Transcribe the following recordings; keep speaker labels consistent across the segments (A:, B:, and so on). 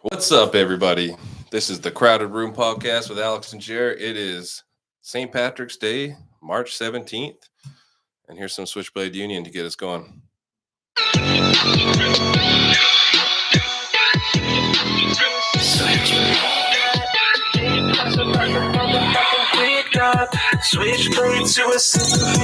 A: What's up, everybody? This is the Crowded Room podcast with Alex and Jer. It is St. Patrick's Day, March 17th. And here's some Switchblade Union to get us going.
B: Switchblade to a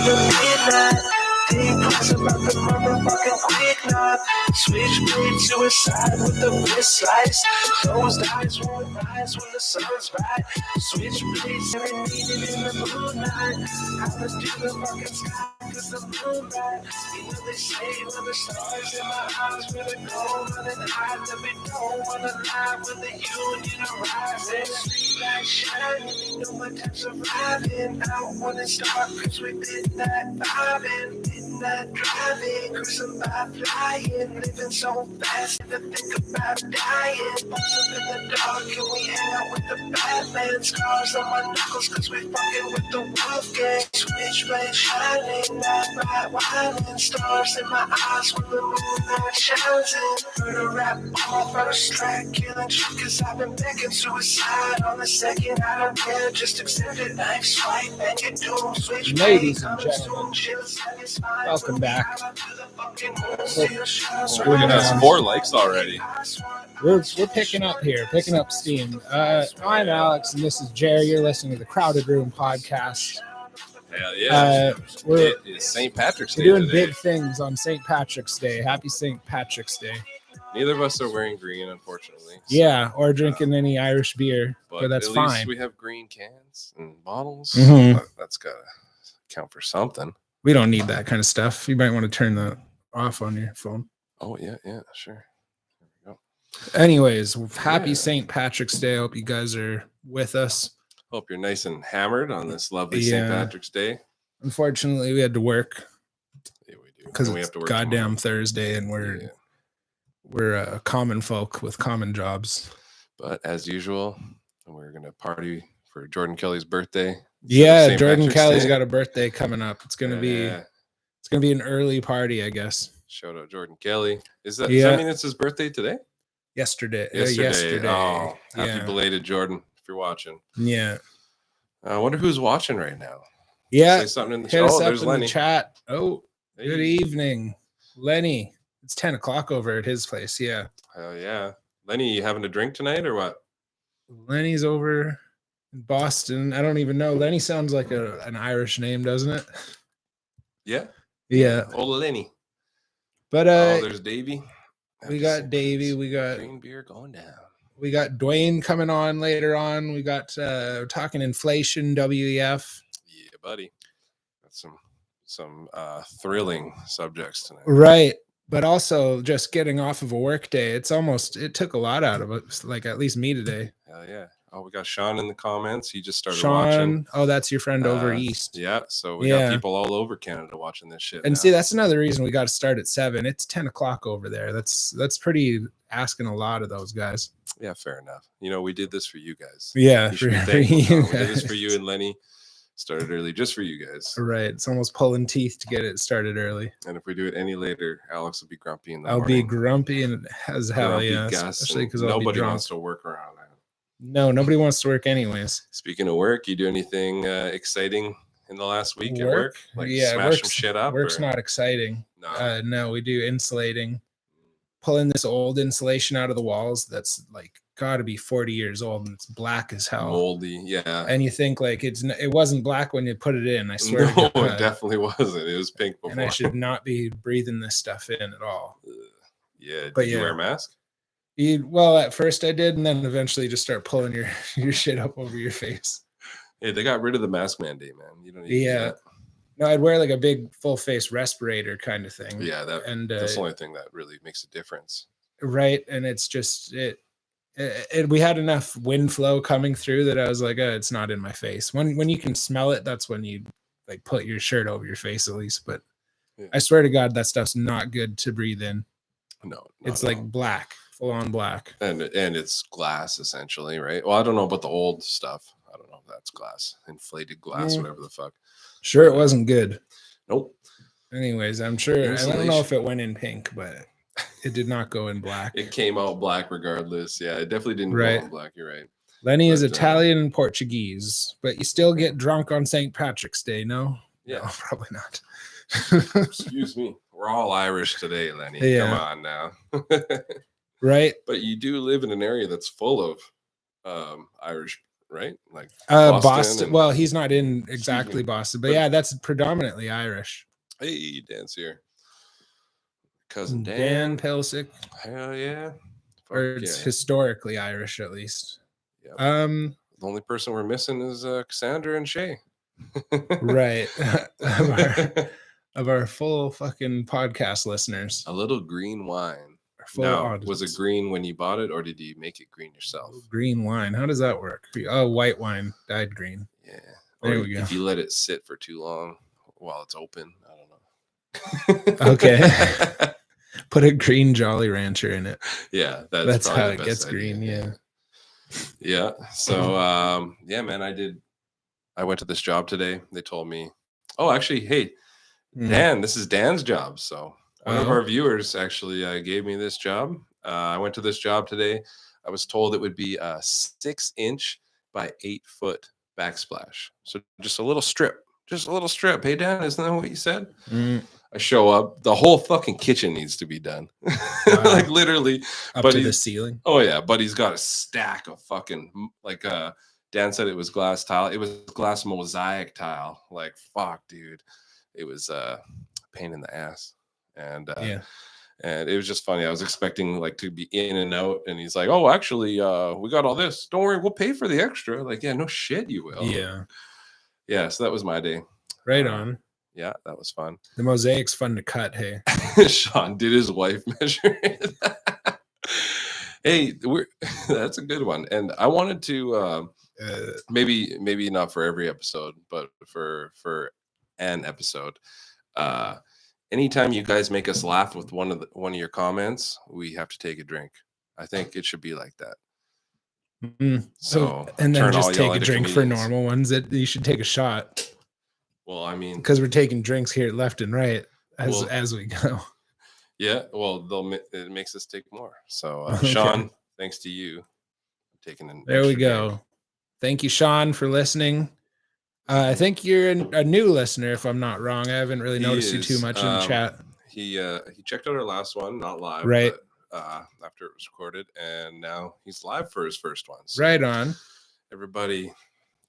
B: midnight. Deep about the motherfucking quick knock. Switchblade suicide with the wrist slice. Closed eyes won't rise when the sun's bright. Switchblade serenaded in the moonlight. I was to the fucking sky cause the moon bright. You know they say when the stars in my eyes really go running high. That we don't wanna lie when the union arises. Streetlight shining, know my time's arriving. Out when it starts cause we did that vibing. Not driving, cruising by flying, living so fast, never think about dying. Posing in the dark, and we hang out with the Batman. Scars on my knuckles, cause we fucking with the wolf gang. Switchblade shining, night bright whining. Stars in my eyes when the moonlight shines in. Heard a rap on my first track, killing shit, cause I've been begging suicide. On the second, I don't care, just accept it. Knife swipe, and you do. Switchblade,
C: ladies and gentlemen, welcome back.
A: That's 4 likes already.
C: We're picking up here, picking up steam. I'm Alex, and this is Jer. You're listening to the Crowded Room podcast.
A: Hell yeah.
C: It
A: is St. Patrick's Day.
C: We're doing
A: today.
C: big things on St. Patrick's Day. Happy St. Patrick's Day.
A: Neither of us are wearing green, unfortunately. So,
C: Yeah, or drinking any Irish beer, but that's
A: at
C: fine.
A: least we have green cans and bottles.
C: Mhm.
A: That's got to count for something.
C: We don't need that kind of stuff. You might want to turn that off on your phone.
A: Oh, yeah, sure. There we go.
C: Anyways, happy
A: Yeah.
C: St. Patrick's Day. I hope you guys are with us.
A: Hope you're nice and hammered on this lovely
C: Yeah.
A: St. Patrick's Day.
C: Unfortunately, we had to work
A: Yeah, we do.
C: because
A: And we
C: it's
A: have to work
C: goddamn
A: tomorrow.
C: Thursday, and
A: Yeah.
C: we're common folk with common jobs.
A: But as usual, we're going to party for Jordan Kelly's birthday.
C: Yeah,
A: St.
C: Jordan
A: Patrick's
C: Kelly's
A: Day.
C: got a birthday coming up. It's gonna
A: Yeah.
C: be an early party, I guess.
A: Shout out Jordan Kelly. Does that
C: Yeah.
A: mean it's his birthday today?
C: Yesterday.
A: Yesterday. Oh, happy
C: Yeah.
A: belated, Jordan, if you're watching.
C: Yeah.
A: I wonder who's watching right now.
C: Yeah.
A: Say something in the
C: Hit
A: chat.
C: us
A: Oh,
C: up
A: there's
C: in
A: Lenny.
C: the chat. Oh,
A: Hey.
C: good evening, Lenny. It's 10 o'clock over at his place. Yeah.
A: Hell yeah. Lenny, you having a drink tonight or what?
C: Lenny's over in Boston. I don't even know. Lenny sounds like an Irish name, doesn't it?
A: Yeah.
C: Yeah.
A: Old Lenny.
C: But
A: There's Davey.
C: we got Davey. We got
A: green beer going down.
C: Dwayne coming on later on. We got talking inflation, WEF.
A: Yeah, buddy. That's some thrilling subjects tonight.
C: Right. But also just getting off of a work day. It took a lot out of it. Like at least me today.
A: Hell yeah. Oh, we got Sean in the comments. He just started
C: Sean,
A: watching.
C: oh, that's your friend over east.
A: Yeah. So we
C: Yeah.
A: got people all over Canada watching this shit.
C: And
A: now.
C: see, that's another reason we got to start at 7. It's 10 o'clock over there. That's pretty asking a lot of those guys.
A: Yeah, fair enough. We did this for you guys.
C: Yeah,
A: You should be
C: for
A: thankful,
C: you
A: Sean. We did this
C: guys.
A: for you and Lenny. Started early just for you guys.
C: Right. It's almost pulling teeth to get it started early.
A: And if we do it any later, Alex will be grumpy in the
C: I'll
A: morning.
C: be grumpy and as hell,
A: Grumpy
C: yeah.
A: Gus,
C: Especially
A: and
C: because I'll be
A: nobody
C: drunk.
A: wants to work around that.
C: No, nobody wants to work anyways.
A: Speaking of work, you do anything exciting in the last week at work? Like
C: Yeah,
A: smash some shit up?
C: Work's
A: or-
C: not exciting.
A: No.
C: No, we do insulating. Pulling this old insulation out of the walls that's like got to be 40 years old and it's black as hell.
A: Moldy, yeah.
C: And you think like it wasn't black when you put it in. I swear.
A: No,
C: to God.
A: it definitely wasn't. It was pink before.
C: And I should not be breathing this stuff in at all.
A: Yeah.
C: But
A: Did you
C: yeah.
A: wear a mask?
C: Well, at first I did, and then eventually just start pulling your shit up over your face.
A: Yeah, they got rid of the mask mandate, man. You don't need to do
C: Yeah.
A: that.
C: No, I'd wear like a big full face respirator kind of thing.
A: Yeah,
C: and
A: that's the only thing that really makes a difference.
C: right, and it's just we had enough wind flow coming through that I was like, it's not in my face. When you can smell it, that's when you like put your shirt over your face at least. But
A: Yeah.
C: I swear to God, that stuff's not good to breathe in.
A: No,
C: It's
A: not at
C: like
A: all.
C: black, full on black.
A: and it's glass essentially, right? Well, I don't know about the old stuff. I don't know if that's glass, inflated glass,
C: Yeah.
A: whatever the fuck.
C: Sure, it wasn't good.
A: Nope.
C: Anyways, I'm sure. I don't know
A: Insulation.
C: if it went in pink, but It did not go in black.
A: It came out black regardless. Yeah, it definitely didn't
C: Right.
A: go in black. You're right.
C: Lenny is
A: But,
C: Italian and Portuguese, but you still get drunk on St. Patrick's Day, no?
A: Yeah.
C: No, probably not.
A: Excuse me. We're all Irish today, Lenny.
C: Yeah.
A: Come on now.
C: Right?
A: But you do live in an area that's full of Irish, right? Like
C: Boston.
A: and-
C: Well, he's not in exactly Boston, but yeah, that's predominantly Irish.
A: Hey, Dan's here. Cousin
C: Dan
A: Dan.
C: Pelsick.
A: Hell yeah.
C: Or
A: Fuck
C: it's
A: yeah.
C: historically Irish, at least.
A: Yep.
C: The
A: only person we're missing is Cassandra and Shay.
C: Right. of our full fucking podcast listeners.
A: A little green wine.
C: Our full
A: Now,
C: audience.
A: was it green when you bought it, or did you make it green yourself?
C: Green wine. How does that work? Oh, white wine dyed green.
A: Yeah.
C: There
A: Or
C: we go.
A: if you let it sit for too long while it's open, I don't know.
C: Okay. Put a green Jolly Rancher in it.
A: Yeah,
C: That's
A: probably
C: how
A: the
C: it
A: best
C: gets
A: idea.
C: green. Yeah.
A: Yeah. So yeah, man, I went to this job today. They told me, oh, actually, hey, Dan, this is Dan's job. So one of our viewers actually gave me this job. I went to this job today. I was told it would be a 6-inch by 8-foot backsplash. So just a little strip. Just a little strip. Hey, Dan, isn't that what you said? I show up. The whole fucking kitchen needs to be done. Like literally.
C: Up
A: but
C: to the ceiling.
A: Oh, yeah. But he's got a stack of fucking, like, Dan said it was glass tile. It was glass mosaic tile. Like, fuck, dude. It was a pain in the ass. And
C: Yeah.
A: and it was just funny. I was expecting like to be in and out, and he's like, "Oh, actually, we got all this. Don't worry, we'll pay for the extra." Like, yeah, no shit, you will.
C: Yeah.
A: Yeah. So that was my day.
C: Right on.
A: Yeah, that was fun.
C: The mosaic's fun to cut. Hey.
A: Sean did his wife measure it. Hey, that's a good one. And I wanted to maybe not for every episode, but for an episode. Anytime you guys make us laugh with one of your comments, we have to take a drink. I think it should be like that. So
C: and then
A: turn
C: just
A: all y'all
C: take a
A: into
C: drink for
A: comedians.
C: normal ones. That you should take a shot
A: Well, I mean,
C: because we're taking drinks here left and right as we go.
A: yeah. Well, it makes us take more. So,
C: Okay.
A: Sean, thanks to you, taking an.
C: There we
A: extra
C: go.
A: drink.
C: Thank you, Sean, for listening. I think you're a new listener, if I'm not wrong. I haven't really noticed you too much in the chat.
A: He checked out our last one, not live,
C: Right.
A: But, after it was recorded, and now he's live for his first one. So
C: Right on.
A: everybody,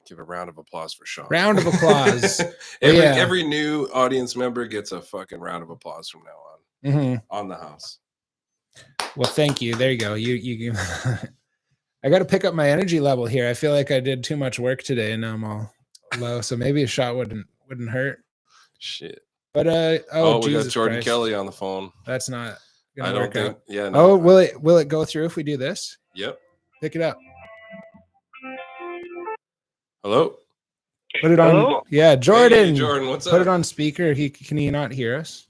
A: give a round of applause for Sean.
C: Round of applause.
A: Every new audience member gets a fucking round of applause from now on. On the house.
C: Well, thank you. There you go. You I got to pick up my energy level here. I feel like I did too much work today, and now I'm all low. So maybe a shot wouldn't hurt.
A: Shit.
C: But
A: we
C: Jesus
A: got Jordan
C: Christ.
A: Kelly on the phone.
C: That's not
A: I
C: gonna
A: don't
C: work
A: think.
C: out.
A: Yeah. No.
C: Oh, will it go through if we do this?
A: Yep.
C: Pick it up.
A: Hello.
C: Put it on.
D: Hello?
C: Yeah, Jordan.
A: Hey, Jordan, what's up?
C: Put it on speaker. Can he not hear us?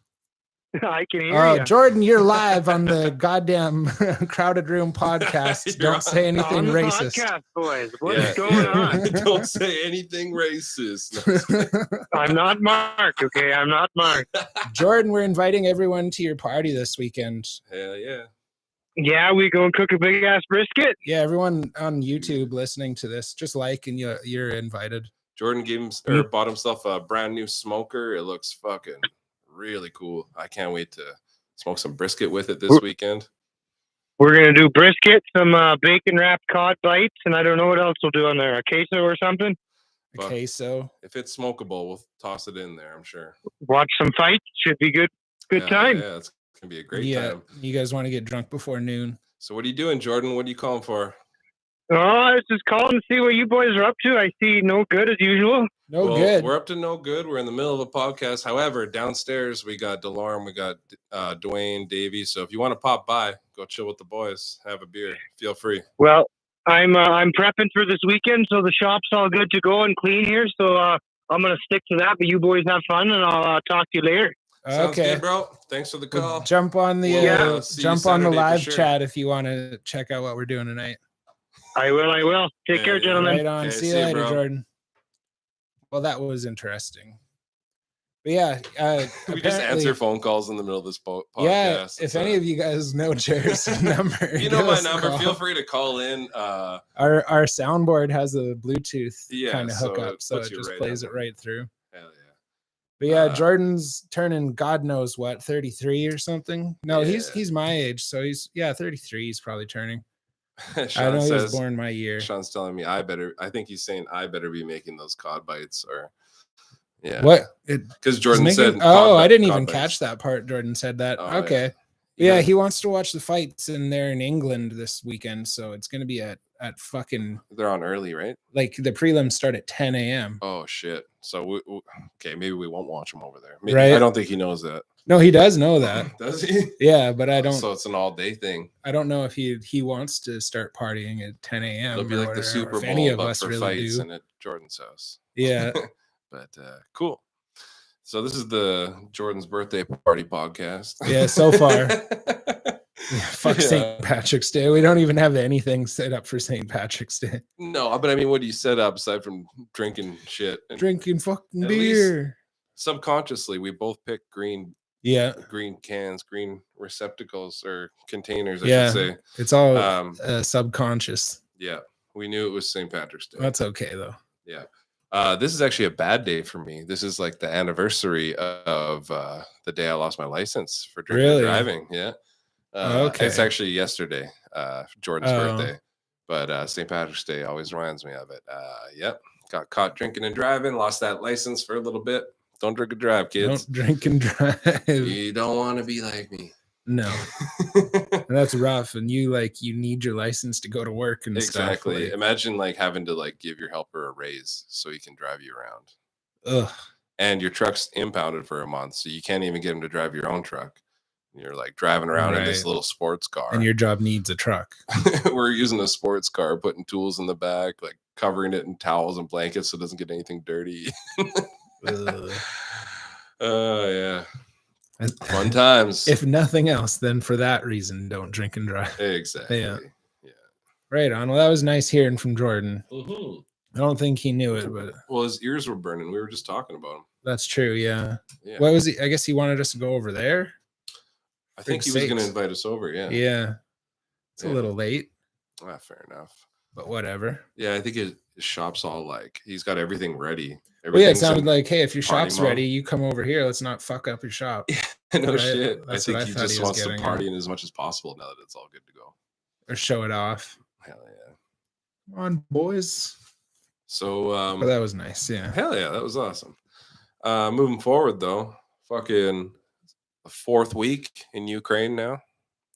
D: I can hear you.
C: Jordan, you're live on the goddamn Crowded Room podcast.
A: You're
C: Don't say anything
D: on the
C: racist.
D: podcast, boys. What's
A: Yeah.
D: going on?
A: Don't say anything racist.
D: I'm not Mark, okay? I'm not Mark.
C: Jordan, we're inviting everyone to your party this weekend.
A: Hell yeah.
D: Yeah, we go and cook a big ass brisket.
C: Yeah, everyone on YouTube listening to this, just like and you're invited.
A: Jordan bought himself a brand new smoker. It looks fucking really cool. I can't wait to smoke some brisket with it this weekend.
D: We're gonna do brisket, some bacon wrapped cod bites, and I don't know what else we'll do on there. A queso or something.
A: Fuck.
C: Queso.
A: If it's smokable, we'll toss it in there, I'm sure.
D: Watch some fights. Should be good. Good time.
A: Yeah, it's gonna be a great time.
C: You guys want to get drunk before noon?
A: So what are you doing, Jordan? What are you calling for?
D: Oh, I was just calling to see what you boys are up to. I see no good as usual.
C: No good.
A: We're up to no good. We're in the middle of a podcast. However, downstairs we got DeLorme, we got Dwayne, Davey. So if you want to pop by, go chill with the boys, have a beer. Feel free.
D: Well, I'm prepping for this weekend, so the shop's all good to go and clean here. So I'm gonna stick to that. But you boys have fun, and I'll talk to you later.
A: Sounds
C: Okay,
A: good, bro. Thanks for the call.
C: Well, jump on the
A: We'll, see you
C: jump on the
A: Saturday for
C: live
A: sure.
C: chat if you want to check out what we're doing tonight.
D: I will. Take care,
A: Yeah.
D: gentlemen.
C: Right on.
A: Okay,
C: see
A: see
C: you
A: you,
C: later,
A: bro.
C: Jordan. Well, that was interesting. But But yeah,
A: We just answer
C: apparently-
A: phone calls in the middle of this podcast.
C: Yeah, if
A: It's,
C: any of you guys know Jer's number,
A: you know
C: give
A: my
C: us a
A: number,
C: call.
A: feel free to call in.
C: Our soundboard has a Bluetooth
A: Yeah,
C: kind of
A: so
C: hookup,
A: it
C: so
A: puts
C: it
A: you
C: just
A: right
C: plays
A: in.
C: it right through.
A: Hell yeah.
C: But yeah,
A: Uh,
C: Jordan's turning God knows what, 33 or something. No,
A: Yeah.
C: he's my age, so he's 33. He's probably turning. I
A: Sean
C: know he was
A: says,
C: born my year.
A: Sean's telling me I think he's saying I better be making those cod bites or yeah.
C: What?
A: Because Jordan
C: He's
A: said
C: making- oh, I didn't
A: cod
C: even
A: bites.
C: catch that part. Jordan said that.
A: Oh,
C: Okay.
A: yeah.
C: Yeah, he wants to watch the fights in there in England this weekend, so it's gonna be at fucking
A: They're on early, right?
C: like the prelims start at 10 a.m.
A: Oh shit. So okay, maybe we won't watch him over there. Maybe,
C: Right.
A: I don't think he knows that.
C: No, he does know that.
A: Does he?
C: Yeah, but I don't.
A: So it's an all day thing.
C: I don't know if he wants to start partying at 10 a.m.
A: It'll be
C: or
A: like the
C: whatever,
A: Super
C: if any
A: Bowl,
C: of
A: but
C: us
A: for
C: really
A: fights
C: do.
A: and at Jordan's house.
C: Yeah.
A: But cool. So this is the Jordan's birthday party podcast.
C: Yeah, so far. Fuck
A: Yeah.
C: St. Patrick's Day. We don't even have anything set up for St. Patrick's Day.
A: No, but I mean, what do you set up aside from drinking shit? And
C: Drinking fucking
A: At
C: beer.
A: subconsciously, we both pick green
C: Yeah,
A: cans, green receptacles or containers, I
C: Yeah.
A: should say.
C: it's all
A: Um,
C: subconscious.
A: Yeah, we knew it was St. Patrick's Day.
C: That's okay though.
A: Yeah. This is actually a bad day for me. This is like the anniversary of the day I lost my license for drinking and
C: Really?
A: driving. Yeah.
C: Okay.
A: It's actually yesterday, Jordan's
C: Oh.
A: birthday, but St. Patrick's Day always reminds me of it. Yep. Got caught drinking and driving, lost that license for a little bit. Don't drink and drive, kids.
C: Don't drink and drive.
A: You don't want to be like me.
C: No, and that's rough. And you need your license to go to work and
A: Exactly.
C: stuff. Like,
A: Imagine like having to like give your helper a raise so he can drive you around.
C: ugh.
A: And your truck's impounded for a month, so you can't even get him to drive your own truck. You're like driving around in this
C: Right.
A: little sports car.
C: And your job needs a truck.
A: We're using a sports car, putting tools in the back, like covering it in towels and blankets so it doesn't get anything dirty.
C: Ugh.
A: Oh yeah. Fun times.
C: If nothing else, then for that reason, don't drink and drive.
A: Exactly.
C: Yeah. Right on. Well, that was nice hearing from Jordan.
A: Mhm.
C: I don't think he knew it, but
A: Well, his ears were burning. We were just talking about him.
C: that's true. Yeah.
A: Yeah.
C: What was he? I guess he wanted us to go over there.
A: I think he was going to invite us over. Yeah.
C: Yeah. It's
A: Yeah.
C: a little late,
A: Fair enough.
C: but whatever.
A: Yeah, I think his shop's all like he's got everything ready.
C: Well, yeah, it
A: Everything's
C: sounded
A: in-
C: like, hey, if your
A: party
C: shop's
A: mode.
C: ready, you come over here. Let's not fuck up your shop.
A: no
C: Right?
A: shit. I
C: That's
A: think
C: what I
A: he
C: thought
A: just
C: he was
A: wants to
C: getting
A: party
C: at.
A: in as much as possible now that it's all good to go.
C: Or show it off.
A: Hell yeah.
C: Come on, boys.
A: So
C: But that was nice. Yeah.
A: hell yeah, that was awesome. Moving forward though, fucking the fourth week in Ukraine now.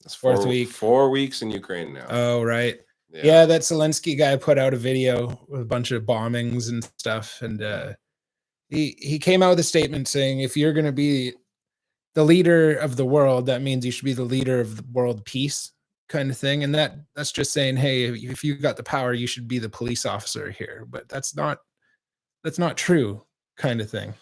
A: It's
C: Fourth week.
A: 4 weeks in Ukraine now.
C: Oh, right. Yeah, that Zelensky guy put out a video with a bunch of bombings and stuff, and he came out with a statement saying, if you're going to be the leader of the world, that means you should be the leader of the world peace, kind of thing. And that's just saying, hey, if you got the power, you should be the police officer here. But that's not true, kind of thing.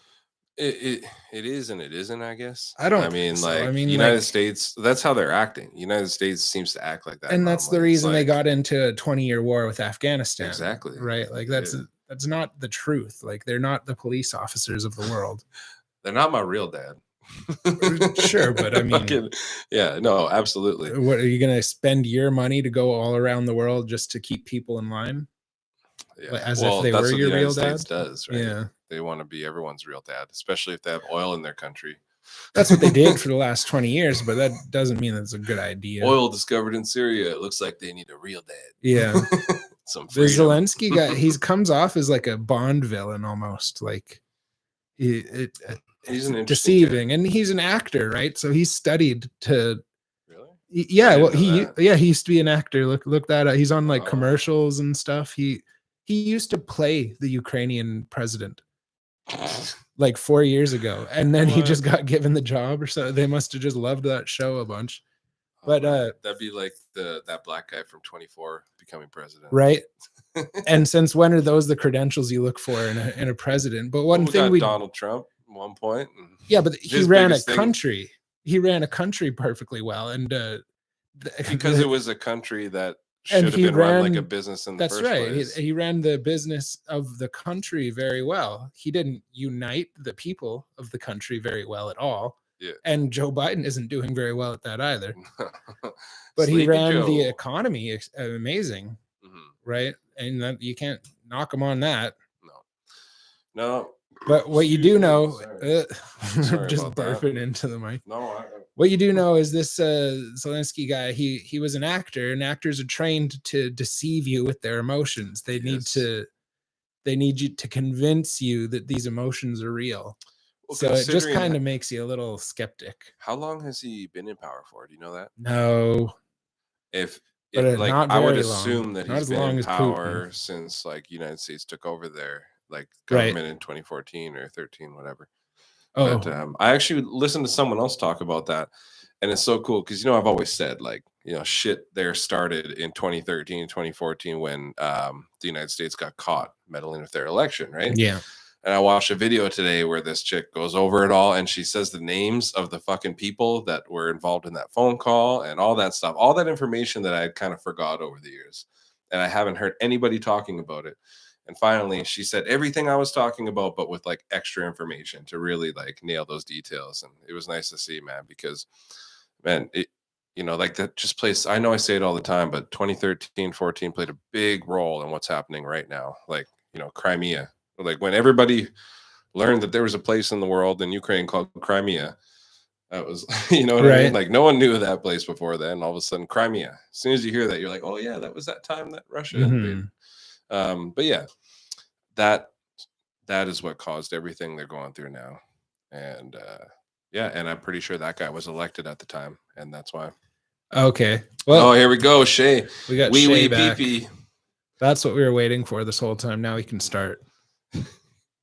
A: It is and it isn't, I guess.
C: I don't
A: I mean,
C: think so.
A: like
C: I mean,
A: United
C: like-
A: States, that's how they're acting. United States seems to act like that.
C: And that's the
A: normally. It's
C: reason they
A: like-
C: got into a 20-year war with Afghanistan.
A: Exactly.
C: Right. Like that's not the truth. Like they're not the police officers of the world.
A: They're not my real dad.
C: Sure, but I mean-
A: Fucking- yeah, no, absolutely.
C: What are you going to spend your money to go all around the world just to keep people in line?
A: Yeah.
C: Like, as if they
A: that's
C: were
A: what
C: your
A: the
C: real
A: United States
C: dad?
A: does, right?
C: Yeah.
A: They want to be everyone's real dad, especially if they have oil in their country.
C: That's what they did for the last 20 years, but that doesn't mean that's a good idea.
A: Oil discovered in Syria. It looks like they need a real dad.
C: Yeah.
A: Some
C: The
A: freedom.
C: Zelensky guy, he comes off as like a Bond villain almost. Like
A: He's
C: it's
A: an interesting
C: deceiving. And he's an actor, right? So he studied to
A: Really?
C: yeah,
A: didn't
C: well
A: know that.
C: he used to be an actor. Look that up. He's on like
A: Oh.
C: commercials and stuff. He used to play the Ukrainian president like 4 years ago, and then he
A: What?
C: just got given the job or so. They must have just loved that show a bunch. But,
A: that'd be like that black guy from 24 becoming president.
C: Right. And since when are those the credentials you look for in a president? But one
A: We
C: thing
A: got Donald Trump at one point. and
C: yeah, but he
A: his
C: ran a
A: biggest thing-
C: country. He ran a country perfectly well, and
A: because it was a country that should have
C: he
A: been run like a
C: ran-
A: business in the
C: That's
A: first
C: right.
A: place.
C: He ran the business of the country very well. He didn't unite the people of the country very well at all.
A: Yeah.
C: And Joe Biden isn't doing very well at that either. But he
A: Sleepy
C: ran the
A: Joe.
C: economy amazing,
A: Mhm.
C: right? And that, you can't knock him on that.
A: No.
C: But what you
A: Excuse
C: do
A: me,
C: know,
A: sorry. Sorry
C: just
A: about that.
C: burping into the mic.
A: No,
C: What you do know is this Zelensky guy, he was an actor, and actors are trained to deceive you with their emotions. They need you to convince you that these emotions are real.
A: Well,
C: So it just
A: considering
C: kind of makes you a little skeptic.
A: how long has he been in power for? Do you know that?
C: No,
A: If
C: but
A: it, like
C: not
A: I would
C: very long.
A: assume that
C: Not
A: he's
C: as
A: been
C: long
A: in
C: as
A: power
C: Putin.
A: since like United States took over their like
C: Right.
A: government in 2014 or 13, whatever.
C: Oh,
A: But I actually listened to someone else talk about that, and it's so cool because I've always said like shit there started in 2013, 2014 when the United States got caught meddling with their election, right?
C: yeah.
A: And I watched a video today where this chick goes over it all and she says the names of the fucking people that were involved in that phone call and all that stuff, all that information that I had kind of forgot over the years. And I haven't heard anybody talking about it. And finally, she said everything I was talking about, but with like extra information to really like nail those details. And it was nice to see, man, because, man, it, like that just plays. I know I say it all the time, but 2013, 14 played a big role in what's happening right now. Like, Crimea. Like when everybody learned that there was a place in the world in Ukraine called Crimea, that was, what I mean?
C: Right.
A: Like no one knew that place before then. All of a sudden, Crimea. As soon as you hear that, you're like, oh yeah, that was that time that Russia invaded. But yeah, that is what caused everything they're going through now. And yeah, and I'm pretty sure that guy was elected at the time, and that's why.
C: Okay. Well,
A: here we go, Shay.
C: we got
A: Wee
C: Shay
A: wee
C: back.
A: pee pee.
C: That's what we were waiting for this whole time. Now we can start.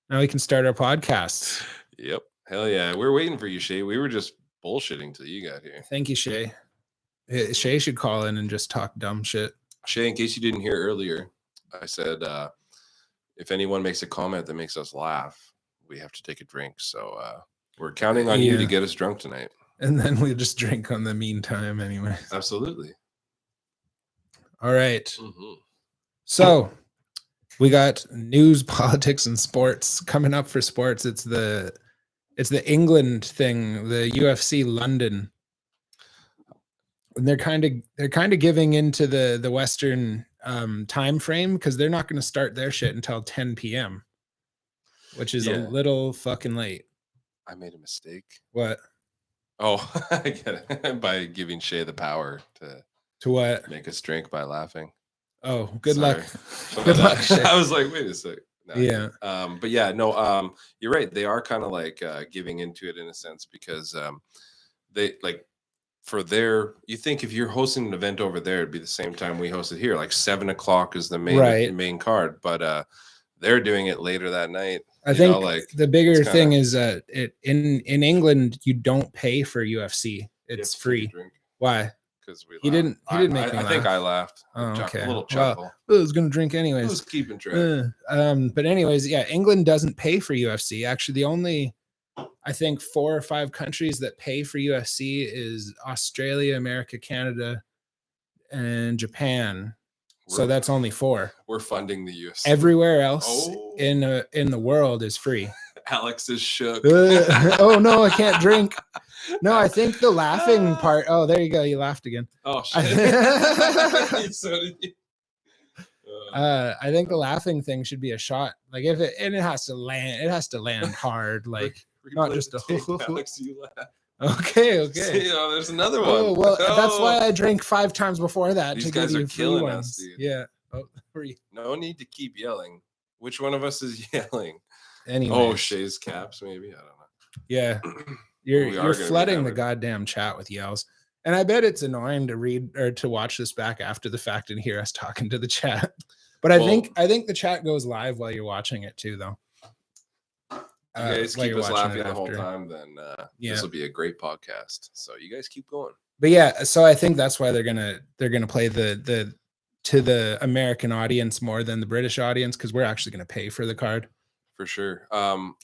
C: Now we can start our podcasts.
A: Yep. Hell yeah. We're waiting for you, Shay. We were just bullshitting till you got here.
C: Thank you, Shay. Shay should call in and just talk dumb shit.
A: Shay, in case you didn't hear earlier, I said if anyone makes a comment that makes us laugh, we have to take a drink. So we're counting on you to get us drunk tonight.
C: And then we'll just drink on the meantime anyway.
A: Absolutely.
C: All right.
A: Mm-hmm.
C: So we got news, politics, and sports coming up for sports. It's the England thing, the UFC London. And they're kind of giving into the Western time frame because they're not going to start their shit until 10 p.m., which is a little fucking late.
A: I made a mistake.
C: What?
A: Oh, I get it. By giving Shay the power
C: to what?
A: Make us drink by laughing.
C: Oh, good luck.
A: Good luck. I was like, wait a sec. No,
C: yeah.
A: But yeah, no, you're right. They are kind of like giving into it in a sense because they like for their, you think if you're hosting an event over there, it'd be the same time we host it here. Like 7 o'clock is the main card, but they're doing it later that night.
C: I think the bigger thing is that in England, you don't pay for UFC. It's free. Why?
A: Because
C: he didn't make me laugh.
A: I think I laughed.
C: Oh, okay.
A: A little chuckle.
C: Well, I was gonna drink anyways.
A: Who's keeping track?
C: But anyways, yeah, England doesn't pay for UFC. Actually, the only I think 4 or 5 countries that pay for UFC is Australia, America, Canada, and Japan. So that's only 4.
A: We're funding the UFC.
C: Everywhere else in the world is free.
A: Alex is shook.
C: Oh no, I can't drink. No, I think the laughing part. Oh, there you go. You laughed again.
A: Oh shit. So did you.
C: I think the laughing thing should be a shot. Like if it has to land. It has to land hard. Like not just a.
A: Alex, you laugh.
C: Okay.
A: See, there's another one.
C: Oh well, that's why I drank 5 times before that.
A: These
C: to
A: guys
C: give
A: are
C: you
A: killing
C: ones.
A: us, dude.
C: Yeah. Oh, free.
A: No need to keep yelling. Which one of us is yelling?
C: Anyway.
A: Oh, Shay's caps, maybe. I don't know.
C: Yeah. You're flooding the goddamn chat with yells. And I bet it's annoying to read or to watch this back after the fact and hear us talking to the chat. But I think the chat goes live while you're watching it too, though.
A: You guys keep us laughing the whole time, then this will be a great podcast. So you guys keep going.
C: But yeah, so I think that's why they're gonna play the to the American audience more than the British audience because we're actually gonna pay for the card.
A: for sure.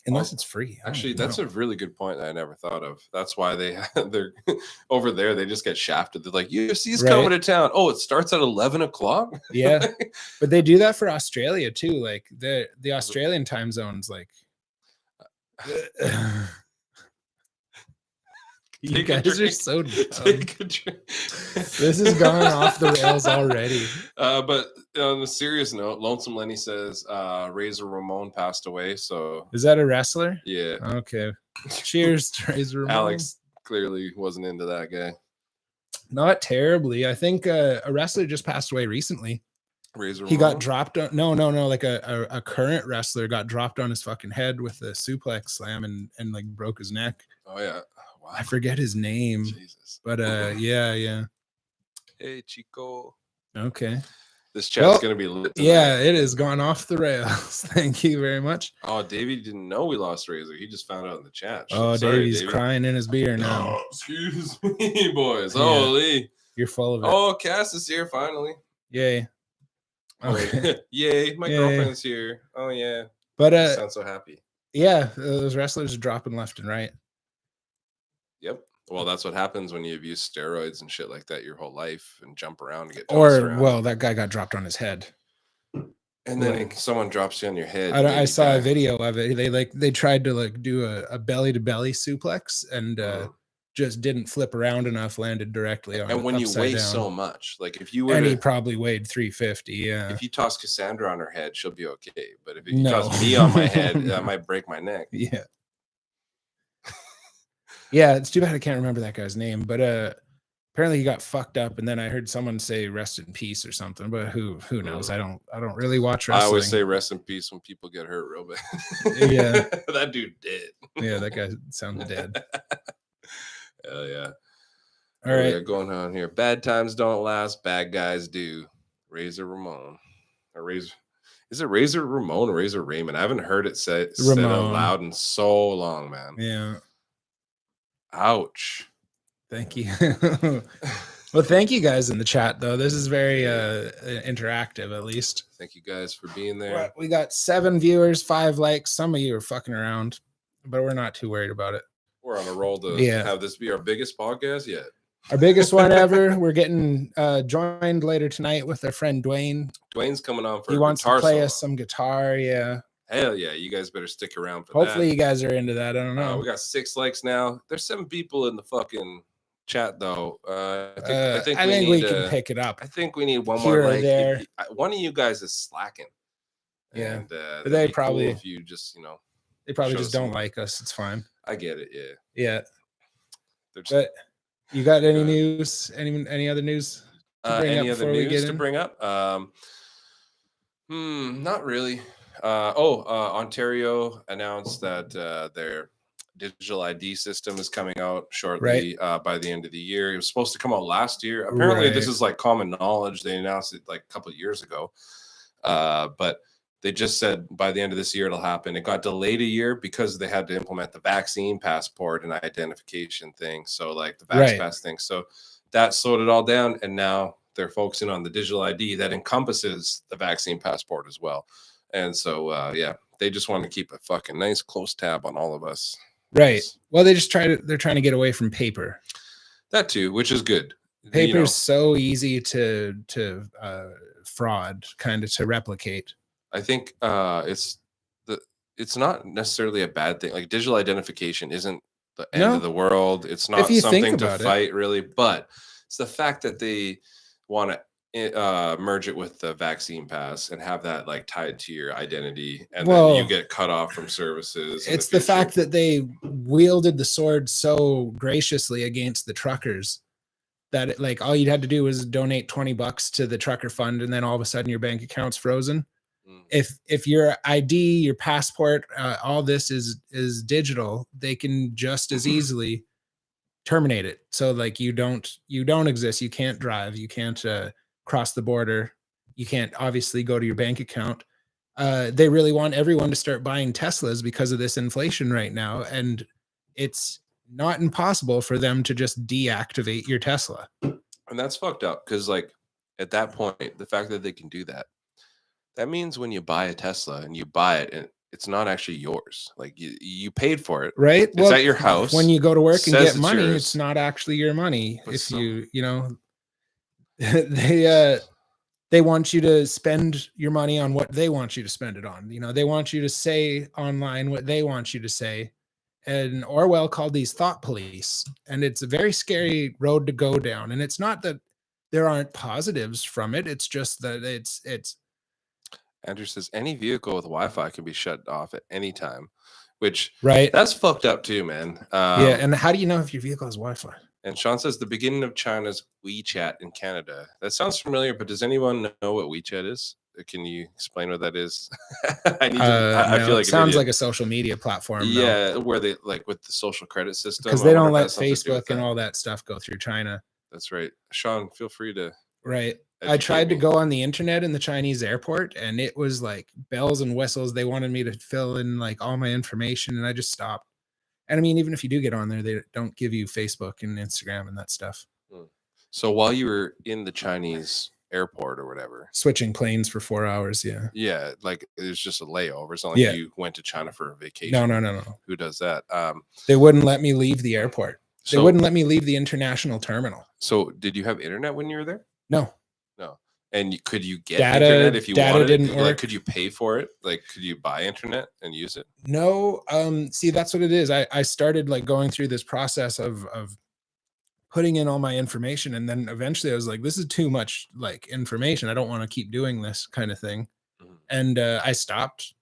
C: Unless it's free.
A: Actually, that's a really good point that I never thought of. That's why they're over there. They just get shafted. They're like, UFC's coming to town. Oh, it starts at 11 o'clock.
C: Yeah, but they do that for Australia too. Like the Australian time zones, like. You guys are so dumb.
A: Take a drink.
C: This has gone off the rails already.
A: But on a serious note, Lonesome Lenny says Razor Ramon passed away. So
C: is that a wrestler?
A: Yeah.
C: Okay. Cheers to Razor Ramon.
A: Alex clearly wasn't into that guy.
C: Not terribly. I think a wrestler just passed away recently.
A: Razor
C: he
A: Ramon?
C: got dropped on no like a current wrestler got dropped on his fucking head with a suplex slam and like broke his neck.
A: Oh yeah. Wow.
C: I forget his name.
A: Jesus.
C: But yeah.
A: Hey Chico.
C: Okay.
A: This chat's gonna be lit tonight.
C: Yeah, it has gone off the rails. Thank you very much.
A: Oh, Davey didn't know we lost Razor. He just found out in the chat.
C: Oh,
A: sorry,
C: Davey's crying in his beer now.
A: Oh, excuse me, boys. Holy.
C: You're full of it.
A: Oh, Cass is here finally.
C: Yay. Okay.
A: Yay, my girlfriend's here. Oh yeah.
C: But
A: I sound so happy.
C: Yeah, those wrestlers are dropping left and right.
A: Yep. Well, that's what happens when you abuse steroids and shit like that your whole life and jump around and get tossed around.
C: Well, that guy got dropped on his head.
A: And then someone drops you on your head.
C: I saw a video of it. They tried to like do a belly to belly suplex and just didn't flip around enough, landed directly on.
A: And when you weigh
C: down.
A: So much, like if you were,
C: and he probably weighed 350. Yeah.
A: If you toss Cassandra on her head, she'll be okay. But if you toss me on my head, I might break my neck.
C: Yeah. Yeah, it's too bad I can't remember that guy's name, but apparently he got fucked up, and then I heard someone say "rest in peace" or something. But who knows? I don't really watch wrestling.
A: I always say "rest in peace" when people get hurt real bad.
C: Yeah,
A: that dude dead.
C: Yeah, that guy sounds dead.
A: Hell yeah!
C: All right,
A: going on here. Bad times don't last. Bad guys do. Razor Ramon, or Razor. Is it Razor Ramon or Razor Raymond? I haven't heard it said out loud in so long, man.
C: Yeah.
A: Ouch.
C: Thank you. Well, thank you guys in the chat, though. This is very interactive, at least.
A: Thank you guys for being there.
C: We got 7 viewers, 5 likes. Some of you are fucking around, but we're not too worried about it.
A: We're on a roll to have this be our biggest podcast yet.
C: Our biggest one ever. We're getting joined later tonight with our friend Dwayne.
A: Dwayne's coming on for
C: he wants to play us some guitar. Yeah.
A: Hell yeah, you guys better stick around for
C: Hopefully you guys are into that. I don't know.
A: We got 6 likes now. There's 7 people in the fucking chat though. I think we
C: can pick it up.
A: I think we need one more like.
C: There.
A: One of you guys is slacking.
C: Yeah,
A: and,
C: but they probably
A: cool if you just
C: they probably just don't like us. It's fine.
A: I get it.
C: Yeah. But you got any news? Any other news?
A: Any other news to bring up? Not really. Ontario announced that their digital ID system is coming out shortly by the end of the year. It was supposed to come out last year. Apparently, this is like common knowledge. They announced it like a couple of years ago, but they just said by the end of this year it'll happen. It got delayed a year because they had to implement the vaccine passport and identification thing. So like the Vax Pass thing. So that slowed it all down, and now they're focusing on the digital ID that encompasses the vaccine passport as well. And so, they just want to keep a fucking nice close tab on all of us.
C: Right. Well, they're trying to get away from paper.
A: That too, which is good.
C: Paper is so easy to fraud, kind of to replicate.
A: I think it's not necessarily a bad thing. Like digital identification isn't the end of the world. It's not something to fight really, but it's the fact that they want to merge it with the vaccine pass and have that like tied to your identity, and then you get cut off from services.
C: It's the fact that they wielded the sword so graciously against the truckers that like all you'd had to do was donate $20 to the trucker fund, and then all of a sudden your bank account's frozen. If your ID, your passport, all this is digital, they can just as easily terminate it. So like you don't exist, you can't drive, you can't cross the border, you can't obviously go to your bank account. They really want everyone to start buying Teslas because of this inflation right now, and it's not impossible for them to just deactivate your Tesla.
A: And that's fucked up, because like at that point, the fact that they can do that means when you buy a Tesla and you buy it, and it's not actually yours. Like you paid for it.
C: Right.
A: It's at your house.
C: When you go to work and
A: says
C: get
A: it's
C: money,
A: yours.
C: it's not actually your money.
A: But
C: If you know, they want you to spend your money on what they want you to spend it on. You know, they want you to say online what they want you to say. And Orwell called these thought police. And it's a very scary road to go down. And it's not that there aren't positives from it. It's just that it's
A: Andrew says any vehicle with Wi-Fi can be shut off at any time, which
C: right.
A: that's fucked up too, man.
C: Yeah. And how do you know if your vehicle has Wi-Fi?
A: And Sean says the beginning of China's WeChat in Canada. That sounds familiar, but does anyone know what WeChat is? Can you explain what that is? I feel like
C: it sounds like a social media platform.
A: Yeah, where they like with the social credit system.
C: Because they don't let Facebook and all that stuff go through China.
A: That's right. Sean, feel free to.
C: Right. I tried to go on the internet in the Chinese airport and it was like bells and whistles. They wanted me to fill in like all my information and I just stopped. And I mean, even if you do get on there, they don't give you Facebook and Instagram and that stuff.
A: So while you were in the Chinese airport or whatever,
C: switching planes for 4 hours.
A: Yeah. Like it was just a layover. It's not like you went to China for a vacation.
C: No.
A: Who does that?
C: They wouldn't let me leave the airport. They wouldn't let me leave the international terminal.
A: So did you have internet when you were there?
C: No.
A: And could you get internet if you wanted
C: didn't
A: it?
C: work.
A: Like, could you pay for it? Like, could you buy internet and use it?
C: No. See, that's what it is. I started like going through this process of putting in all my information. And then eventually I was like, this is too much like information. I don't want to keep doing this kind of thing. And I stopped.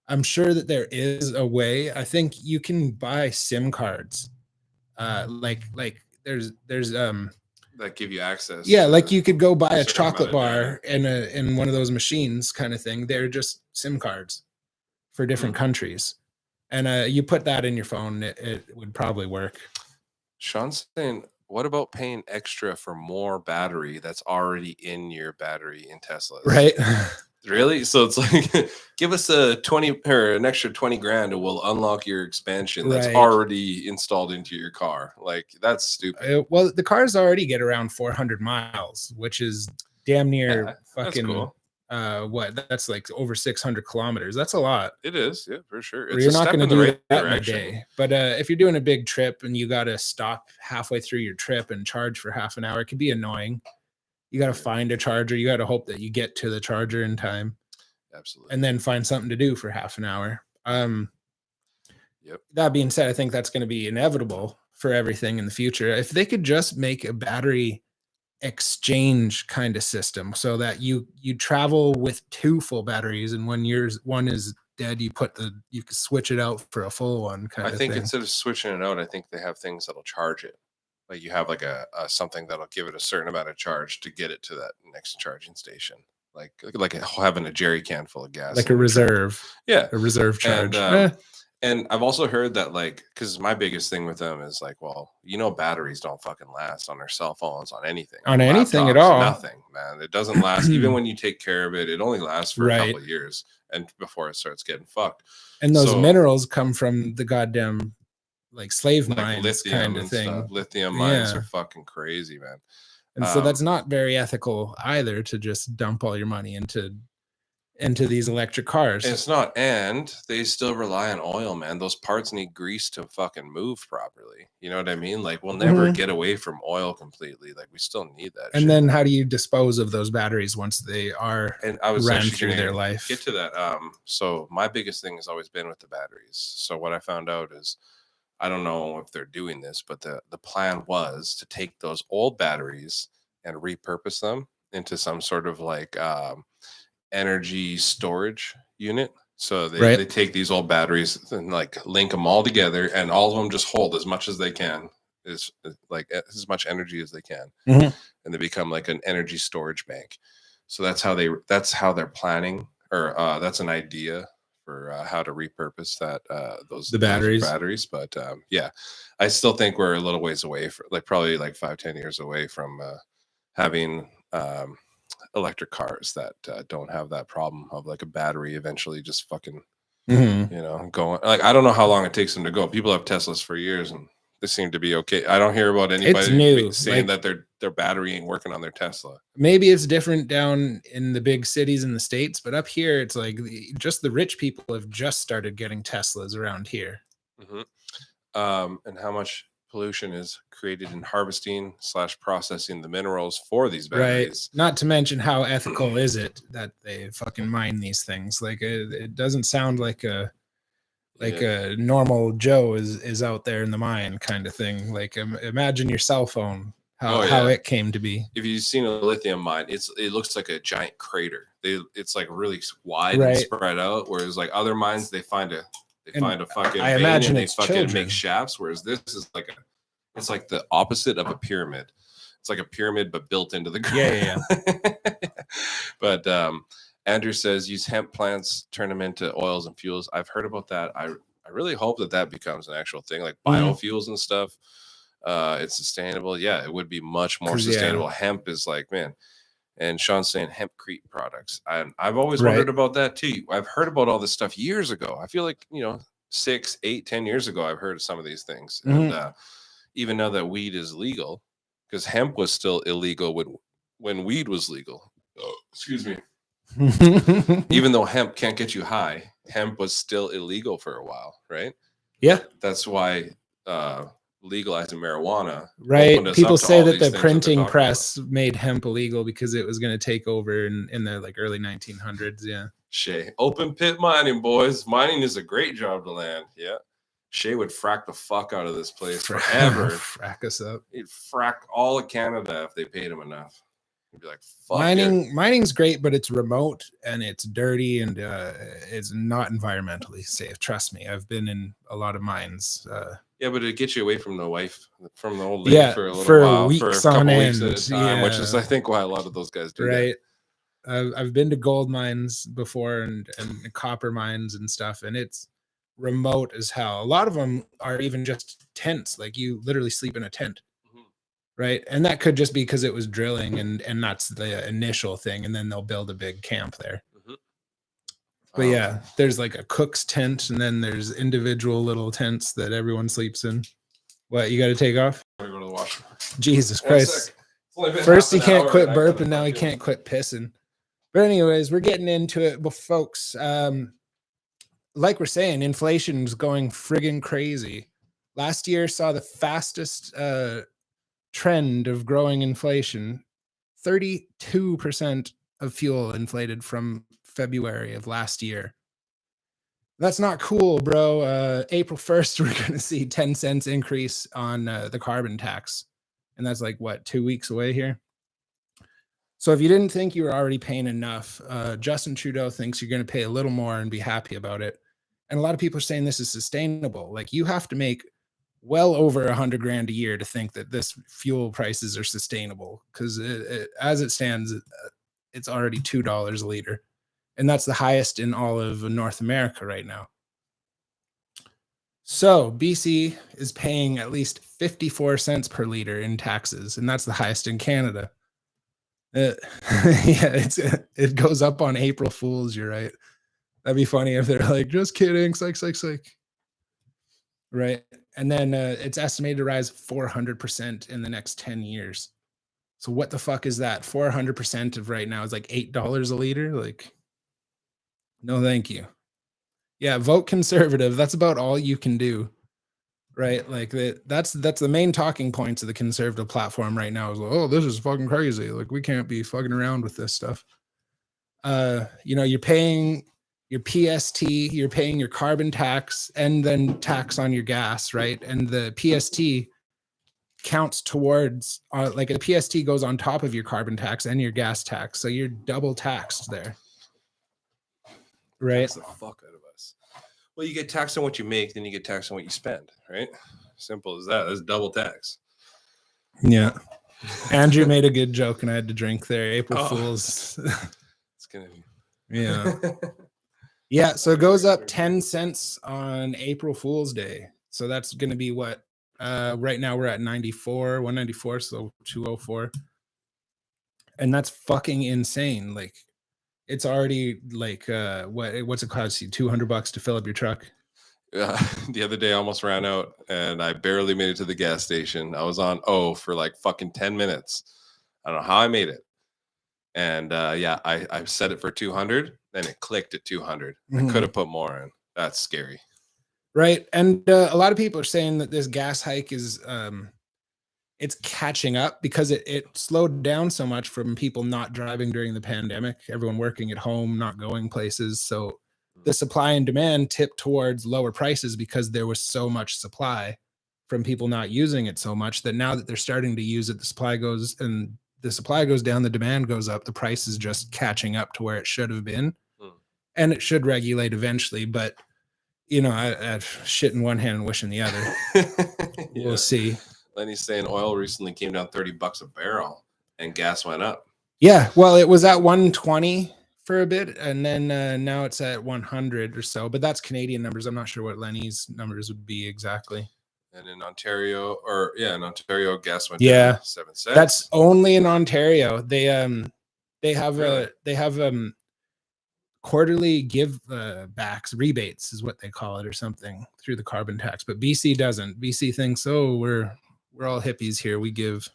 C: I'm sure that there is a way. I think you can buy SIM cards. Like there's
A: that give you access.
C: Yeah, like you could go buy a chocolate bar in one of those machines kind of thing. They're just SIM cards for different countries. And you put that in your phone, it would probably work.
A: Sean's saying, what about paying extra for more battery that's already in your battery in Teslas?
C: Right.
A: Really? So it's like, give us a 20 or an extra 20 grand and we'll unlock your expansion that's already installed into your car. Like that's stupid.
C: Well, the cars already get around 400 miles, which is damn near fucking
A: cool.
C: That's like over 600 kilometers. That's a lot.
A: It is. Yeah, for sure.
C: You're not going to do that in a day. But if you're doing a big trip and you got to stop halfway through your trip and charge for half an hour, it can be annoying. You got to find a charger. You got to hope that you get to the charger in time.
A: Absolutely.
C: And then find something to do for half an hour.
A: Yep.
C: That being said, I think that's going to be inevitable for everything in the future. If they could just make a battery exchange kind of system so that you travel with two full batteries, and when one is dead, you can switch it out for a full one kind of thing.
A: I think instead of switching it out, I think they have things that'll charge it. Like you have like a something that'll give it a certain amount of charge to get it to that next charging station. Like having a jerry can full of gas.
C: Like a reserve.
A: Yeah.
C: A reserve charge.
A: And I've also heard that because my biggest thing with them is like, well, batteries don't fucking last on their cell phones, on anything.
C: On anything at all.
A: Nothing, man. It doesn't last. Even when you take care of it, it only lasts for a couple of years and before it starts getting fucked.
C: And those minerals come from the goddamn like slave mines kind of thing.
A: Stuff. Lithium mines are fucking crazy, man.
C: And so that's not very ethical either to just dump all your money into these electric cars.
A: It's not, and they still rely on oil, man. Those parts need grease to fucking move properly. You know what I mean? Like we'll never get away from oil completely. Like we still need that.
C: And then how do you dispose of those batteries once they are ran through their life?
A: Get to that. So my biggest thing has always been with the batteries. So what I found out is, I don't know if they're doing this, but the plan was to take those old batteries and repurpose them into some sort of like energy storage unit. So they take these old batteries and like link them all together, and all of them just hold as much as they can, is like as much energy as they can, and they become like an energy storage bank. So that's how they're planning, or that's an idea for how to repurpose those batteries. But I still think we're a little ways away, probably like 5-10 years away from having electric cars that don't have that problem of like a battery eventually just fucking going. Like I don't know how long it takes them to go. People have Teslas for years and They seem to be okay. I don't hear about anybody
C: new,
A: saying
C: like-
A: that their battery ain't working on their Tesla.
C: Maybe it's different down in the big cities in the States, but up here, it's like just the rich people have just started getting Teslas around here.
A: And how much pollution is created in harvesting / processing the minerals for these batteries.
C: Right. Not to mention how ethical is it that they fucking mine these things? Like it doesn't sound like a normal Joe is out there in the mine kind of thing. Like imagine your cell phone, how it came to be.
A: If you've seen a lithium mine, it looks like a giant crater. It's like really wide and spread out, whereas like other mines they find a fucking
C: I
A: vein
C: imagine
A: and they
C: it's
A: fucking
C: children.
A: make shafts, whereas this is it's like the opposite of a pyramid. It's like a pyramid but built into the ground.
C: Yeah.
A: But Andrew says use hemp plants, turn them into oils and fuels. I've heard about that. I really hope that becomes an actual thing, like biofuels and stuff. It's sustainable. Yeah, it would be much more sustainable. Hemp is like, man. And Sean's saying hempcrete products. I've always wondered about that too. I've heard about all this stuff years ago. I feel like 6, 8, 10 years ago, I've heard of some of these things. And even now that weed is legal, because hemp was still illegal when weed was legal. Oh, excuse me. Even though hemp can't get you high, hemp was still illegal for a while, right?
C: Yeah.
A: That's why legalizing marijuana.
C: Right. People say that the printing press made hemp illegal because it was going to take over in the like early 1900s. Yeah.
A: Shay, open pit mining, boys. Mining is a great job to land. Yeah. Shay would frack the fuck out of this place forever.
C: Frack us up.
A: He'd frack all of Canada if they paid him enough. He'd be like, fuck
C: mining's great, but it's remote and it's dirty and it's not environmentally safe. Trust me. I've been in a lot of mines.
A: Yeah, but it gets you away from the wife, from the old lady for a little while,
C: weeks
A: for a couple
C: on
A: weeks
C: end,
A: at a time, which is, I think, why a lot of those guys do
C: that. I've been to gold mines before and copper mines and stuff, and it's remote as hell. A lot of them are even just tents, like you literally sleep in a tent, right? And that could just be because it was drilling, and that's the initial thing, and then they'll build a big camp there. But yeah, there's like a cook's tent, and then there's individual little tents that everyone sleeps in. What, you got to take off?
A: I'm gonna go to the washroom.
C: Jesus Christ. First he can't quit burping, now he can't quit pissing. But anyways, we're getting into it. But folks, like we're saying, inflation's going friggin' crazy. Last year saw the fastest trend of growing inflation. 32% of fuel inflated from February of last year. That's not cool, bro. April 1st, we're going to see 10 cents increase on the carbon tax. And that's like, what, 2 weeks away here? So if you didn't think you were already paying enough, Justin Trudeau thinks you're going to pay a little more and be happy about it. And a lot of people are saying this is sustainable. Like, you have to make well over $100,000 a year to think that this fuel prices are sustainable, because as it stands, it's already $2 a liter. And that's the highest in all of North America right now. So BC is paying at least 54 cents per liter in taxes, and that's the highest in Canada. Yeah, it goes up on April Fools. You're right. That'd be funny if they're like, just kidding, psych. Right. And then it's estimated to rise 400% in the next 10 years. So what the fuck is that? 400% of right now is like $8 a liter. Like, no, thank you. Yeah, vote conservative. That's about all you can do, right? Like that's the main talking points of the conservative platform right now. Is like, oh, this is fucking crazy. Like, we can't be fucking around with this stuff. You're paying your PST, you're paying your carbon tax, and then tax on your gas, right? And the PST counts towards like a PST goes on top of your carbon tax and your gas tax, so you're double taxed there. Right.
A: Tax the fuck out of us. Well, you get taxed on what you make, then you get taxed on what you spend, right? Simple as that. That's double tax.
C: Yeah. Andrew made a good joke and I had to drink there. April Fools.
A: It's gonna be.
C: Yeah. Yeah. So it goes up 10 cents on April Fool's Day. So that's gonna be what? Right now we're at 194, so 204. And that's fucking insane. Like, it's already like what's it cost you? $200 to fill up your truck?
A: The other day I almost ran out and I barely made it to the gas station. I was on O for like fucking 10 minutes. I don't know how I made it. And yeah, I set it for 200 and it clicked at 200. I could have put more in. That's scary.
C: Right. And a lot of people are saying that this gas hike is it's catching up because it slowed down so much from people not driving during the pandemic, everyone working at home, not going places. So the supply and demand tipped towards lower prices because there was so much supply from people not using it so much that now that they're starting to use it, the supply goes down, the demand goes up, the price is just catching up to where it should have been. And it should regulate eventually, but you know, I shit in one hand and wish in the other.
A: Yeah.
C: We'll see.
A: Lenny's saying oil recently came down $30 a barrel and gas went up.
C: Yeah, well, it was at 120 for a bit, and then now it's at 100 or so. But that's Canadian numbers. I'm not sure what Lenny's numbers would be exactly.
A: And in Ontario, gas went
C: Yeah,
A: down 7 cents.
C: That's only in Ontario. They have quarterly give backs, rebates is what they call it or something, through the carbon tax. But BC doesn't. BC thinks, oh, we're all hippies here. We give.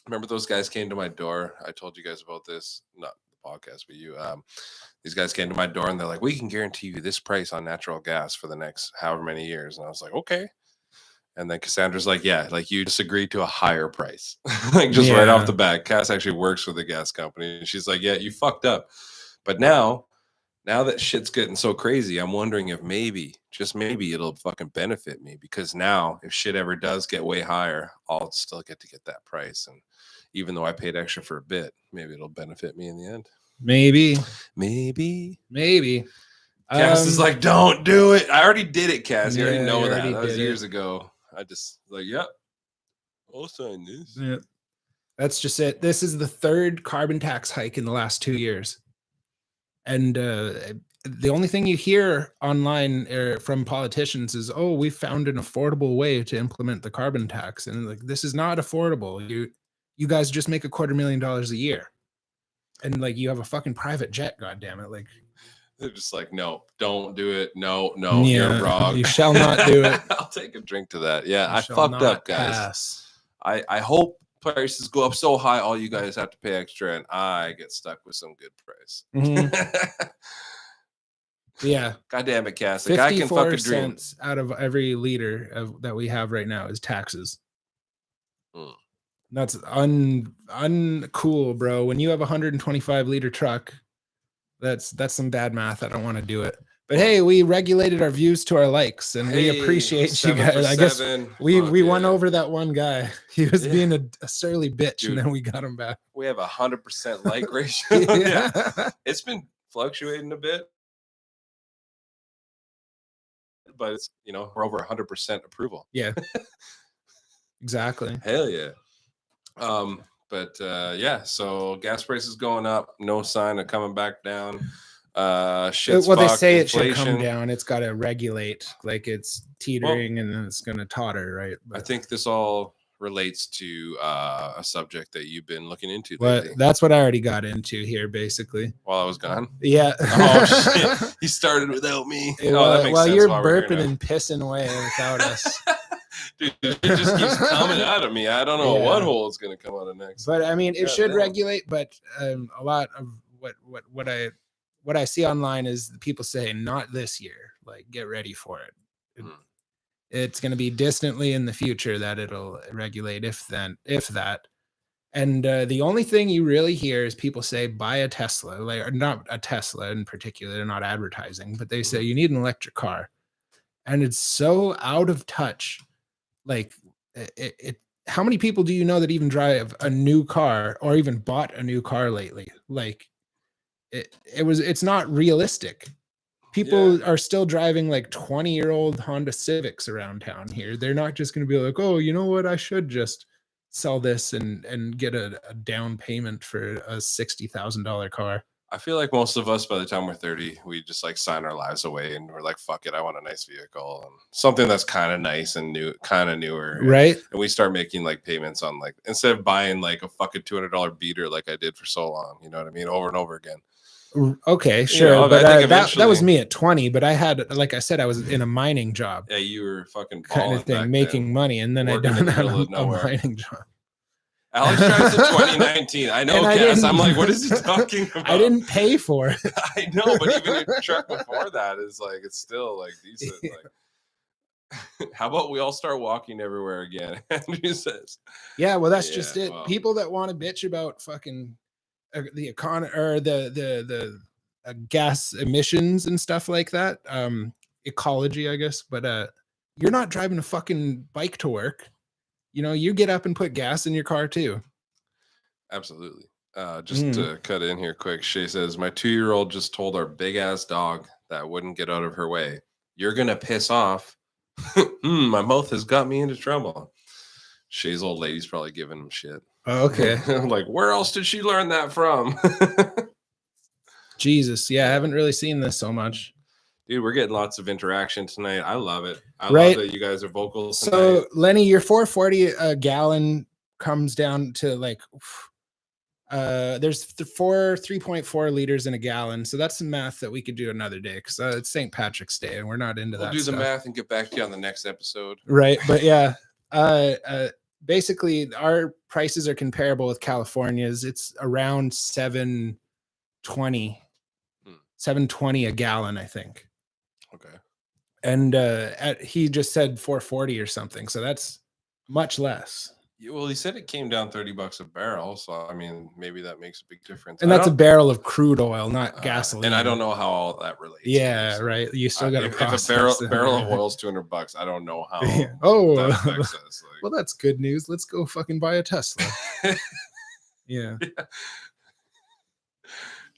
A: Remember those guys came to my door? I told you guys about this, not the podcast, but you. These guys came to my door and they're like, we can guarantee you this price on natural gas for the next however many years. And I was like, okay. And then Cassandra's like, yeah, like you just agreed to a higher price. Like just right off the bat. Cass actually works for the gas company. And she's like, yeah, you fucked up. But now that shit's getting so crazy, I'm wondering if maybe, just maybe, it'll fucking benefit me, because now if shit ever does get way higher, I'll still get to get that price. And even though I paid extra for a bit, maybe it'll benefit me in the end.
C: Maybe.
A: Cass is like, don't do it. I already did it, Cass. You already know that. That was years
C: it.
A: ago. I just like, yep, I'll sign this.
C: Yeah. That's just it. This is the third carbon tax hike in the last 2 years. And the only thing you hear online from politicians is, oh, we found an affordable way to implement the carbon tax. And like, this is not affordable. You guys just make $250,000 a year. And like, you have a fucking private jet, goddammit. Like,
A: they're just like, no, don't do it. No, you're wrong.
C: You shall not do it.
A: I'll take a drink to that. Yeah, I fucked up, guys. Pass. I hope prices go up so high, all you guys have to pay extra, and I get stuck with some good price.
C: Mm-hmm. Yeah.
A: God damn it, Cass. The guy can fucking dream.
C: 54 cents out of every liter that we have right now is taxes. That's uncool, bro. When you have a 125 liter truck, that's some bad math. I don't want to do it. But hey, we regulated our views to our likes, and we appreciate you guys. I guess we won over that one guy. He was being a surly bitch, dude, and then we got him back.
A: We have 100% like ratio. Yeah. It's been fluctuating a bit, but it's, we're over 100% approval.
C: Yeah. Exactly.
A: Hell yeah. But so gas prices going up, no sign of coming back down.
C: They say it should come down. It's got to regulate, like it's teetering, and then it's going to totter, right? But
A: I think this all relates to a subject that you've been looking into lately.
C: That's what I already got into here, basically.
A: While I was gone?
C: Yeah.
A: Oh, shit. He started without me.
C: That makes sense. You're burping and pissing away without us.
A: Dude, it just keeps coming out of me. I don't know what hole it's going to come out of next.
C: But I mean, it should regulate. But a lot of what I see online is people say, not this year. Like, get ready for it. It's going to be distantly in the future that it'll regulate, if that. And the only thing you really hear is people say, buy a Tesla, or not a Tesla in particular. They're not advertising, but they say you need an electric car. And it's so out of touch. Like, how many people do you know that even drive a new car or even bought a new car lately? Like, it's not realistic. People are still driving like 20-year-old Honda Civics around town here. They're not just going to be like, oh, you know what? I should just sell this and get a down payment for a $60,000 car.
A: I feel like most of us, by the time we're 30, we just like sign our lives away and we're like, fuck it, I want a nice vehicle and something that's kind of nice and new, kind of newer.
C: Right.
A: And we start making like payments on like, instead of buying like a fucking $200 beater like I did for so long, you know what I mean? Over and over again.
C: Okay, sure.
A: know,
C: but
A: I think
C: that was me at 20, but I had, like I said, I was in a mining job.
A: Yeah, you were fucking
C: kind of thing, making money. And then I
A: working in
C: done
A: the
C: a
A: middle of nowhere.
C: mining job.
A: Alex drives a 2019. I know, Cass. I'm like, what is he talking about?
C: I didn't pay for it.
A: I know, but even your truck before that is like, it's still like decent. Like, how about we all start walking everywhere again? Andrew says.
C: Yeah, well, that's just it.
A: Well,
C: People that want to bitch about fucking the economy or the gas emissions and stuff like that, ecology, I guess. But you're not driving a fucking bike to work. You know, you get up and put gas in your car too.
A: Absolutely. Just to cut in here quick, Shay says, my 2-year-old just told our big ass dog that wouldn't get out of her way, you're gonna piss off. My mouth has got me into trouble. Shay's old lady's probably giving him shit.
C: Oh, okay.
A: I'm like, where else did she learn that from?
C: Jesus. Yeah, I haven't really seen this so much.
A: Dude, we're getting lots of interaction tonight. I love it. I
C: Right.
A: love that you guys are vocal tonight.
C: So, Lenny, your 440 a gallon comes down to like, there's 3.4 liters in a gallon. So that's some math that we could do another day because it's St. Patrick's Day and we're not into
A: We'll
C: that
A: do
C: stuff.
A: the math and get back to you on the next episode.
C: Right. But yeah, basically our prices are comparable with California's. It's around 720 a gallon, I think.
A: Okay.
C: And he just said 440 or something. So that's much less.
A: Yeah, well, he said it came down $30 a barrel. So, I mean, maybe that makes a big difference.
C: And that's a barrel of crude oil, not gasoline.
A: And I don't know how all that relates.
C: Yeah, right. You still got to process.
A: If a barrel of oil is $200, I don't know how.
C: Oh,
A: that affects us. Like,
C: well, that's good news. Let's go fucking buy a Tesla. Yeah.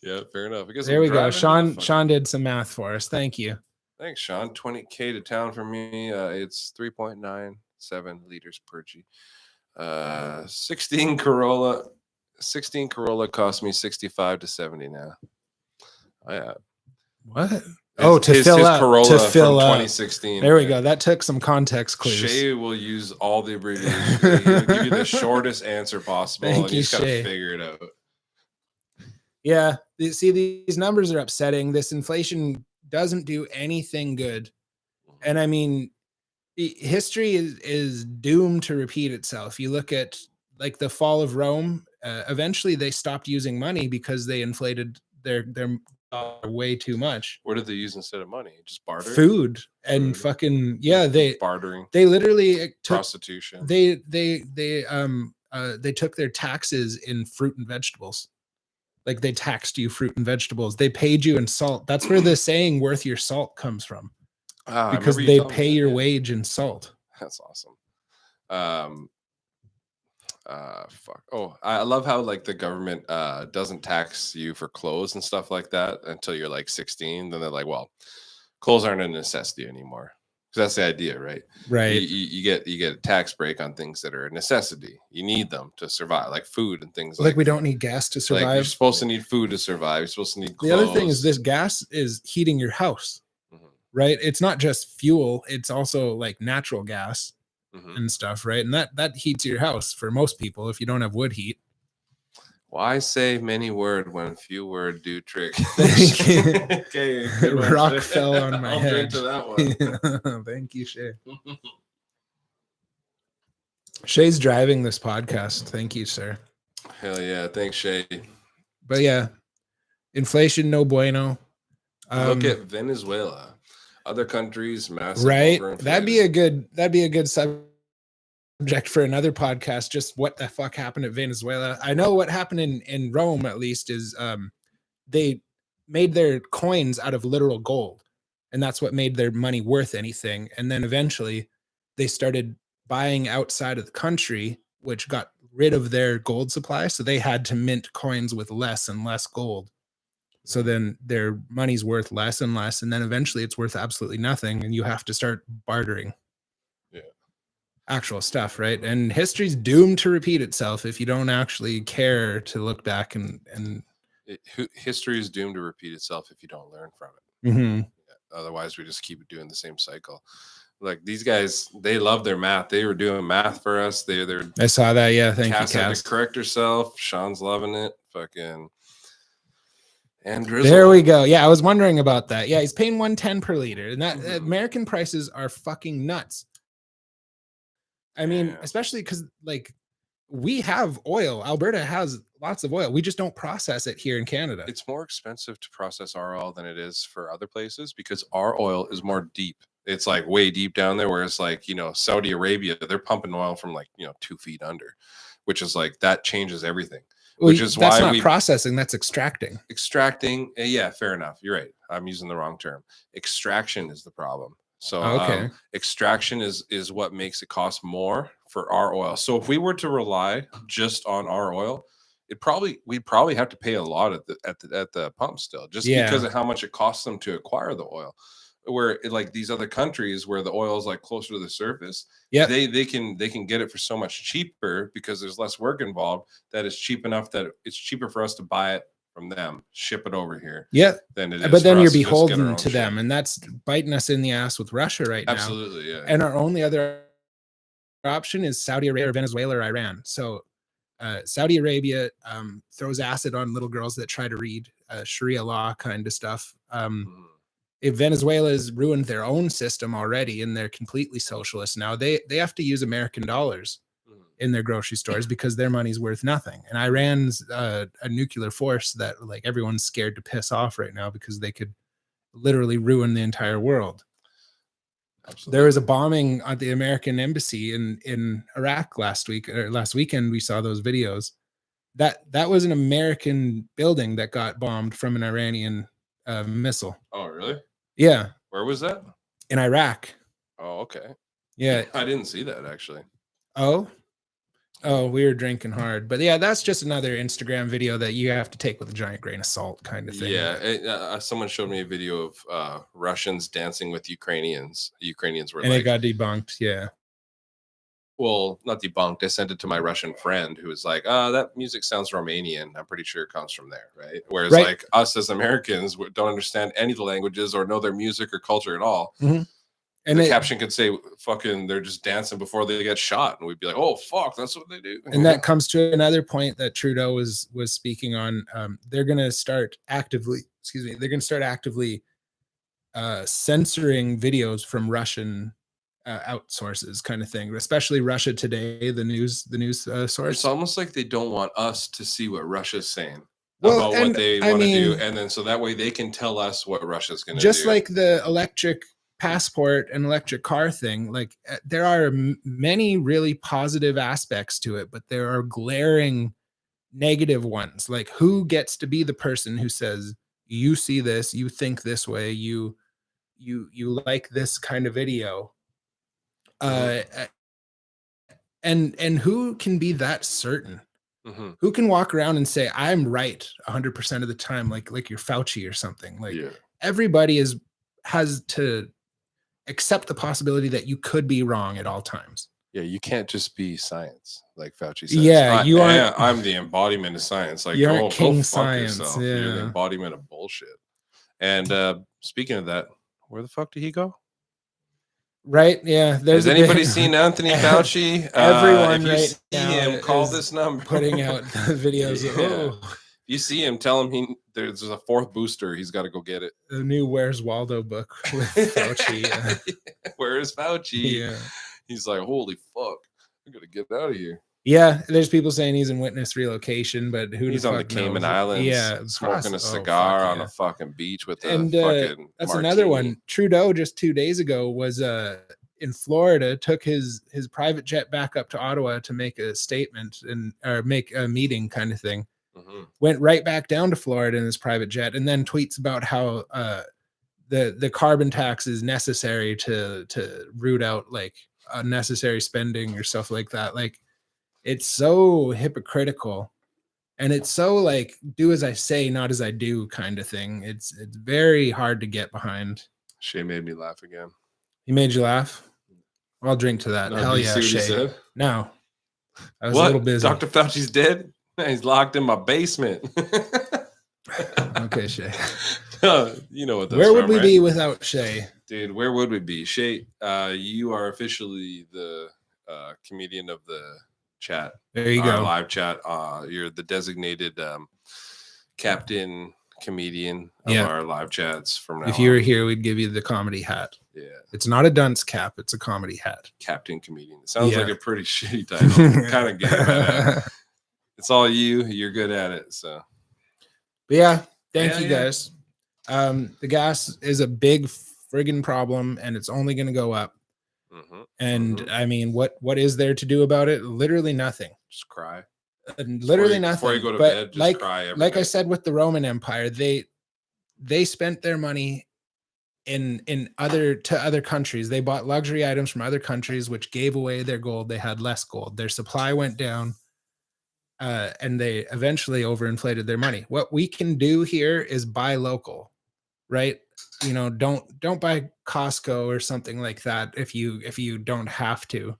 A: Yeah, fair enough. Because
C: there we go. Sean did some math for us. Thank you.
A: Thanks, Sean. 20K to town for me. It's 3.97 liters per G. 16 Corolla cost me 65 to 70 now. Yeah.
C: What? To fill up.
A: Corolla
C: to fill
A: from
C: up.
A: 2016.
C: There we go. That took some context clues.
A: Shay will use all the abbreviations. He'll give you the shortest answer possible.
C: Thank
A: and
C: you,
A: you just got to
C: Shay.
A: figure it out.
C: Yeah. See, these numbers are upsetting. This inflation doesn't do anything good. And I mean, history is doomed to repeat itself. You look at like the fall of Rome, eventually they stopped using money because they inflated their way too much.
A: What did they use instead of money? Just barter?
C: Food and fucking
A: bartering.
C: They literally took
A: prostitution.
C: They took their taxes in fruit and vegetables. Like they taxed you fruit and vegetables. They paid you in salt. That's where the saying "worth your salt" comes from. Because they pay your wage in salt.
A: That's awesome. Fuck. Oh, I love how like the government doesn't tax you for clothes and stuff like that until you're like 16. Then they're like, well, clothes aren't a necessity anymore. Because that's the idea, right?
C: Right.
A: You get a tax break on things that are a necessity. You need them to survive, like food and things
C: like we don't need gas to survive.
A: Like you're supposed to need food to survive. You're supposed to need clothes.
C: The other thing is this gas is heating your house. Right. It's not just fuel. It's also like natural gas and stuff. Right. And that heats your house for most people if you don't have wood heat.
A: Why say many word when few word do trick?
C: Okay. Rock fell on my head.
A: I'll drink to that one.
C: Thank you, Shay. Shay's driving this podcast. Thank you, sir.
A: Hell yeah. Thanks, Shay.
C: But yeah, inflation, no bueno.
A: Look at Venezuela. Other countries, massive.
C: Right. That'd be a good subject for another podcast. Just what the fuck happened at Venezuela. I know what happened in Rome, at least, is they made their coins out of literal gold. And that's what made their money worth anything. And then eventually they started buying outside of the country, which got rid of their gold supply. So they had to mint coins with less and less gold. So then their money's worth less and less. And then eventually it's worth absolutely nothing. And you have to start bartering actual stuff, right? And history's doomed to repeat itself if you don't actually care to look back and
A: history is doomed to repeat itself if you don't learn from it.
C: Mm-hmm.
A: Otherwise, we just keep doing the same cycle. Like these guys, they love their math. They were doing math for us. They're.
C: I saw that. Yeah, thank you,
A: Cass had
C: Cass.
A: to correct herself. Sean's loving it. Fucking. And Drizzle.
C: There we go. Yeah, I was wondering about that. Yeah, he's paying $110 per liter, and that American prices are fucking nuts. I mean, especially because like we have oil. Alberta has lots of oil. We just don't process it here in Canada.
A: It's more expensive to process our oil than it is for other places because our oil is more deep. It's like way deep down there, whereas like, you know, Saudi Arabia, they're pumping oil from like, you know, 2 feet under, which is like that changes everything.
C: Well,
A: which is
C: that's
A: why
C: not processing, that's extracting.
A: Yeah, fair enough. You're right. I'm using the wrong term. Extraction is the problem. So extraction is what makes it cost more for our oil. So if we were to rely just on our oil, we'd probably have to pay a lot at the pump still, just because of how much it costs them to acquire the oil. Where like these other countries where the oil is like closer to the surface, they can get it for so much cheaper because there's less work involved, that it's cheap enough that it's cheaper for us to buy it from them, ship it over here. Than it is.
C: But then you're beholden to them, and that's biting us in the ass with Russia right now.
A: Absolutely, yeah.
C: And our only other option is Saudi Arabia, or Venezuela, or Iran. So Saudi Arabia throws acid on little girls that try to read Sharia law kind of stuff. If Venezuela has ruined their own system already and they're completely socialist now, they have to use American dollars in their grocery stores because their money's worth nothing. And Iran's a nuclear force that like everyone's scared to piss off right now because they could literally ruin the entire world. Absolutely. There was a bombing at the American embassy in Iraq last weekend. We saw those videos. That was an American building that got bombed from an Iranian missile.
A: Oh, really?
C: Yeah.
A: Where was that?
C: In Iraq.
A: Oh, okay.
C: Yeah.
A: I didn't see that actually.
C: Oh, we were drinking hard. But yeah, that's just another Instagram video that you have to take with a giant grain of salt kind of thing.
A: Yeah. Someone showed me a video of Russians dancing with Ukrainians. Ukrainians were
C: and it got debunked. Yeah.
A: Well, not debunked. I sent it to my Russian friend who was like, that music sounds Romanian. I'm pretty sure it comes from there, right? Whereas like us as Americans don't understand any of the languages or know their music or culture at all. And the caption could say, fucking, they're just dancing before they get shot. And we'd be like, oh, fuck, that's what they do.
C: And that comes to another point that Trudeau was speaking on. They're going to start actively, censoring videos from Russian outsources kind of thing, especially Russia Today, the news source.
A: It's almost like they don't want us to see what Russia's saying about what they want to do, and then so that way they can tell us what Russia's going to do.
C: Just like the electric passport and electric car thing, like there are many really positive aspects to it, but there are glaring negative ones. Like who gets to be the person who says, you see this, you think this way, you like this kind of video. And who can be that certain? Who can walk around and say I'm right 100% of the time, like you're Fauci or something? Like everybody has to accept the possibility that you could be wrong at all times.
A: Yeah, you can't just be science, like Fauci says.
C: Yeah,
A: I'm the embodiment of science. Like,
C: you're
A: go
C: king
A: fuck
C: science.
A: yourself.
C: Yeah.
A: You're the embodiment of bullshit. And speaking of that, where the fuck did he go?
C: Right? Yeah.
A: Has anybody seen Anthony Fauci?
C: Everyone
A: if you
C: right
A: see him, call this number.
C: Putting out the videos.
A: If you see him, tell him there's a fourth booster. He's got to go get it.
C: The new Where's Waldo book with Fauci.
A: Where's Fauci?
C: Yeah.
A: He's like, holy fuck, I gotta get out of here.
C: Yeah, there's people saying he's in witness relocation, but
A: he's on the Cayman Islands, smoking a cigar on a fucking beach with fucking
C: that's
A: martini.
C: Another one. Trudeau just 2 days ago was in Florida, took his private jet back up to Ottawa to make a statement or make a meeting kind of thing. Went right back down to Florida in his private jet, and then tweets about how the carbon tax is necessary to root out like unnecessary spending or stuff like that. Like, it's so hypocritical, and it's so like do as I say, not as I do kind of thing. It's very hard to get behind.
A: Shay made me laugh again.
C: He made you laugh? I'll drink to that.
A: No,
C: hell yeah, Shay. No, I was a little busy.
A: Dr. Fauci's dead? He's locked in my basement.
C: Okay, Shay.
A: You know what those
C: Where would
A: from,
C: we
A: right?
C: be without Shay?
A: Dude, where would we be? Shay, you are officially the comedian of the chat.
C: There you
A: our
C: go.
A: live chat. You're the designated captain comedian of
C: Yeah.
A: our live chats from now
C: If you were
A: on.
C: here, we'd give you the comedy hat.
A: Yeah.
C: It's not a dunce cap, it's a comedy hat.
A: Captain comedian. It sounds
C: Yeah.
A: like a pretty shitty title. Kind of gay, but it's all you. You're good at it. So
C: But yeah, thank
A: Yeah,
C: you
A: yeah.
C: guys. The gas is a big friggin' problem, and it's only going to go up. And I mean, what is there to do about it? Literally nothing.
A: just cry.
C: Literally nothing.
A: Before you go to
C: But
A: bed, just cry every
C: like I
A: night.
C: said with the Roman Empire, they spent their money in other countries. They bought luxury items from other countries, which gave away their gold. They had less gold. Their supply went down. And they eventually overinflated their money. What we can do here is buy local, right? You know, don't buy Costco or something like that if you don't have to,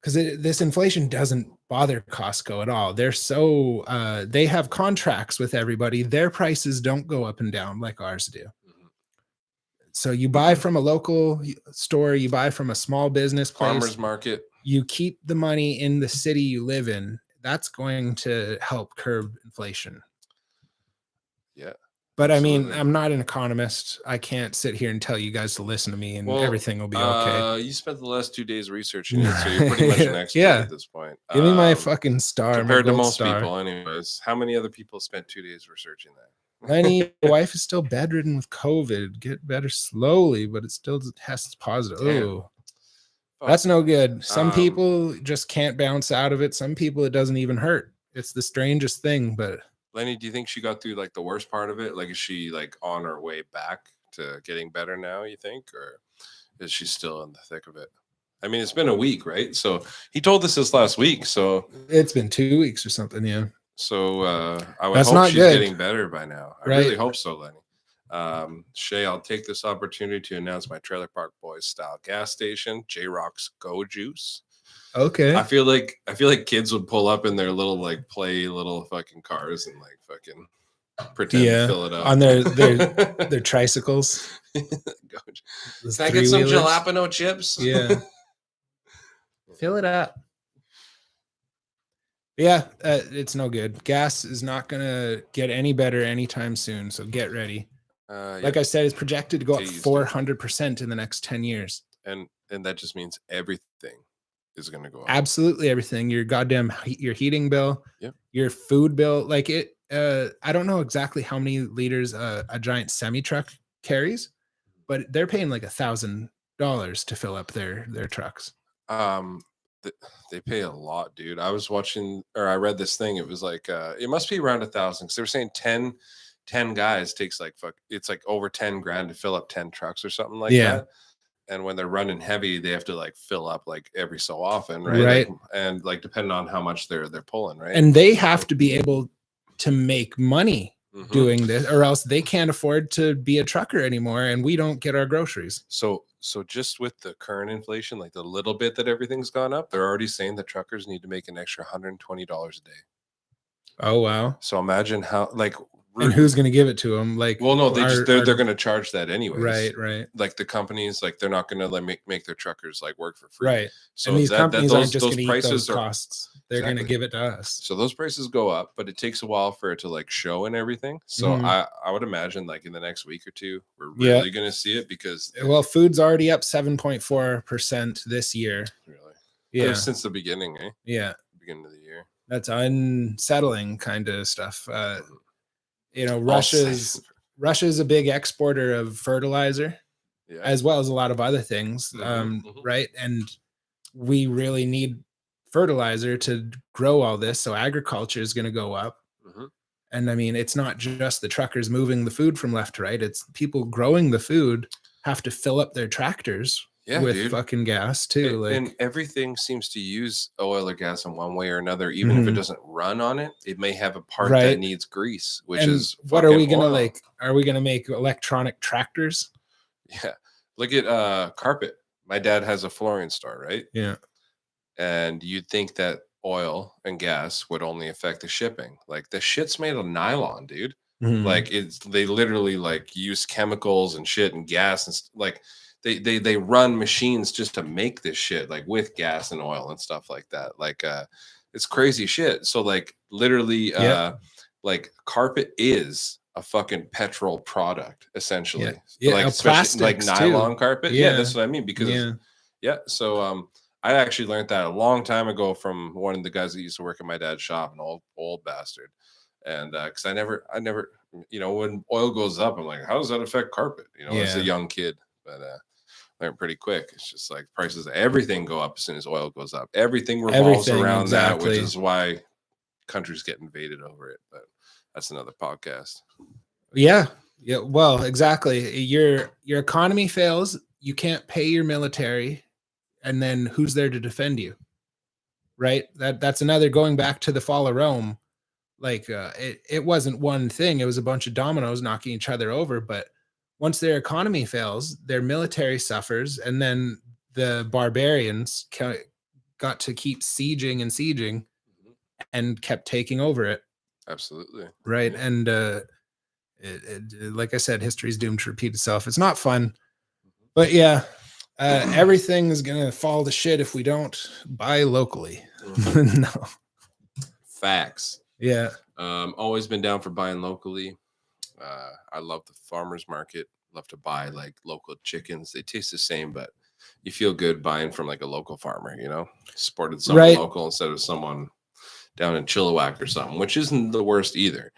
C: because this inflation doesn't bother Costco at all. They're so they have contracts with everybody. Their prices don't go up and down like ours do. So you buy from a local store, you buy from a small business place,
A: Farmers market.
C: you keep the money in the city you live in. That's going to help curb inflation.
A: Yeah.
C: But
A: absolutely.
C: I mean, I'm not an economist. I can't sit here and tell you guys to listen to me and everything will be okay.
A: You spent the last 2 days researching it, so you're pretty much an expert
C: Yeah.
A: at this point.
C: Give me my fucking star.
A: Compared
C: my
A: to
C: gold
A: most
C: star.
A: people, anyways. How many other people spent 2 days researching that?
C: Lenny, your wife is still bedridden with COVID. Get better slowly, but it still tests positive. Oh, that's no good. Some people just can't bounce out of it. Some people it doesn't even hurt. It's the strangest thing. But
A: Lenny, do you think she got through like the worst part of it? Like, is she like on her way back to getting better now, you think? Or is she still in the thick of it? I mean, it's been a week, right? So he told us this last week. So
C: it's been 2 weeks or something. Yeah.
A: So I would
C: That's
A: hope
C: not
A: she's
C: good.
A: getting better by now. I
C: Right.
A: really hope so, Lenny. Shay, I'll take this opportunity to announce my Trailer Park Boys style gas station, J-Rock's Go Juice.
C: Okay.
A: I feel like kids would pull up in their little like play little fucking cars and like fucking pretend to fill it up
C: on their tricycles.
A: Can I get some jalapeno chips?
C: Yeah. Fill it up. Yeah, it's no good. Gas is not gonna get any better anytime soon. So get ready. Like I said, it's projected to go up 400% in the next 10 years.
A: And that just means everything is going to go up.
C: Absolutely everything. Your goddamn your heating bill, your food bill. Like it. I don't know exactly how many liters a giant semi truck carries, but they're paying like $1,000 to fill up their trucks.
A: They pay a lot, dude. I was watching, or I read this thing. It was like it must be around 1,000 because they were saying 10 guys takes like it's like over 10 grand to fill up 10 trucks or something like that. And when they're running heavy, they have to like fill up like every so often, right? Like, and like depending on how much they're pulling, right?
C: And they have to be able to make money doing this, or else they can't afford to be a trucker anymore, and we don't get our groceries.
A: So just with the current inflation, like the little bit that everything's gone up, they're already saying that truckers need to make an extra $120 a day.
C: Oh wow!
A: So imagine how like.
C: And who's going to give it to them? Like,
A: well, no, they're going to charge that anyways.
C: Right.
A: Like the companies, like they're not going to like make their truckers like work for free.
C: Right. So and these companies aren't just going to eat those costs. They're going to give it to us.
A: So those prices go up, but it takes a while for it to like show and everything. So I would imagine like in the next week or two, we're really going to see it because
C: food's already up 7.4% this year.
A: Really?
C: Yeah.
A: Since the beginning, eh?
C: Yeah.
A: Beginning of the year.
C: That's unsettling kind of stuff. You know, Russia's a big exporter of fertilizer, as well as a lot of other things, right? And we really need fertilizer to grow all this. So agriculture is going to go up. And I mean, it's not just the truckers moving the food from left to right. It's people growing the food have to fill up their tractors with fucking gas too.
A: And everything seems to use oil or gas in one way or another. Even if it doesn't run on it, it may have a part that needs grease, which is
C: what are we gonna like? Are we gonna make electronic tractors?
A: Yeah. Look at carpet. My dad has a flooring store, right?
C: Yeah.
A: And you'd think that oil and gas would only affect the shipping. Like the shit's made of nylon, dude. Like they literally like use chemicals and shit and gas and like they run machines just to make this shit, like with gas and oil and stuff like that. Like it's crazy shit. So like literally like carpet is a fucking petrol product essentially. Like especially like nylon carpet. Yeah, that's what I mean, because so I actually learned that a long time ago from one of the guys that used to work at my dad's shop, an old bastard. And because I never, you know, when oil goes up, I'm like, how does that affect carpet? You know, as a young kid, but learned pretty quick. It's just like prices, everything go up as soon as oil goes up. Everything revolves around that, which is why countries get invaded over it. But that's another podcast.
C: Yeah. Well, exactly. Your economy fails. You can't pay your military, and then who's there to defend you? Right. That's another, going back to the fall of Rome. Like it wasn't one thing, it was a bunch of dominoes knocking each other over. But once their economy fails, their military suffers, and then the barbarians got to keep sieging and kept taking over it.
A: Absolutely.
C: Right. And like I said, history is doomed to repeat itself. It's not fun, but yeah, everything is gonna fall to shit if we don't buy locally. No.
A: Facts.
C: Yeah.
A: Always been down for buying locally. I love the farmers market. Love to buy like local chickens. They taste the same, but you feel good buying from like a local farmer, you know, supported someone local instead of someone down in Chilliwack or something, which isn't the worst either.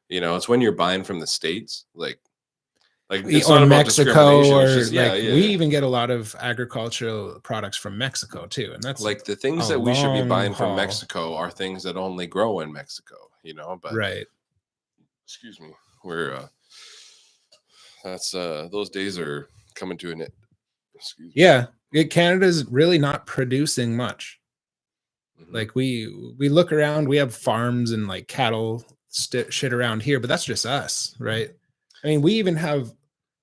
A: You know, it's when you're buying from the States, like it's
C: or
A: not
C: Mexico, or
A: just,
C: we even get a lot of agricultural products from Mexico too, and that's
A: like the things that we should be buying from Mexico are things that only grow in Mexico, you know. But excuse me, we're that's those days are coming to an end. Excuse me.
C: Canada's really not producing much. Like we look around, we have farms and like cattle shit around here, but that's just us, right? I mean, we even have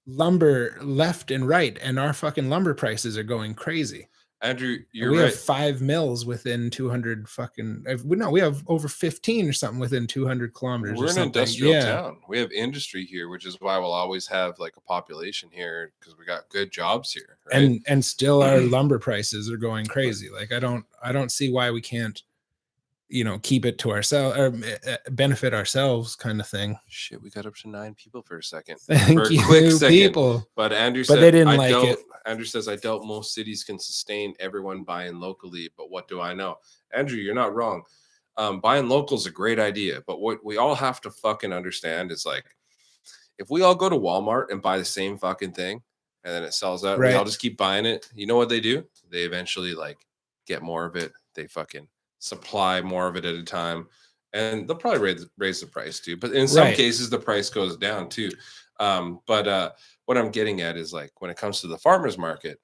C: lumber left and right, and our fucking lumber prices are going crazy.
A: Andrew,
C: we have 5 mills within 200 fucking. No, we have over 15 or something within 200 kilometers.
A: We're an industrial town. We have industry here, which is why we'll always have like a population here, because we got good jobs here, right?
C: And still our lumber prices are going crazy. Like I don't see why we can't, you know, keep it to ourselves or benefit ourselves, kind of thing.
A: Shit, we got up to 9 people for a second.
C: Thank you, quick second. People.
A: But Andrew said,
C: they didn't like it.
A: Andrew says, I doubt most cities can sustain everyone buying locally, but what do I know? Andrew, you're not wrong. Buying local is a great idea, but what we all have to fucking understand is like, if we all go to Walmart and buy the same fucking thing and then it sells out, we all just keep buying it. You know what they do? They eventually like get more of it. They fucking supply more of it at a time, and they'll probably raise the price too, but in some cases the price goes down too. But what I'm getting at is like, when it comes to the farmers market,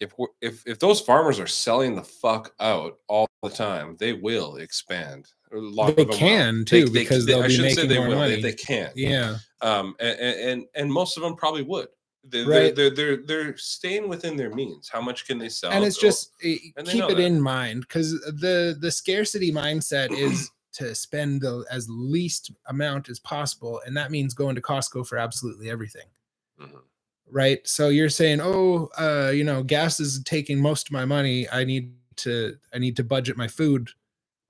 A: if those farmers are selling the fuck out all the time, they will expand.
C: They can too, because they'll be making more money.
A: They can, and most of them probably would. They're staying within their means. How much can they sell?
C: And it's just keep it in mind, because the scarcity mindset is to spend the as least amount as possible, and that means going to Costco for absolutely everything. Right? So you're saying, you know, gas is taking most of my money. I need to budget my food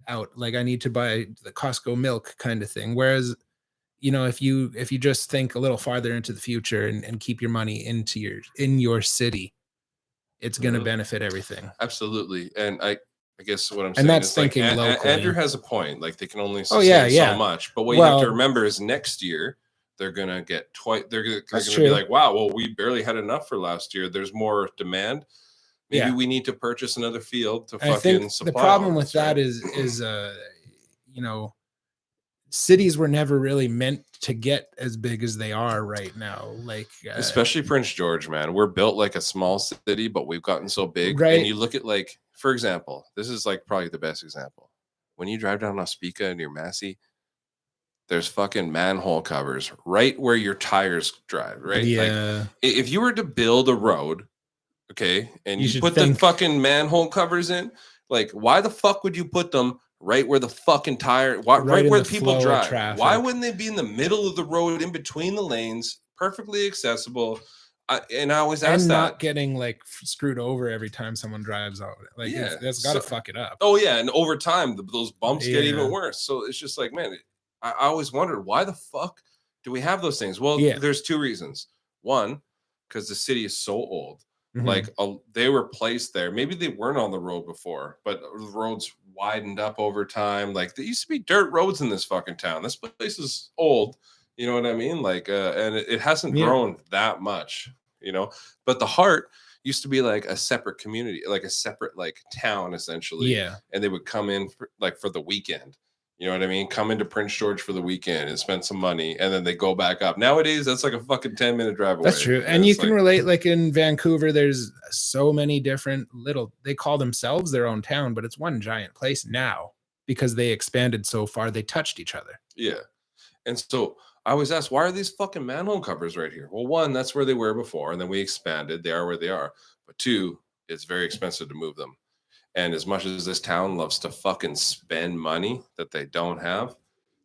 C: out. Like I need to buy the Costco milk kind of thing. Whereas, you know, if you just think a little farther into the future and keep your money in your city, it's going to benefit everything.
A: Absolutely. And I guess what I'm saying,
C: and that's
A: is
C: thinking
A: like,
C: locally.
A: Andrew has a point. Like they can only sustain so much. But what you have to remember is next year they're going to get twice. They're going to be like, wow, well, we barely had enough for last year. There's more demand. Maybe we need to purchase another field to fucking supply.
C: The problem with that is you know, cities were never really meant to get as big as they are right now. Like
A: especially Prince George, man, we're built like a small city, but we've gotten so big. And you look at, like, for example, this is like probably the best example. When you drive down Ospika near Massey, there's fucking manhole covers right where your tires drive, right? Like, if you were to build a road, okay, and you put the fucking manhole covers in, like, why the fuck would you put them right where the fucking tire, right
C: in
A: where
C: the
A: the people
C: flow of
A: drive. Why
C: traffic.
A: wouldn't they be in the middle of the road, in between the lanes, perfectly accessible? And I always ask
C: And
A: that.
C: not getting like screwed over every time someone drives out. Like,
A: Yeah,
C: that's got to fuck it up.
A: Oh yeah, and over time, those bumps get
C: Yeah.
A: even worse. So it's just like, man, I always wondered, why the fuck do we have those things? Well,
C: Yeah.
A: there's two reasons. One, because the city is so old.
C: Mhm.
A: Like they were placed there. Maybe they weren't on the road before, but the roads widened up over time. Like there used to be dirt roads in this fucking town. This place is old. You know what I mean? Like, and it hasn't
C: Yeah.
A: grown that much. You know, but the heart used to be like a separate community, like a separate like town essentially.
C: Yeah.
A: And they would come in for the weekend. You know what I mean? Come into Prince George for the weekend and spend some money, and then they go back up. Nowadays, that's like a fucking 10-minute drive away.
C: That's true. And you can relate, like in Vancouver, there's so many different they call themselves their own town, but it's one giant place now because they expanded so far, they touched each other.
A: Yeah. And so I always ask, why are these fucking manhole covers right here? Well, one, that's where they were before, and then we expanded. They are where they are. But two, it's very expensive to move them. And as much as this town loves to fucking spend money that they don't have,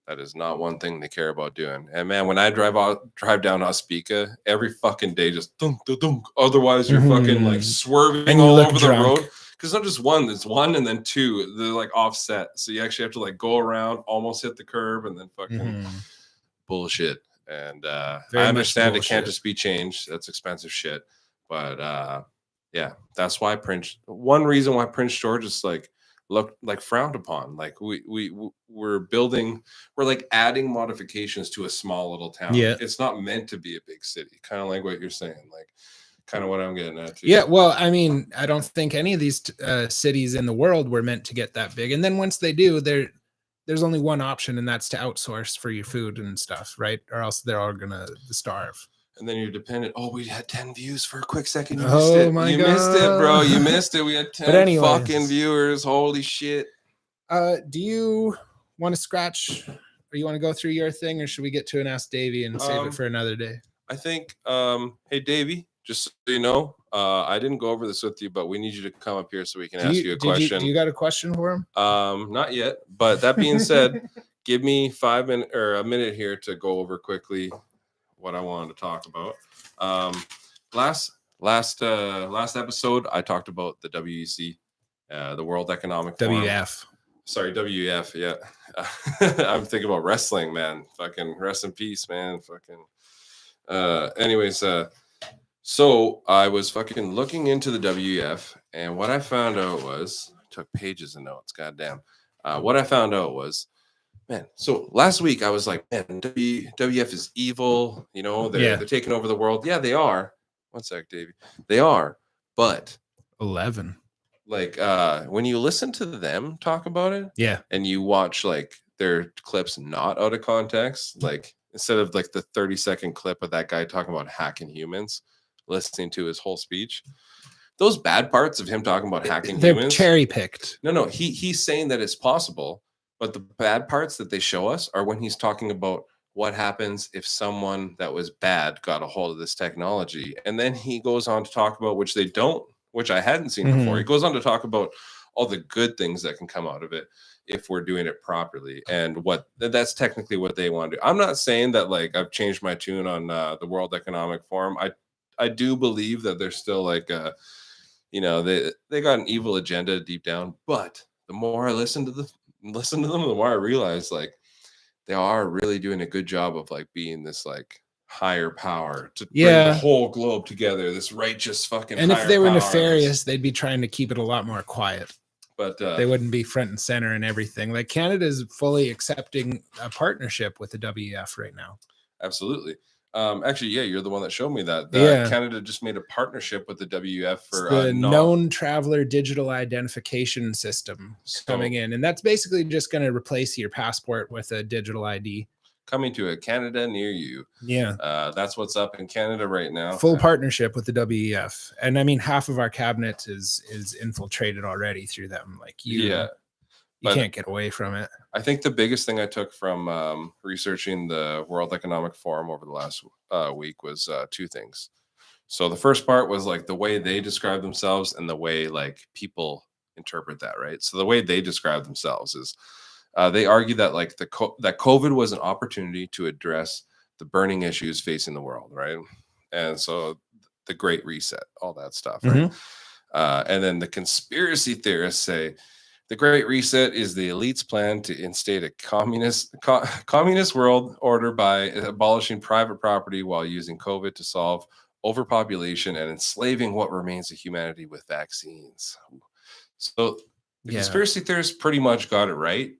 A: that is not one thing they care about doing. And man, when I drive down Ospika, every fucking day just dunk, dunk, dunk. Otherwise, you're fucking like swerving
C: And you
A: all
C: look
A: over
C: drunk.
A: the road. Because not just one, there's one and then two. They're like offset. So you actually have to like go around, almost hit the curb, and then fucking bullshit. And I understand it can't just be changed. That's expensive shit. But yeah, that's why one reason why Prince George is like looked like frowned upon. Like we're like adding modifications to a small little town.
C: Yeah.
A: It's not meant to be a big city, kind of like what you're saying, like kind of what I'm getting at too.
C: Yeah, well, I mean, I don't think any of these cities in the world were meant to get that big. And then once they do, there's only one option, and that's to outsource for your food and stuff, right? Or else they're all gonna starve.
A: And then you're dependent. Oh, we had 10 views for a quick second. You
C: Oh
A: missed it.
C: my
A: You
C: God.
A: missed it, bro. You missed it. We had 10
C: anyways.
A: fucking viewers. Holy shit.
C: Do you want to scratch, or you want to go through your thing, or should we get to an Ask Davey and save it for another day?
A: I think, hey, Davey, just so you know, I didn't go over this with you, but we need you to come up here so we can ask you a question.
C: Do you got a question for him?
A: Not yet. But that being said, give me 5 minutes or a minute here to go over quickly what I wanted to talk about. Last episode, I talked about the WEC, the World Economic Forum.
C: WF.
A: Sorry, WEF. Yeah, I'm thinking about wrestling, man. Fucking rest in peace, man. Fucking. Anyways, so I was fucking looking into the WEF, and what I found out was took pages of notes. Goddamn. What I found out was, man. So last week I was like, man, WEF is evil. You know, they're taking over the world. Yeah, they are. One sec, Davey. They are, but
C: 11.
A: Like when you listen to them talk about it, and you watch like their clips not out of context, like instead of like the 30-second clip of that guy talking about hacking humans, listening to his whole speech, those bad parts of him talking about hacking
C: they're
A: humans,
C: cherry picked.
A: No, he's saying that it's possible, but the bad parts that they show us are when he's talking about what happens if someone that was bad got a hold of this technology. And then he goes on to talk about, which I hadn't seen before. He goes on to talk about all the good things that can come out of it if we're doing it properly. And that's technically what they want to do. I'm not saying that like I've changed my tune on the World Economic Forum. I do believe that they're still like, they got an evil agenda deep down. But the more I listen to them, the more I realize like they are really doing a good job of like being this like higher power to bring the whole globe together, this righteous fucking.
C: And if they were nefarious, they'd be trying to keep it a lot more quiet.
A: But
C: they wouldn't be front and center and everything. Like Canada is fully accepting a partnership with the WEF right now.
A: Absolutely. Actually, you're the one that showed me that. Canada just made a partnership with the WEF for
C: the known traveler digital identification system coming in. And that's basically just going to replace your passport with a digital ID.
A: Coming to a Canada near you.
C: Yeah.
A: That's what's up in Canada right now.
C: Full partnership with the WEF. And I mean, half of our cabinet is infiltrated already through them. Like you can't get away from it.
A: I think the biggest thing I took from researching the World Economic Forum over the last week was two things. So the first part was like the way they describe themselves and the way like people interpret that, right? So the way they describe themselves is they argue that like that COVID was an opportunity to address the burning issues facing the world, right? And so the Great Reset, all that stuff, right? And then the conspiracy theorists say the Great Reset is the elite's plan to instate a communist world order by abolishing private property while using COVID to solve overpopulation and enslaving what remains of humanity with vaccines. So the conspiracy theorists pretty much got it right.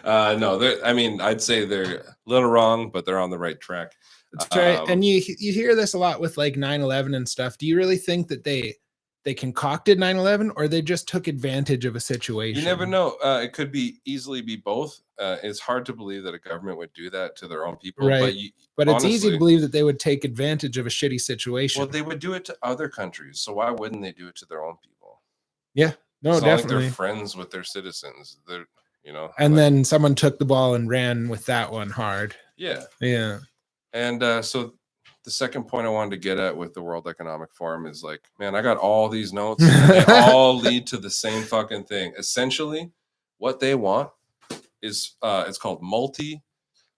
A: No, I mean, I'd say they're a little wrong, but they're on the right track.
C: That's right. And you hear this a lot with like 9/11 and stuff. Do you really think that they concocted 9/11 or they just took advantage of a situation?
A: You never know. It could easily be both. It's hard to believe that a government would do that to their own people.
C: Right. But it's easy to believe that they would take advantage of a shitty situation.
A: Well, they would do it to other countries. So why wouldn't they do it to their own people?
C: Yeah. No,
A: it's
C: definitely.
A: Not like they're friends with their citizens. They're,
C: And then someone took the ball and ran with that one hard.
A: Yeah.
C: Yeah.
A: And so the second point I wanted to get at with the World Economic Forum is like, man, I got all these notes. And they all lead to the same fucking thing. Essentially, what they want is it's called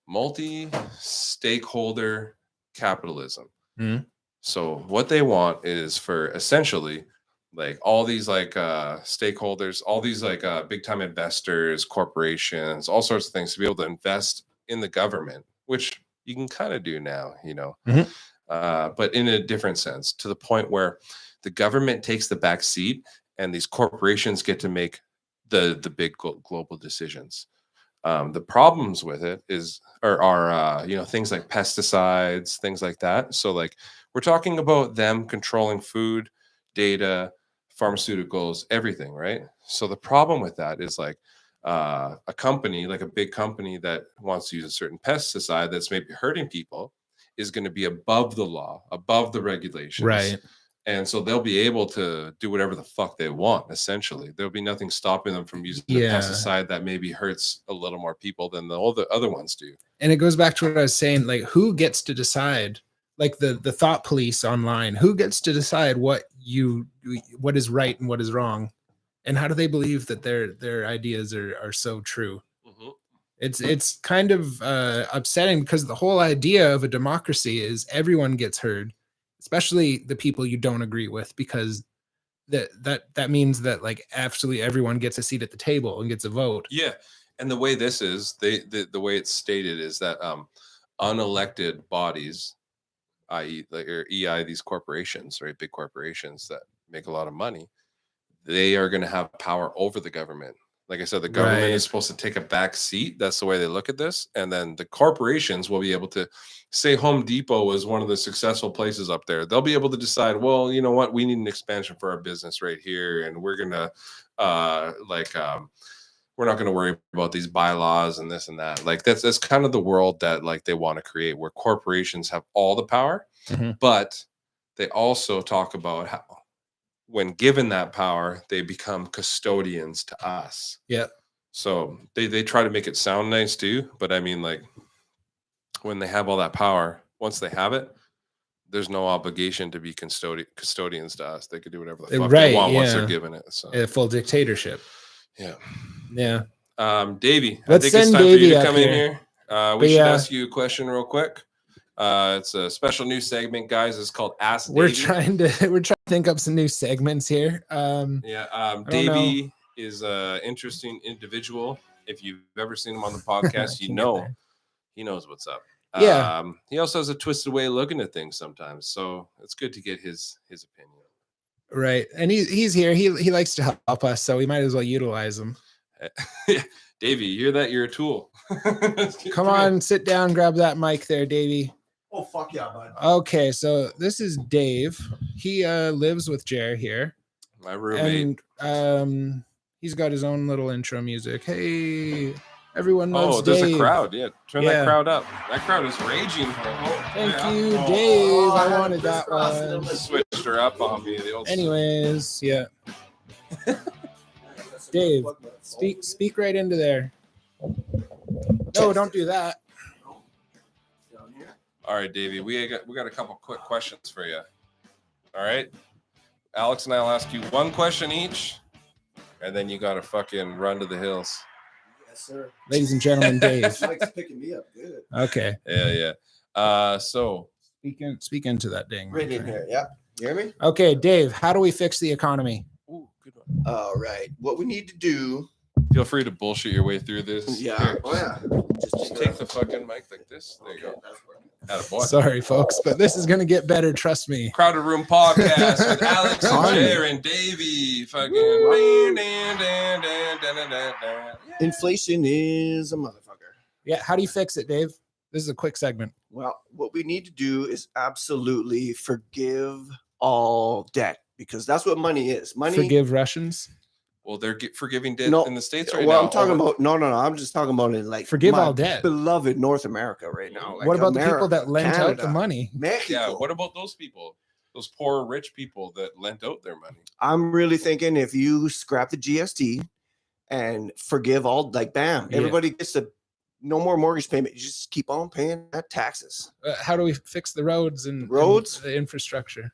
A: multi-stakeholder capitalism. So what they want is for essentially like all these like stakeholders, all these like big time investors, corporations, all sorts of things to be able to invest in the government, which you can kind of do now, but in a different sense, to the point where the government takes the back seat and these corporations get to make the big global decisions. The problems with it are things like pesticides, things like that. So like we're talking about them controlling food, data, pharmaceuticals, everything, right? So the problem with that is like a company, like a big company that wants to use a certain pesticide that's maybe hurting people is going to be above the law, above the regulations.
C: Right.
A: And so they'll be able to do whatever the fuck they want, essentially. There'll be nothing stopping them from using a pesticide that maybe hurts a little more people than all the other ones do.
C: And it goes back to what I was saying, like who gets to decide, like the thought police online, who gets to decide what is right and what is wrong? And how do they believe that their ideas are so true? It's kind of upsetting because the whole idea of a democracy is everyone gets heard, especially the people you don't agree with, because that means that like absolutely everyone gets a seat at the table and gets a vote.
A: Yeah, and the way this is, the way it's stated is that unelected bodies, i.e., these corporations, right, big corporations that make a lot of money, they are going to have power over the government. Like I said, the government is supposed to take a back seat. That's the way they look at this. And then the corporations will be able to say Home Depot was one of the successful places up there. They'll be able to decide, well, you know what? We need an expansion for our business right here. And we're going to we're not going to worry about these bylaws and this and that. Like that's kind of the world that like they want to create, where corporations have all the power, but they also talk about how when given that power, they become custodians to us.
C: Yeah.
A: So they try to make it sound nice too. But I mean, like when they have all that power, once they have it, there's no obligation to be custodians to us. They could do whatever the fuck they want once they're given it. So
C: a full dictatorship.
A: Yeah.
C: Yeah.
A: Davey,
C: Let's
A: I think it's time
C: Davey
A: for you to come in here. We should
C: yeah.
A: ask you a question real quick. It's a special new segment, guys. It's called Ask Davey.
C: We're trying to think up some new segments here.
A: Davey is an interesting individual. If you've ever seen him on the podcast, you know he knows what's up.
C: Yeah.
A: He also has a twisted way of looking at things sometimes, so it's good to get his opinion.
C: Right, and he's here. He likes to help us, so we might as well utilize him.
A: Davey, you hear that? You're a tool.
C: Come on, sit down, grab that mic there, Davey.
E: Oh, fuck yeah, bud.
C: Okay, so this is Dave. He lives with Jer here.
A: My roommate.
C: And he's got his own little intro music. Hey, everyone loves
A: Dave.
C: Dave.
A: There's a crowd. Yeah, turn that crowd up. That crowd is raging.
C: Thank you, Dave. I wanted that one.
A: Switched her up on me.
C: Anyways, yeah. Dave, speak right into there. No, don't do that.
A: All right, Davey, we got a couple quick questions for you. All right. Alex and I'll ask you one question each, and then you got to fucking run to the hills.
E: Yes, sir.
C: Ladies and gentlemen, Dave.
E: Mike's picking me up. Good.
C: Okay.
A: Yeah. So
C: Speak into that dang.
E: Right
C: mic
E: in
C: there.
E: here. Yeah. You hear me?
C: Okay, Dave, how do we fix the economy?
A: ooh, good one.
E: All right. What we need to do.
A: Feel free to bullshit your way through this.
E: Yeah.
A: Here,
E: Oh, yeah.
A: just take the fucking mic like this. There you go. Attaboy.
C: Sorry, folks, but this is going to get better. Trust me.
A: Crowded Room Podcast with Alex and
E: Finally.
A: Jer and Davey. Fucking.
E: Inflation is a motherfucker.
C: Yeah. How do you fix it, Dave? This is a quick segment.
E: Well, what we need to do is absolutely forgive all debt because that's what money is. Money.
C: Forgive Russians.
A: Well, they're forgiving debt
E: No,
A: in the States right
E: well,
A: now.
E: I'm talking about no. I'm just talking about in like
C: Forgive
E: my
C: all debt.
E: beloved North America right now. Like
C: What about the
E: America,
C: people that lent out the
E: Canada,
C: money?
E: Mexico.
A: Yeah, what about those people? Those poor rich people that lent out their money.
E: I'm really thinking if you scrap the GST and forgive all, like, bam,
C: Yeah.
E: everybody gets no more mortgage payment. You just keep on paying that taxes.
C: How do we fix the roads and
E: Roads?
C: and the infrastructure?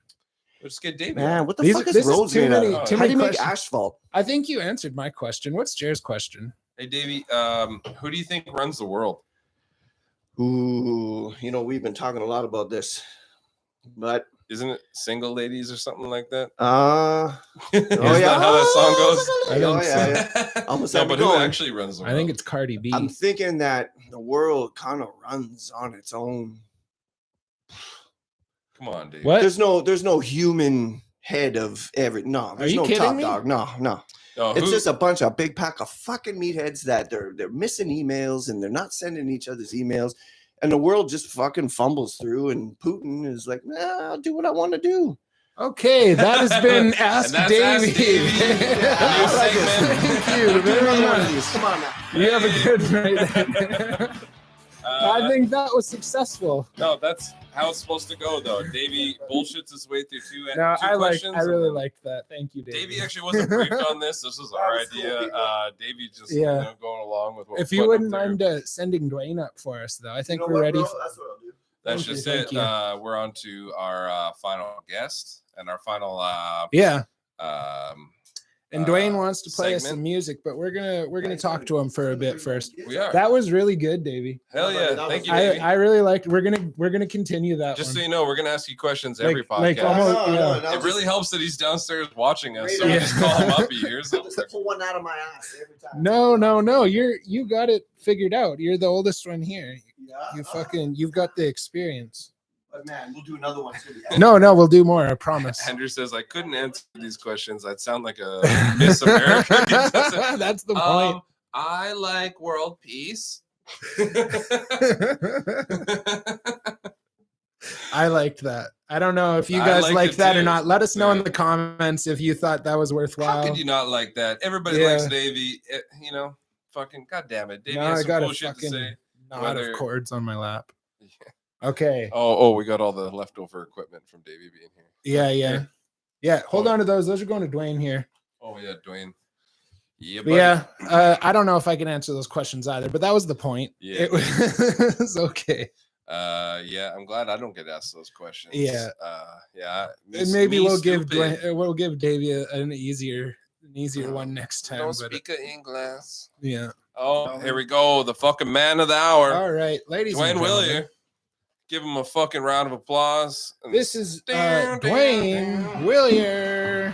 A: Let's get David.
E: Man, what the
C: These-
E: fuck
C: this
E: is
C: is
E: roads
C: too
E: made
C: many-
E: out of?
C: too
E: How do
C: many
E: you make
C: questions.
E: asphalt?
C: I think you answered my question. What's Jer's question?
A: Hey, Davey, who do you think runs the world?
E: Ooh, we've been talking a lot about this, but
A: Isn't it single ladies or something like that?
E: Isn't
A: that how that song goes?
C: I think
E: Oh, yeah. Almost had
A: No,
E: me
A: but who
E: going.
A: actually runs the world?
C: I think it's Cardi B.
E: I'm thinking that the world kind of runs on its own.
A: Come on, Dave.
C: What?
E: There's no human head of every. No, there's
C: you
E: no
C: kidding
E: top
C: me?
E: dog. No.
A: No,
E: It's just a bunch of big pack of fucking meatheads that they're missing emails and they're not sending each other's emails, and the world just fucking fumbles through. And Putin is like, I'll do what I want to do.
C: Okay, that has been Ask
A: that's
C: Davey.
A: Ask Davey.
E: Yeah,
A: New segment.
C: Thank you
E: Do
C: very
E: another one of
C: much.
E: these. Come on now.
C: You have a good night. I think that was successful.
A: No, that's how it's supposed to go, though. Davey bullshits his way through two
C: No,
A: two
C: I
A: questions.
C: really liked that. Thank you, Davey.
A: Davey actually wasn't briefed on this. This was our
E: That was cool,
A: idea.
E: people.
A: Davey just
C: Yeah.
A: going along with what
C: If
A: we're
C: you
A: putting
C: wouldn't
A: up
C: mind
A: there.
C: sending Dwayne up for us, though, I think
E: You know
C: we're
E: what,
C: ready.
E: bro? That's what I'll do.
A: That's
C: Thank
A: just
C: you,
A: it.
C: thank you.
A: We're on to our final guest and our final
C: Yeah,
A: um,
C: and Dwayne wants to play us
A: segment.
C: some music, but we're gonna talk to him for a bit first.
A: We are.
C: That was really good, Davey.
A: Hell yeah. Thank you,
C: I,
A: Davey.
C: I really liked. We're gonna continue that.
A: Just
C: one.
A: so you know, we're gonna ask you questions every podcast.
C: like almost- yeah.
A: It really helps that he's downstairs watching us, so
E: Yeah.
A: we just call him up. He hears
E: I'll
A: it.
E: just pull one out of my ass every time.
C: No. You got it figured out. You're the oldest one here.
E: Yeah.
C: You've got the experience.
E: But man, we'll do another one too.
C: No, we'll do more. I promise.
A: Andrew says, I couldn't answer these questions. I'd sound like a Miss America. He doesn't-
C: That's the point.
A: I like world peace.
C: I liked that. I don't know if you
A: I
C: guys
A: liked
C: liked
A: it
C: that or
A: too.
C: not. Let us know in
A: Yeah.
C: the comments if you thought that was
A: How
C: worthwhile.
A: could you not like that? Everybody
C: Yeah.
A: likes Davey. Fucking goddamn it. Davey
C: Now
A: has
C: I
A: some
C: got a
A: bullshit to
C: fucking
A: say.
C: knot
A: whether-
C: of cords on my lap. Okay.
A: Oh, we got all the leftover equipment from Davey being here.
C: Yeah. Hold on to those. Those are going to Dwayne here.
A: Oh yeah, Dwayne. Yeah,
C: But
A: buddy.
C: yeah, I don't know if I can answer those questions either, but that was the point.
A: Yeah.
C: It was okay.
A: Yeah, I'm glad I don't get asked those questions.
C: Yeah.
A: Yeah.
C: And maybe
A: me
C: we'll give
A: stupid.
C: Dwayne, we'll give Davey an easier one next time.
A: Don't
C: But
A: speak of English.
C: yeah.
A: Oh, here we go. The fucking man of the hour.
C: All right, ladies and
A: Dwayne
C: gentlemen.
A: Willier. Give him a fucking round of applause. And
C: This is
A: Down,
C: Dwayne
A: down.
C: Willier.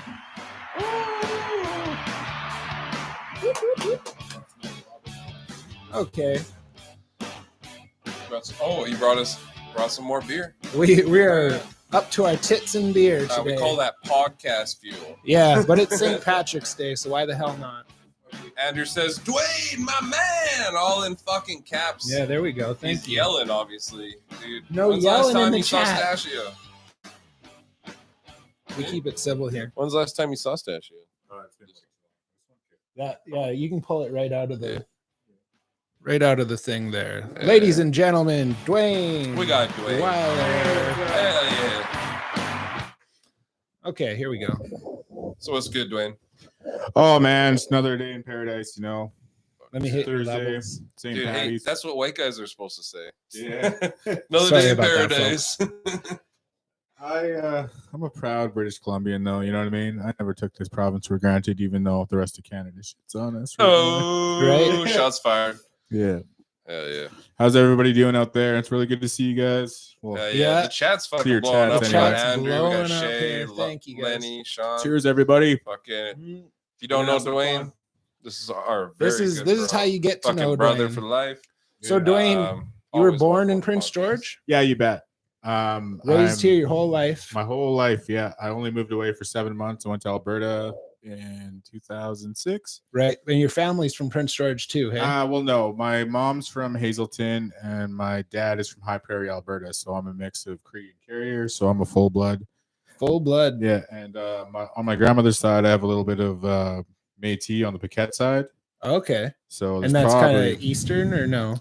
C: Okay,
A: Oh, he brought some more beer.
C: we are up to our tits in beer
A: We
C: today.
A: call that podcast fuel.
C: Yeah, but it's St. Patrick's Day, so why the hell not?
A: Andrew says, Dwayne, my man, all in fucking caps.
C: Yeah, there we go. Thank
A: He's
C: you.
A: yelling, obviously, dude.
C: No
A: When's the last
C: yelling in
A: time
C: the
A: you saw
C: chat.
A: Stachio?
C: We keep it civil here.
A: When's the last time you saw Stachio?
C: Yeah, you can pull it right out of the thing there.
A: Yeah.
C: Ladies and gentlemen, Dwayne.
A: We got Dwayne.
C: Wilder.
A: Hell yeah.
C: Okay, here we go.
A: So what's good, Dwayne?
F: Oh man, it's another day in paradise, you know.
C: Let me hit your
F: Thursday,
C: levels.
F: St.
A: Dude, hey,
F: Patty's.
A: that's what white guys are supposed to say.
F: Yeah.
A: Another
C: Sorry
A: day in
C: about that,
A: paradise.
F: I'm a proud British Columbian, though. You know what I mean? I never took this province for granted, even though the rest of Canada shit's on us.
A: Oh,
C: Right?
A: Shots fired.
F: Yeah.
A: Hell yeah.
F: How's everybody doing out there? It's really good to see you guys. Well,
A: Hell
C: Yeah.
A: yeah. The chat's fucking
F: your
A: blowing
F: chats
A: up.
F: anyway.
A: We got
C: Chat's
A: Andrew, we got
C: blowing up
A: Shay,
C: here. Thank you, guys.
A: Lenny, Sean.
F: cheers, everybody.
A: Fucking. If you don't know Dwayne, this is our
C: This
A: very
C: is
A: good
C: this is
A: bro.
C: how you get to
A: fucking
C: know
A: brother
C: Dwayne.
A: for life.
C: So Dwayne, you were
A: always
C: born in
A: welcome
C: Prince
A: podcasts.
C: George,
F: Yeah, you bet.
C: raised
F: I'm-
C: here your whole life.
F: My whole life, yeah. I only moved away for 7 months. I went to Alberta in 2006.
C: Right. And your family's from Prince George too, hey?
F: Well, no. My mom's from Hazelton, and my dad is from High Prairie, Alberta. So I'm a mix of Cree and Carrier. So I'm a full blood.
C: Full blood.
F: Yeah, and on my grandmother's side, I have a little bit of Métis on the Paquette side.
C: Okay.
F: So
C: And that's kind
F: probably
C: of Eastern or no?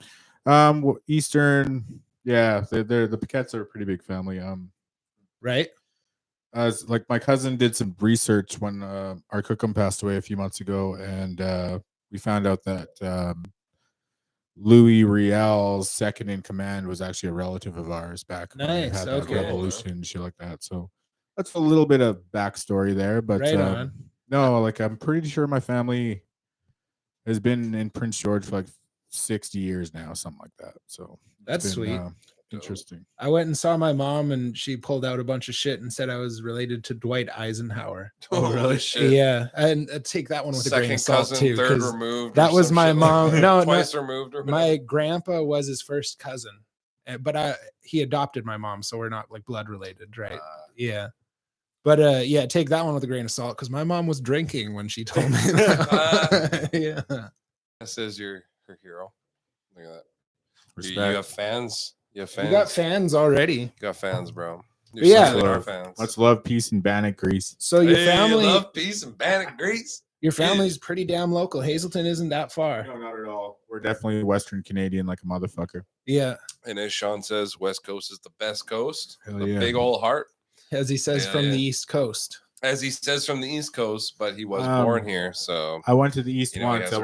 F: Eastern. Yeah, they're the Paquettes are a pretty big family.
C: Right.
F: As like my cousin did some research when our cookum passed away a few months ago, and we found out that Louis Riel's second in command was actually a relative of ours back when we
C: Nice,
F: had that
C: okay.
F: revolution and shit like that. So that's a little bit of backstory there, but
C: Right on.
F: no, like I'm pretty sure my family has been in Prince George for like 60 years now, something like that. So
C: That's
F: it's been,
C: sweet.
F: Interesting.
C: I went and saw my mom, and she pulled out a bunch of shit and said I was related to Dwight Eisenhower.
A: Oh, really? Shit.
C: Yeah, and take that one with a grain of
A: Second
C: salt
A: cousin,
C: too.
A: third
C: 'cause
A: removed.
C: that
A: or
C: was
A: some
C: my
A: shit like
C: mom.
A: that.
C: No,
A: Twice removed. Or
C: my
A: whatever.
C: grandpa was his first cousin, but he adopted my mom, so we're not like blood related, right? Yeah. But yeah, take that one with a grain of salt because my mom was drinking when she told me that. Yeah.
A: That says you're her hero. Look at that.
F: Respect.
A: You have fans. You have fans.
C: You got fans already.
A: You got fans, bro. You're
C: Yeah.
A: sons of our fans.
F: Let's love, peace, and Bannock Grease.
C: So your
A: Hey,
C: family,
A: love, peace, and Bannock Grease.
C: your family's pretty damn local. Hazelton isn't that far.
F: No, not at all. We're definitely Western Canadian like a motherfucker.
C: Yeah,
A: And as Sean says, West Coast is the best coast.
F: Hell
A: the
F: yeah.
A: big old heart,
C: as he says
A: Yeah,
C: from
A: yeah.
C: the East Coast.
A: as he says from the East Coast, but he was
F: Um,
A: born here. So
F: I went to the East
A: You know, he
F: once.
A: has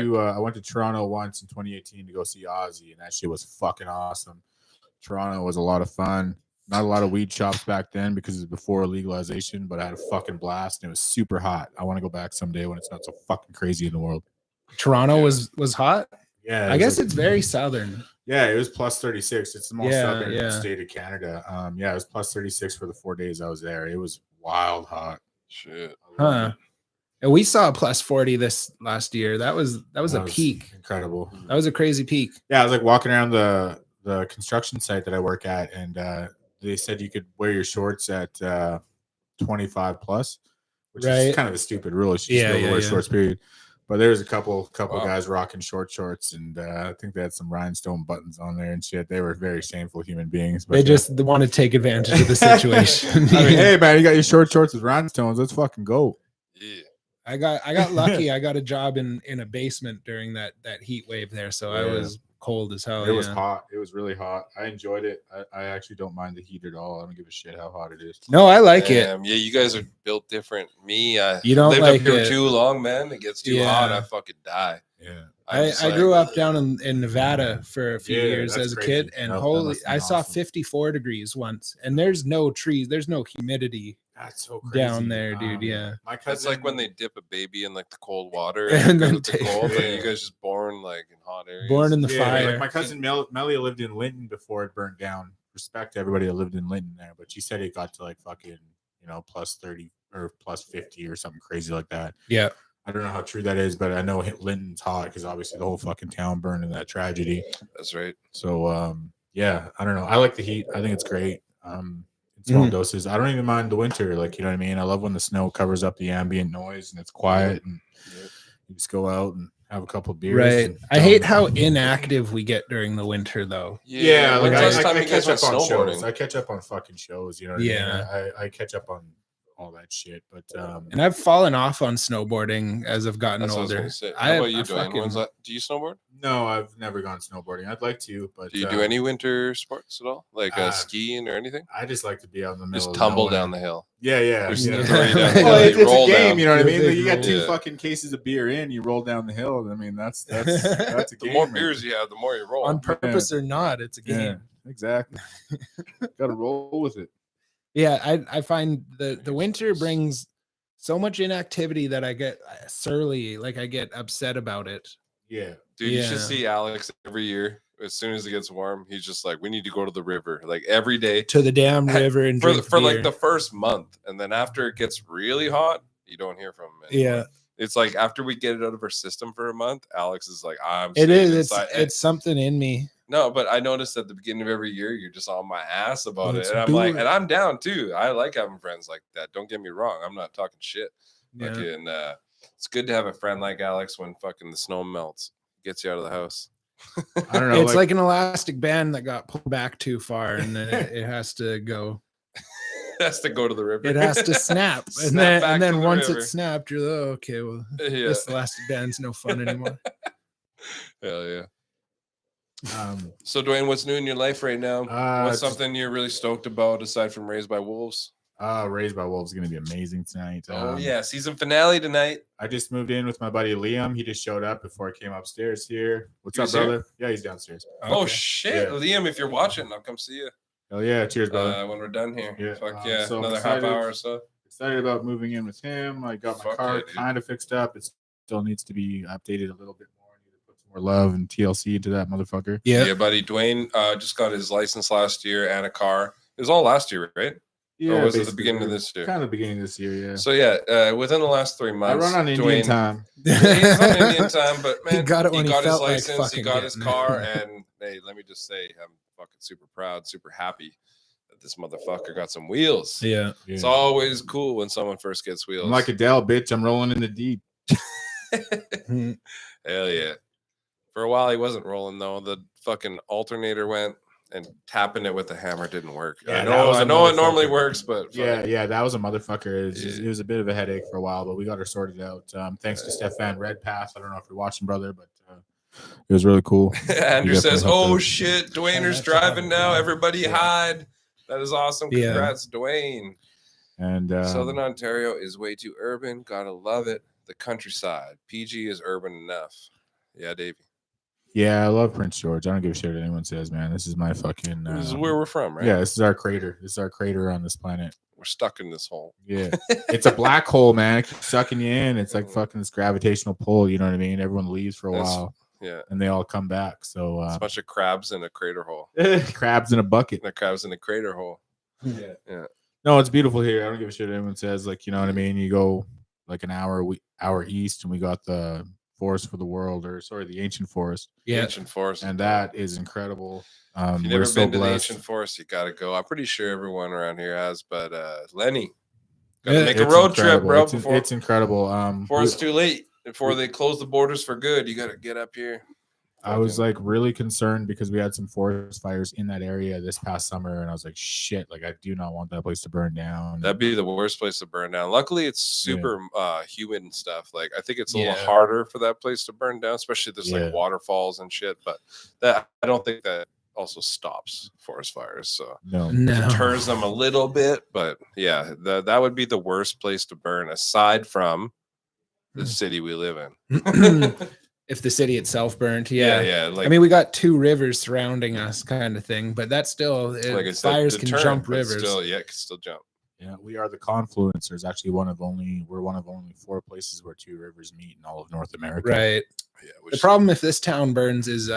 F: I went to Toronto once in 2018 to go see Ozzy, and that shit was fucking awesome. Toronto was a lot of fun. Not a lot of weed shops back then because it was before legalization, but I had a fucking blast and it was super hot. I want to go back someday when it's not so fucking crazy in the world.
C: Toronto
A: Yeah.
C: was hot.
F: Yeah,
C: I guess it's very southern.
F: Yeah, it was plus 36. It's the most
C: Yeah,
F: southern
C: yeah.
F: state of Canada. Yeah, it was plus 36 for the 4 days I was there. It was wild hot.
A: shit.
C: Huh. And we saw a plus 40 this last year. That was a
F: That was
C: peak.
F: Incredible.
C: That was a crazy peak.
F: Yeah, I was like walking around the construction site that I work at, and they said you could wear your shorts at 25 plus, which
C: Right.
F: is kind of a stupid rule. You should just
C: Yeah,
F: be able to
C: yeah,
F: wear
C: yeah.
F: shorts, period. But there was a couple
A: Wow.
F: guys rocking short shorts, and I think they had some rhinestone buttons on there and shit. They were very shameful human beings. But
C: They just want to take advantage of the situation.
F: I mean, hey man, you got your short shorts with rhinestones. Let's fucking go.
A: Yeah.
C: I got lucky. I got a job in a basement during that heat wave there, so I
F: Yeah.
C: was cold as hell.
F: It was
C: yeah.
F: hot. It was really hot. I enjoyed it. I actually don't mind the heat at all. I don't give a shit how hot it is.
C: No, I like it.
A: Yeah, you guys are built different. Me, I
C: You don't
A: lived
C: like
A: up here
C: it.
A: too long, man. It gets too
C: Yeah.
A: hot. I fucking die.
F: Yeah.
C: I grew up down in Nevada for a few
F: Yeah,
C: years
F: that's
C: as a
F: crazy.
C: kid, and
F: That
C: holy,
F: must be
C: I saw
F: awesome.
C: 54 degrees once, and there's no trees, there's no humidity
F: That's so crazy.
C: down there, dude. Yeah,
F: My
A: That's
F: cousin,
A: like when they dip a baby in like the cold water
C: And
A: and
C: then
A: then the
C: take-
A: cold, but
F: Yeah.
A: you guys just born like in hot areas.
C: born in the
F: yeah,
C: fire.
F: like my cousin Melia lived in Linton before it burnt down. Respect to everybody that lived in Linton there, but she said it got to like fucking plus 30 or plus 50 or something crazy like that.
C: Yeah,
F: I don't know how true that is, but I know Linton's hot because obviously the whole fucking town burned in that tragedy.
A: That's right.
F: So yeah, I don't know. I like the heat. I think it's great. In small
C: Mhm.
F: doses. I don't even mind the winter. Like, you know what I mean? I love when the snow covers up the ambient noise and it's quiet and you just go out and have a couple beers.
C: right.
F: and
C: I hate how inactive we get during the winter, though.
F: Yeah, like
A: When's the
F: I,
A: last time
F: I
A: you guys
F: catch up
A: went
F: on shows.
A: snowboarding?
F: I catch up on fucking shows. You know what
C: Yeah.
F: I mean? I catch up on all that shit. But
C: And I've fallen off on snowboarding as I've gotten
A: That's what I was
C: older.
A: gonna say.
C: I-
A: How about you,
C: I
A: Dwayne?
C: fucking-
A: Do you snowboard?
F: no, I've never gone snowboarding. I'd like to, but
A: Do you do any winter sports at all, like
F: uh,
A: skiing or anything?
F: I just like to be out in the middle.
A: Just
F: of
A: tumble
F: nowhere.
A: down the hill.
F: Yeah, yeah.
A: There's
F: yeah.
A: no throwing down
C: the
F: Well,
C: hill,
F: it's
A: you
F: a
A: roll
F: game,
A: down.
F: you know what I
C: You're a
F: mean?
C: big
F: You got
C: roll.
F: two
A: Yeah.
F: fucking cases of beer in, you roll down the hill. I mean, that's a game.
A: The more
F: right
A: beers
F: there.
A: you have, the more you roll.
C: On purpose or not, it's a game.
F: Yeah, exactly. Got to roll with it.
C: Yeah, I find the winter brings so much inactivity that I get surly, like I get upset about it.
F: Yeah.
A: Dude, you should
C: Yeah.
A: see Alex every year. As soon as it gets warm, he's just like, we need to go to the river, like every day
C: To the damn river and
A: for
C: drink
A: for like
C: beer.
A: the first month, and then after it gets really hot, you don't hear from him anymore.
C: Yeah.
A: It's like after we get it out of our system for a month, Alex is like, I'm
C: It
A: staying
C: is.
A: inside.
C: It's something in me.
A: No, but I noticed at the beginning of every year, you're just on my ass about
C: Let's
A: it. And I'm
C: do
A: like,
C: it.
A: and I'm down too. I like having friends like that. Don't get me wrong. I'm not talking shit.
C: Yeah.
A: Fucking, it's good to have a friend like Alex when fucking the snow melts, gets you out of the house.
F: I don't know.
C: It's like an elastic band that got pulled back too far, and then it has to go.
A: It has to go to the river.
C: It has to snap, and
A: Snap back
C: then
A: to the
C: once
A: river.
C: it's snapped, you're like, okay, well,
A: Yeah.
C: this elastic band's no fun anymore.
A: Hell yeah.
F: So
A: Dwayne, what's new in your life right now? What's
F: just-
A: something you're really stoked about aside from Raised by Wolves?
F: Raised by Wolves is going to be amazing tonight.
A: Oh yeah, season finale tonight.
F: I just moved in with my buddy Liam. He just showed up before I came upstairs here. What's
A: He
F: up,
A: was here?
F: brother? Yeah, he's downstairs.
A: Oh
C: Okay.
A: shit,
F: Yeah.
A: Liam, if you're watching, I'll come see you.
F: Hell yeah. Cheers, brother.
A: When we're done here.
F: Yeah,
A: Fuck yeah,
F: so
A: another
F: excited.
A: half hour or so.
F: Excited about moving in with him. I got my
A: Fuck
F: car
A: yeah, dude.
F: kind of fixed up. It still needs to be updated a little bit more. I need to put some more love and TLC into that motherfucker.
A: Yeah, buddy. Dwayne just got his license last year and a car. It was all last year, right?
F: Yeah,
A: or was it the
F: basically,
A: beginning of this year?
F: Kind of beginning of this year, yeah.
A: So yeah, within the last 3
F: I
A: months,
F: run on Indian
A: Dwayne,
F: time.
A: Yeah, he's on Indian time, but man,
C: He got it when he
A: his
C: felt like
A: license, he
C: fucking
A: got his
C: getting it.
A: car, and hey, let me just say, I'm fucking super proud, super happy that this motherfucker got some wheels.
C: Yeah.
A: It's always cool when someone first gets wheels.
F: I'm like Adele, bitch. I'm rolling in the deep.
A: Hell yeah. For a while, he wasn't rolling though. The fucking alternator went, and tapping it with the hammer didn't work.
F: Yeah,
A: I
F: that was a
A: know it normally
F: motherfucker.
A: works, but
F: Yeah, that was a motherfucker.
A: Yeah.
F: It was a bit of a headache for a while, but we got her sorted out. Thanks to Stefan Redpath. I don't know if you're watching, brother, but it was really cool.
A: Andrew
F: You
A: says,
F: definitely
A: "Oh
F: helped
A: shit, Dwayne is
C: that's
A: driving
C: awesome.
A: now. Everybody
F: Yeah.
A: hide." That is awesome.
C: Yeah.
A: Congrats, Dwayne.
F: And
A: Southern Ontario is way too urban. Gotta love it. The countryside. PG is urban enough. Yeah, Davey.
F: yeah, I love Prince George. I don't give a shit what anyone says, man. This is my fucking.
A: This is where we're from, right?
F: Yeah, this is our crater. This is our crater on this planet.
A: We're stuck in this hole.
F: Yeah, it's a black hole, man. It keeps sucking you in. It's like fucking this gravitational pull. You know what I mean? Everyone leaves for a
A: That's-
F: while,
A: Yeah.
F: and they all come back. So
A: It's a bunch of crabs in a crater hole.
F: crabs in a bucket.
A: The crabs in a crater hole.
F: Yeah. No, it's beautiful here. I don't give a shit what anyone says. Like, you know what I mean? You go like an hour east, and we got the forest for the world, or sorry, the ancient forest,
C: Yeah.
A: Ancient forest.
F: and that is incredible.
A: If you've
F: We're
A: never
F: so
A: been to the
F: blessed.
A: ancient forest, you gotta go. I'm pretty sure everyone around here has, but Lenny, gotta
C: Yeah,
A: make a
F: It's
A: road trip,
F: incredible.
A: bro.
F: It's,
A: Before
F: it's incredible.
A: before it's too late. Before they close the borders for good, you gotta get up here.
F: I was like really concerned because we had some forest fires in that area this past summer, and I was like, shit, like I do not want that place to burn down.
A: That'd be the worst place to burn down. Luckily, it's super humid and stuff. Like I think it's a little
C: Yeah.
A: harder for that place to burn down, especially if there's
F: Yeah.
A: like waterfalls and shit. But that I don't think that also stops forest fires. So
F: no.
C: No.
A: deters them a little bit. But yeah, that would be the worst place to burn aside from the city we live in.
C: If the city itself burnt,
A: yeah. Like
C: I mean, we got two rivers surrounding us, kind of thing, but that's still
A: like I said,
C: fires can
A: deterrent,
C: jump
A: but
C: rivers.
A: Still, yeah, it can still jump.
F: Yeah, we are the confluence. There's actually we're one of only 4 places where 2 rivers meet in all of North America.
C: Right.
A: Yeah,
C: The problem if this town burns is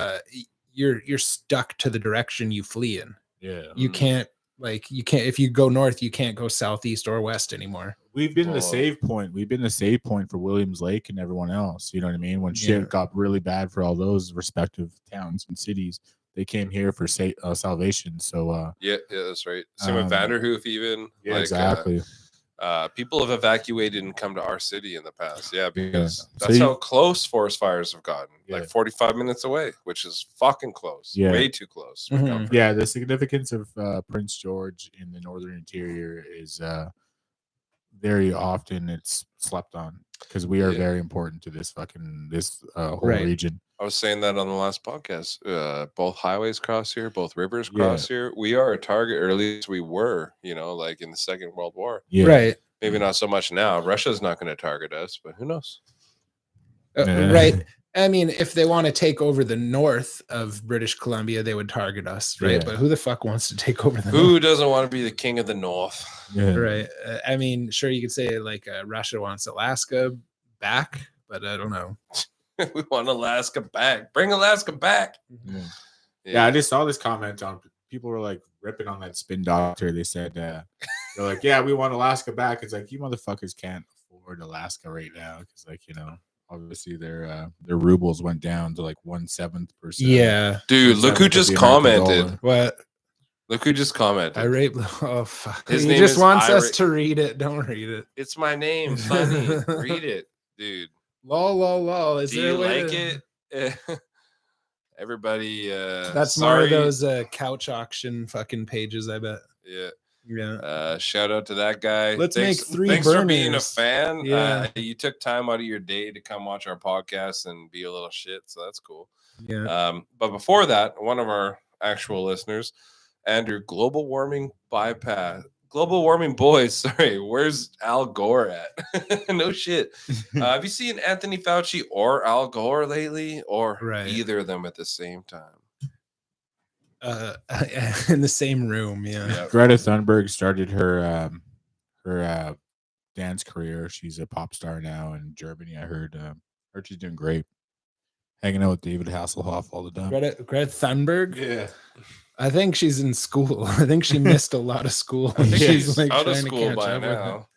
C: you're stuck to the direction you flee in.
F: Yeah.
C: You can't if you go north, you can't go southeast or west anymore.
F: We've been
A: Oh.
F: the save point. We've been the save point for Williams Lake and everyone else. You know what I mean? When
C: Yeah.
F: shit got really bad for all those respective towns and cities, they came here for salvation. So
A: yeah, that's right. Same with
F: Um,
A: Vanderhoof, even.
F: yeah,
A: like,
F: exactly.
A: People have evacuated and come to our city in the past. Yeah, because
F: So
A: that's
F: you-
A: how close forest fires have gotten.
F: Yeah.
A: Like 45 minutes away, which is fucking close.
F: Yeah.
A: Way too close. for
C: Mhm.
A: comfort.
F: Yeah, the significance of Prince George in the northern interior is very often it's slept on because we are
A: Yeah.
F: very important to this whole
C: Right.
F: region.
A: I was saying that on the last podcast. Both highways cross here, both rivers
F: Yeah.
A: cross here. We are a target, or at least we were, like in the Second World War.
F: Yeah.
C: Right.
A: Maybe not so much now. Russia's not going to target us, but who knows?
F: Yeah.
C: Right. I mean, if they want to take over the north of British Columbia, they would target us, right?
F: Yeah.
C: But who the fuck wants to take over the
A: Who
C: north?
A: doesn't want to be the king of the North?
F: Yeah.
C: Right. I mean, sure, you could say like Russia wants Alaska back, but I don't know.
A: We want Alaska back. Bring Alaska back.
F: Yeah, I just saw this comment on people were like ripping on that spin doctor. They said they're like, yeah, we want Alaska back. It's like you motherfuckers can't afford Alaska right now because, like, you know, obviously their rubles went down to like 1/7%.
C: Yeah.
A: Dude, look who just commented.
C: What?
A: Look who just commented.
C: Irate. Oh, fuck.
A: His
C: He
A: name
C: just
A: is
C: wants us
A: Irate.
C: to read it. Don't read it.
A: It's my name, Sonny. Read it, dude.
C: Lol, lol, lol. Is
A: Do
C: there
A: you
C: a way
A: like
C: to-
A: it? Everybody,
C: That's
A: sorry.
C: more of those couch auction fucking pages, I bet.
A: Yeah.
C: Yeah.
A: Shout out to that guy.
C: Let's make 3
A: Thanks for being a
C: burners.
A: fan.
C: Yeah.
A: You took time out of your day to come watch our podcast and be a little shit, so that's cool.
C: Yeah.
A: But before that, one of our actual listeners, Andrew, global warming boys. Sorry, where's Al Gore at? No shit. Have you seen Anthony Fauci or Al Gore lately, or either of them at the same time?
C: In the same room, yeah.
F: Greta Thunberg started her dance career. She's a pop star now in Germany. I heard she's doing great. Hanging out with David Hasselhoff all the time.
C: Greta Thunberg?
F: Yeah.
C: I think she's in school. I think she missed a lot of school.
A: I think
C: She's
A: she's out of
C: trying to
A: school
C: catch
A: by
C: up with it.
A: now.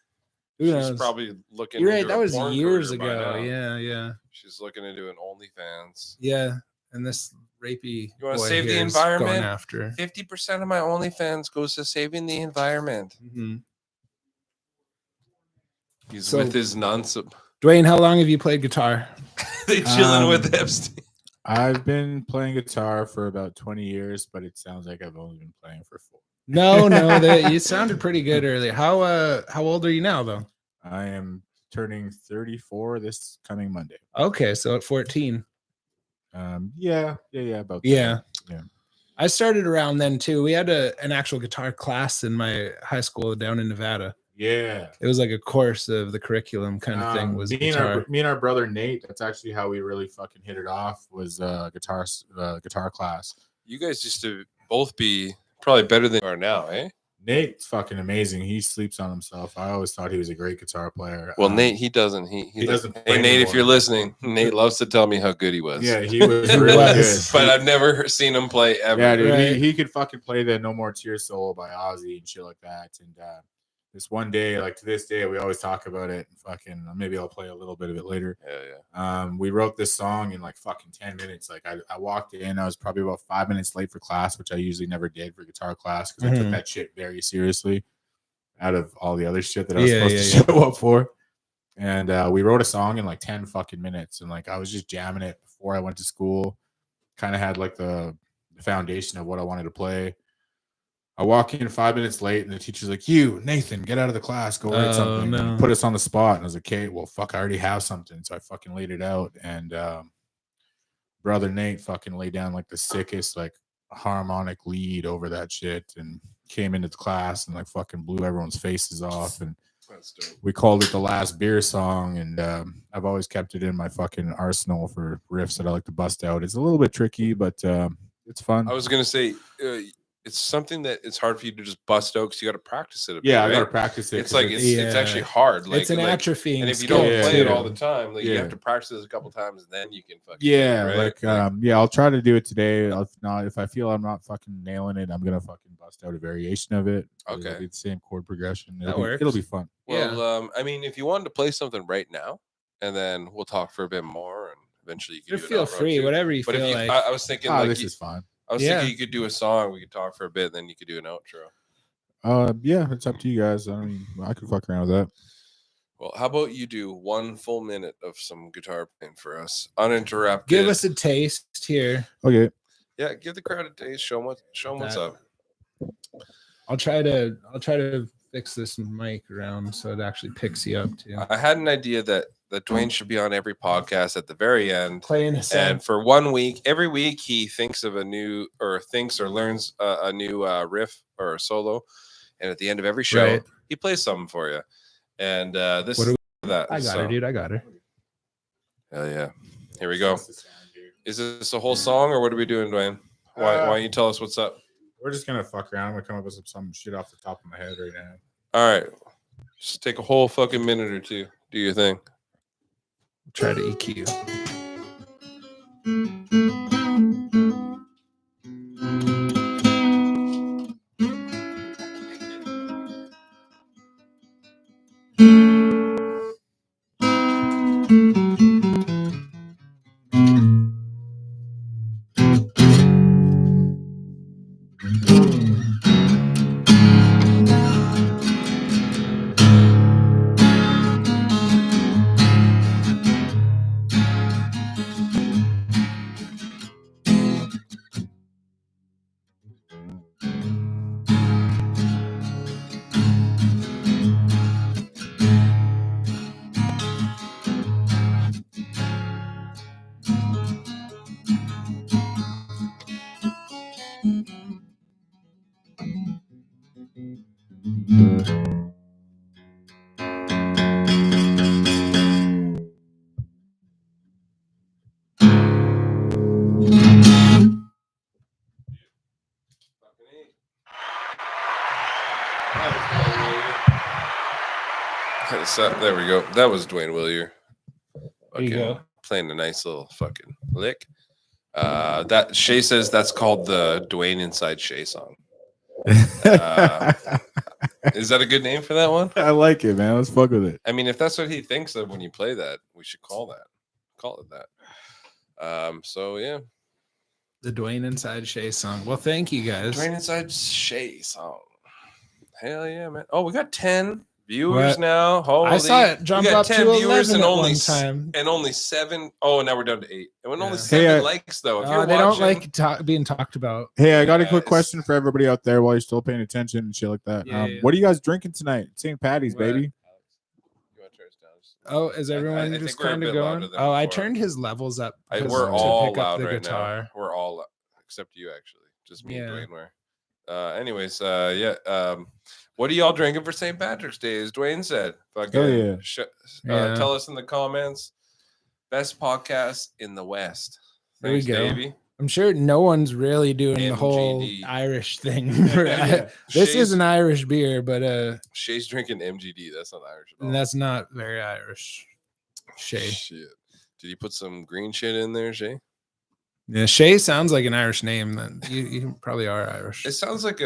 C: Who
A: She's
C: knows?
A: probably looking.
C: You're right.
A: into
C: That
A: a
C: was
A: porn
C: years
A: career by
C: ago.
A: now.
C: Yeah.
A: She's looking into an OnlyFans.
C: Yeah. And this rapey.
A: You want to
C: boy
A: save the
C: here is going
A: environment?
C: after.
A: 50% of my OnlyFans goes to saving the environment.
C: Mm-hmm.
A: He's with his nonsense.
C: Dwayne, how long have you played guitar?
A: They chilling with Epstein.
F: I've been playing guitar for about 20 years, but it sounds like I've only been playing for 4.
C: No, you sounded pretty good earlier. How old are you now, though?
F: I am turning 34 this coming Monday.
C: Okay, so at 14.
F: Yeah, about that.
C: Yeah.
F: Yeah.
C: I started around then too. We had an actual guitar class in my high school down in Nevada.
F: Yeah.
C: It was like a course of the curriculum kind of thing. Was
F: me and our brother Nate. That's actually how we really fucking hit it off. Was guitar class.
A: You guys used to both be probably better than you are now, eh?
F: Nate's fucking amazing. He sleeps on himself. I always thought he was a great guitar player.
A: Well, Nate, he doesn't. He
F: doesn't.
A: Hey, Nate, if you're listening, Nate loves to tell me how good he was.
F: Yeah, he was really good.
A: But I've never seen him play ever.
F: Yeah, dude,
C: Right.
F: he could fucking play the No More Tears solo by Ozzy and shit like that. And this one day, like to this day, we always talk about it. Fucking, maybe I'll play a little bit of it later.
A: Yeah.
F: We wrote this song in like fucking 10 minutes. Like I walked in, I was probably about 5 minutes late for class, which I usually never did for guitar class because I took that shit very seriously out of all the other shit that I was supposed to show up for. And we wrote a song in like 10 fucking minutes. And like I was just jamming it before I went to school. Kind of had like the foundation of what I wanted to play. I walk in 5 minutes late, and the teacher's like, "You, Nathan, get out of the class, go write something."
C: No.
F: And put us on the spot, and I was like, "Okay, well, fuck, I already have something." So I fucking laid it out, and brother Nate fucking laid down like the sickest like harmonic lead over that shit, and came into the class and like fucking blew everyone's faces off. And we called it the Last Beer Song, and I've always kept it in my fucking arsenal for riffs that I like to bust out. It's a little bit tricky, but it's fun.
A: I was gonna say. It's something that it's hard for you to just bust out because you got to practice it.
F: I
A: right?
F: got to practice it.
A: It's like it's actually hard. Like
C: it's an atrophying.
A: And if you
C: skill,
A: don't play it
C: too.
A: all the time, like you have to practice it a couple times, and then you can fucking.
F: I'll try to do it today. If not, if I feel I'm not fucking nailing it, I'm gonna fucking bust out a variation of it.
A: Okay,
F: it'll be the same chord progression.
C: Works.
F: It'll be fun.
A: Well, I mean, if you wanted to play something right now, and then we'll talk for a bit more, and eventually you can
C: Just feel free, whatever you feel like.
A: I was thinking, like,
F: this is fine.
A: I was thinking you could do a song, we could talk for a bit, then you could do an outro.
F: Yeah, it's up to you guys. I mean, I could fuck around with that.
A: Well, how about you do 1 full minute of some guitar playing for us, uninterrupted?
C: Give us a taste here.
F: Okay.
A: Yeah, give the crowd a taste. Show them what's up.
C: I'll try to fix this mic around so it actually picks you up too.
A: I had an idea that Dwayne should be on every podcast at the very end.
C: Playing a song.
A: And for 1 week, every week he thinks of thinks or learns a new riff or a solo, and at the end of every show he plays something for you. And this is that.
C: I got her, dude. I got her.
A: Hell yeah! Here we go. Is this a whole song or what are we doing, Dwayne? Why don't you tell us what's up?
F: We're just gonna fuck around. I'm gonna come up with some shit off the top of my head right now.
A: All right. Just take a whole fucking minute or two. Do your thing.
C: Try to EQ.
A: There we go. That was Dwayne Willier.
C: There you go.
A: Playing a nice little fucking lick. That Shay says that's called the Dwayne Inside Shay song. Is that a good name for that one?
F: I like it, man. Let's fuck with it.
A: I mean, if that's what he thinks of when you play that, we should call it that. So yeah.
C: The Dwayne Inside Shay song. Well, thank you guys.
A: Dwayne Inside Shay song. Hell yeah, man. Oh, we got 10 viewers now. Holy,
C: I saw it jump up to 11 at one time.
A: And only 7. Oh, now we're down to 8. And only 7 likes though. If you're
C: they
A: watching,
C: don't like being talked about.
F: Hey, I got a quick question for everybody out there while you're still paying attention and shit like that.
C: Yeah.
F: What are you guys drinking tonight? St. Patty's, baby.
C: Oh, is everyone
A: I
C: just
A: think we're a
C: kind of
A: bit louder
C: going?
A: than
C: Oh, I
A: before.
C: turned his levels up.
A: We're
C: to
A: all
C: pick up
A: loud
C: the
A: right
C: guitar.
A: now. We're all loud, except you actually. Just me and
C: Yeah.
A: Dwayne were. Anyways, what are y'all drinking for St. Patrick's Day? As Dwayne said, fucking tell us in the comments. Best podcast in the West.
C: There we
A: Thanks,
C: go.
A: Davey.
C: I'm sure no one's really doing the whole
A: MGD.
C: Irish thing.
A: Yeah.
C: This
A: Shay's-
C: is an Irish beer, but
A: Shay's drinking MGD. That's not Irish at all.
C: that's not very Irish. Shay.
A: Shit. Did you put some green shit in there, Shay?
C: Yeah, Shay sounds like an Irish name. Then you probably are Irish.
A: It sounds like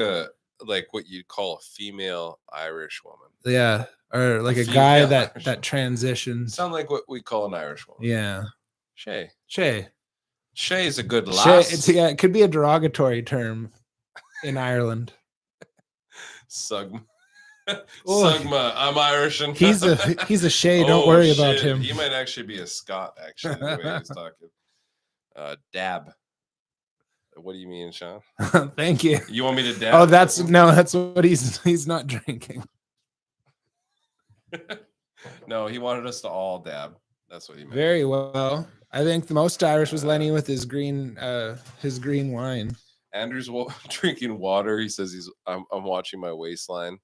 A: what you'd call a female Irish woman.
C: Yeah, or like a
A: female
C: guy
A: Irish
C: that
A: woman.
C: transitions.
A: Sound like what we call an Irish woman.
C: Yeah,
A: Shay.
C: Shay.
A: Shay is a good
C: Shay.
A: lass.
C: It could be a derogatory term in Ireland.
A: Sugma.
C: Oh.
A: Sugma. I'm Irish. And
C: He's a Shay. Don't worry about
A: shit.
C: him.
A: He might actually be a Scot. Actually, the way he's talking. Dab. What do you mean, Sean?
C: Thank you.
A: You want me to dab?
C: Oh, that's what he's not drinking.
A: No, he wanted us to all dab. That's what he meant.
C: Very well. I think the most Irish was Lenny with his green wine.
A: Andrew's drinking water. He says I'm watching my waistline. ...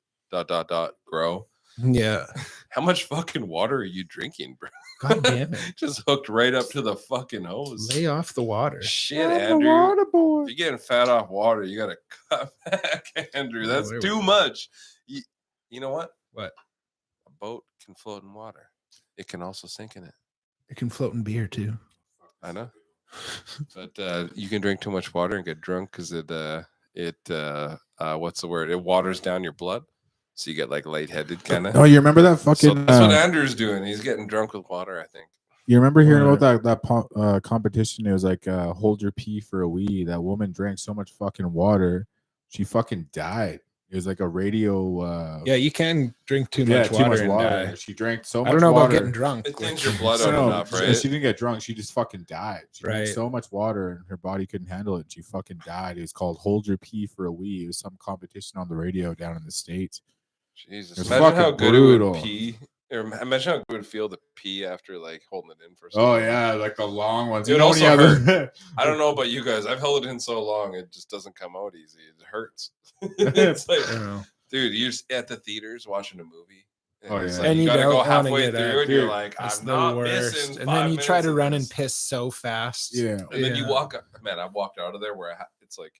A: grow.
C: Yeah.
A: How much fucking water are you drinking, bro?
C: God damn it.
A: Just hooked right up to the fucking hose.
C: Lay off the water.
A: Shit, Andrew. If you're getting fat off water, you gotta cut back, Andrew. That's too much. You know what?
C: What?
A: A boat can float in water. It can also sink in it.
C: It can float in beer too.
A: I know. But you can drink too much water and get drunk because what's the word? It waters down your blood. So you get like lightheaded kind of.
F: Oh, you remember that fucking?
A: So that's what Andrew's doing. He's getting drunk with water, I think.
F: You remember hearing about that competition? It was like hold your pee for a wee. That woman drank so much fucking water, she fucking died. It was like a radio.
C: Yeah, you can drink too much water and die.
F: She drank so much.
C: I don't know
F: water.
C: about getting drunk.
A: It thins your blood out enough, right?
F: She didn't get drunk. She just fucking died. She drank
C: Right.
F: so much water and her body couldn't handle it. And she fucking died. It was called "Hold Your Pee for a Wee." It was some competition on the radio down in the States.
A: Jesus,
F: It's
A: imagine how
F: fucking
A: good
F: brutal.
A: it would pee. Or imagine how good it would feel to pee after like holding it in for so
F: Oh
A: long.
F: yeah, like the long ones.
A: It
F: You know when
A: also
F: you have the-
A: I don't know about you guys. I've held it in so long, it just doesn't come out easy. It hurts. It's like,
C: I don't know.
A: dude, you're just at the theaters watching a movie,
F: Oh,
A: It's
F: yeah.
A: like
C: And
A: you
C: you
A: gotta go
C: don't wanna
A: halfway
C: get
A: through,
C: up.
A: and you're
F: Dude,
A: like,
C: That's
A: I'm
C: the
A: not
C: worst.
A: missing.
C: And then you
A: 5
C: try
A: minutes
C: to
A: of
C: run
A: this.
C: and piss so fast.
F: Yeah.
A: And then you
C: Yeah.
A: walk up. Man, I walked out of there where it's like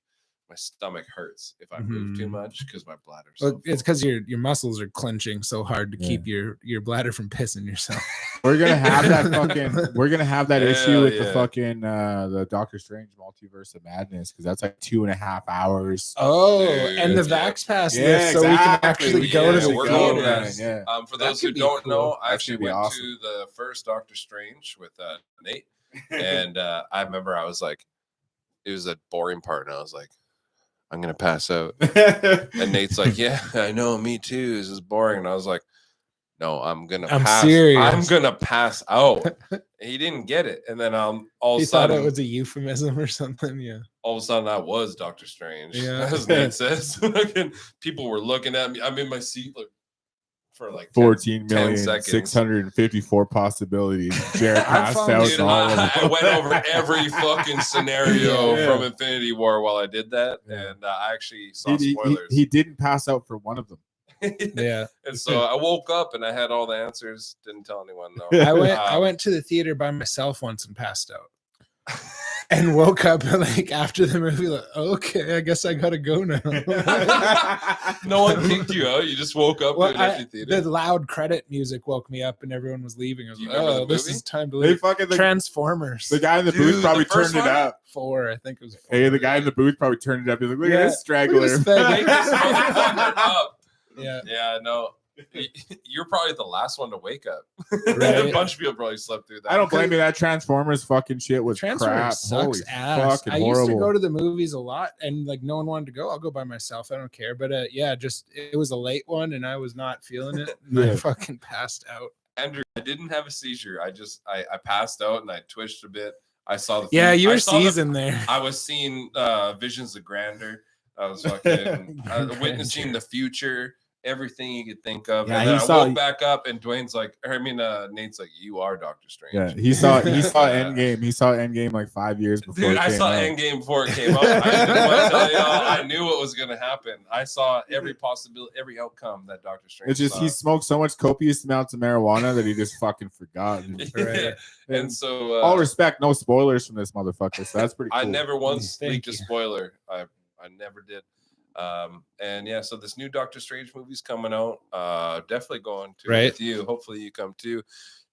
A: my stomach hurts if I move too
C: Mhm.
A: much because my bladder's
C: Well,
A: so
C: it's
A: full.
C: because your muscles are clenching so hard to
F: Yeah.
C: keep your bladder from pissing yourself.
F: We're gonna have that fucking. We're gonna have that issue
A: Hell
F: with the
A: yeah.
F: fucking the Doctor Strange Multiverse of Madness because that's like 2.5 hours.
C: Oh,
A: Dude,
C: and the
A: yeah.
C: Vax Pass
F: Yeah,
C: lift, so we can
F: exactly.
C: actually go to
A: Yeah,
C: the
A: we're
C: theater.
A: going, man.
F: Yeah.
A: For
C: That
A: those who
C: could be
A: don't
C: cool.
A: know, I
F: That's
A: actually
F: gonna be
A: went
F: awesome.
A: to the first Doctor Strange with Nate, and I remember I was like, it was a boring part, and I was like, I'm gonna pass out. And Nate's like, yeah, I know, me too. This is boring. And I was like, no, I'm pass.
C: serious.
A: I'm gonna pass out. And he didn't get it. And then all of
C: He
A: a
C: thought
A: sudden,
C: it was a euphemism or something. Yeah.
A: all of a sudden I was Doctor Strange.
C: Yeah.
A: As Nate says. People were looking at me. I'm in my seat like for like 10 seconds.
F: 14,654 possibilities. Jared
C: I'm
F: passed
C: falling
F: out.
A: Dude,
F: and all of
A: I
F: them.
A: went over every fucking scenario
F: Yeah.
A: from Infinity War while I did that.
F: Yeah.
A: And I actually saw
F: He,
A: spoilers.
F: he didn't pass out for one of them.
C: Yeah.
A: And so I woke up and I had all the answers. Didn't tell anyone though.
C: I went to the theater by myself once and passed out. And woke up like after the movie, like, okay, I guess I gotta go now.
A: No one kicked you out. You just woke up
C: Well,
A: to an empty theater.
C: the loud credit music woke me up and everyone was leaving. I was
A: Do you
C: like,
A: remember
C: oh,
A: the
C: this
A: movie?
C: is time to
F: They
C: leave.
F: fucking
C: Transformers.
F: the guy in the
A: Dude,
F: booth probably
A: the first
F: turned it
A: one?
F: up.
C: 4, I think it was 4.
F: Hey, the guy in the booth probably turned it up. He's like, look
C: Yeah.
F: at this straggler.
C: Look at this fag.
A: Wake this motherfucker up.
C: Yeah.
A: Yeah, no. You're probably the last one to wake up.
C: Right.
A: A bunch of people probably slept through that.
F: I don't blame you. That Transformers fucking shit was
C: Transformers
F: crap.
C: sucks
F: Holy
C: ass.
F: fucking
C: I used to
F: horrible.
C: go to the movies a lot, and like no one wanted to go. I'll go by myself. I don't care. But yeah, just it was a late one, and I was not feeling it. And I
F: Yeah.
C: fucking passed out.
A: Andrew, I didn't have a seizure. I passed out and I twitched a bit. I saw the
C: Yeah, you
A: I
C: were
A: saw the-
C: seasoned there.
A: I was seeing visions of grandeur. I was fucking witnessing the future, everything you could think of.
F: Yeah,
A: and then
F: he
A: I
F: saw-
A: woke back up and Dwayne's like, Nate's like, you are Doctor Strange.
F: Yeah, he saw
A: Yeah.
F: Endgame. He saw Endgame like 5 years before.
A: Dude,
F: it
A: I
F: came
A: saw
F: out.
A: Endgame before it came out. I didn't want to tell y'all. I knew what was going to happen. I saw every possibility, every outcome that Doctor Strange
F: It's just
A: saw.
F: he smoked so much copious amounts of marijuana that he just fucking forgot.
A: Yeah. And so,
F: all respect, no spoilers from this motherfucker. So that's pretty cool.
A: I never once
C: Thank
A: leaked a
C: you.
A: spoiler. I never did. And yeah, so this new Doctor Strange movie's coming out. Definitely going to
C: Right.
A: with you. Hopefully you come too.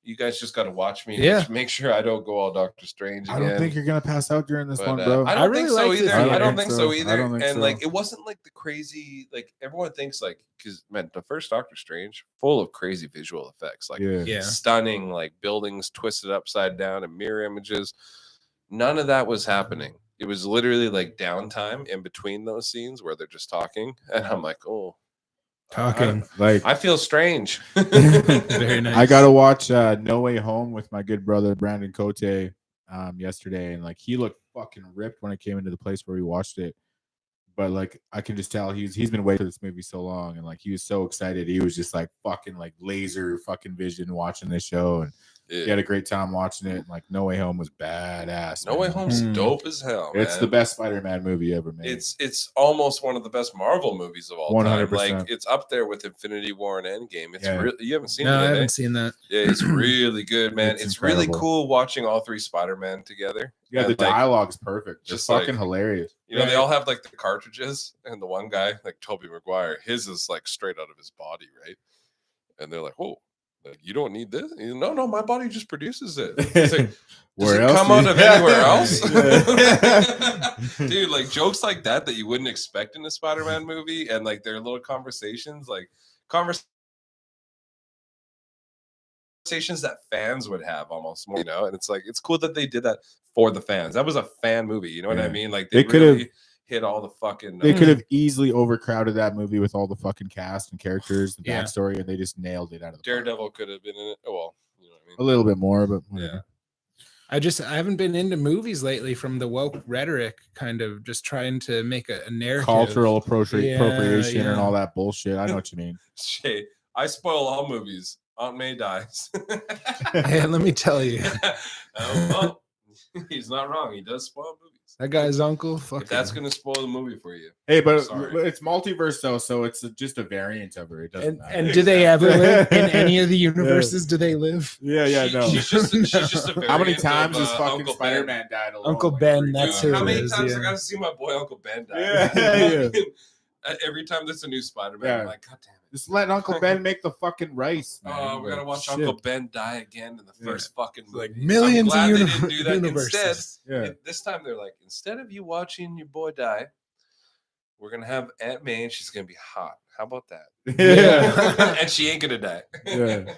A: You guys just got to watch me.
C: Yeah.
A: Just make sure I don't go all Doctor Strange
F: I
A: again.
F: don't think you're gonna pass out during this
A: But,
F: one, bro.
A: I
C: I
A: don't
C: really
A: think so
C: like the
A: either. I
C: theater.
A: don't think so
F: I
A: either.
F: don't think
A: And
F: so.
A: like, it wasn't like the crazy, like everyone thinks like, because man, the first Doctor Strange, full of crazy visual effects, like
C: Yeah.
A: stunning, like buildings twisted upside down and mirror images. None of that was happening. It was literally like downtime in between those scenes where they're just talking, and I'm like, oh,
C: Talking.
F: Like
A: I feel strange.
C: Very nice.
F: I gotta watch No Way Home with my good brother Brandon Cote yesterday, and like he looked fucking ripped when I came into the place where we watched it. But like I can just tell he's been waiting for this movie so long, and like he was so excited. He was just like fucking like laser fucking vision watching this show, and he had a great time watching it. And like No Way Home was badass.
A: No Way
F: man.
A: Home's
C: Mm.
A: dope as hell.
F: It's
A: man.
F: the best Spider-Man movie ever made.
A: It's almost one of the best Marvel movies of all time.
F: 100%.
A: Like it's up there with Infinity War and Endgame. It's
F: Yeah.
A: really, you haven't seen
C: No,
A: it,
C: I
A: eh?
C: haven't seen that.
A: Yeah, it's really good, man.
F: It's
A: It's really
F: incredible.
A: cool watching all three Spider-Man together.
F: yeah,
A: And,
F: the
A: like,
F: dialogue's perfect. Just
A: just
F: fucking
A: like-
F: hilarious.
A: You know, they
C: Right.
A: all have like the cartridges, and the one guy, like Tobey Maguire, his is like straight out of his body, right? And they're like, "Whoa, like, you don't need this." He's, no, my body just produces it. It's like, does it come out of anywhere else?
F: Yeah.
A: Dude, like jokes like that you wouldn't expect in a Spider-Man movie, and like their little conversations, like conversations that fans would have almost more, you know. And it's like it's cool that they did that for the fans. That was a fan movie, you know what I
F: Yeah.
A: mean? Like
F: They
A: they
F: could've-
A: really hit all the fucking.
F: They could have easily overcrowded that movie with all the fucking cast and characters and
C: Yeah.
F: backstory, and they just nailed it out of the park.
A: Daredevil could have been in it. Oh well, you know what I mean?
F: A little bit more, but whatever.
C: I haven't been into movies lately from the woke rhetoric, kind of just trying to make a narrative.
F: Cultural
C: Yeah,
F: appropriation and
C: yeah.
F: all that bullshit. I know what you mean.
A: Shay, I spoil all movies. Aunt May dies.
C: Hey, let me tell you.
A: Well, he's not wrong. He does spoil movies.
C: That guy's uncle.
A: If that's gonna spoil the movie for you.
F: Hey, but
A: Sorry.
F: it's multiverse though, so it's just a variant of her. It doesn't matter.
C: And do they ever live in any of the universes? Do they live?
F: Yeah, no.
A: She's just a
F: How many
A: variant
F: times
A: of,
F: has fucking
A: Uncle
F: Spider-Man died alone?
C: Uncle
F: like,
C: Ben,
F: every
C: that's
F: time?
C: who
A: How
C: it
A: many
C: is,
A: times
C: yeah.
A: I got to see my boy Uncle Ben die?
F: Yeah.
A: Every time there's a new Spider-Man,
F: Yeah.
A: I'm like, God damn it.
F: Just let Uncle Ben make the fucking rice. Man.
A: We gotta watch
F: Shit.
A: Uncle Ben die again in the first fucking movie.
C: Like millions
A: I'm
C: of
A: glad they didn't do that.
C: universes.
A: Instead, this time they're like, instead of you watching your boy die, we're gonna have Aunt May and she's gonna be hot. How about that?
F: Yeah.
A: And she ain't gonna die.
F: Yeah.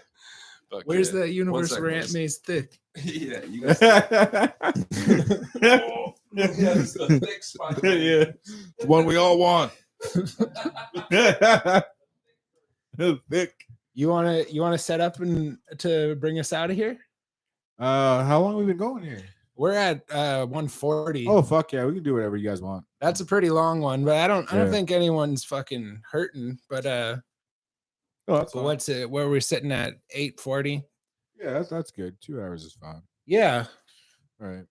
A: But,
C: Where's
A: kid,
C: that universe
A: one
C: where
A: second,
C: Aunt May's thick?
A: Yeah, you guys. Oh, yeah, it's the thick Spider-Man.
F: Yeah. It's one we all want. Thick.
C: You wanna set up and to bring us out of here?
F: How long have we been going here?
C: We're at 140.
F: Oh fuck yeah, we can do whatever you guys want.
C: That's a pretty long one, but I don't
F: Yeah.
C: think anyone's fucking hurting. But
F: Oh, that's
C: so
F: fine.
C: what's it? Where we're sitting at 8:40?
F: Yeah, that's good. 2 hours is fine.
C: Yeah.
F: All right.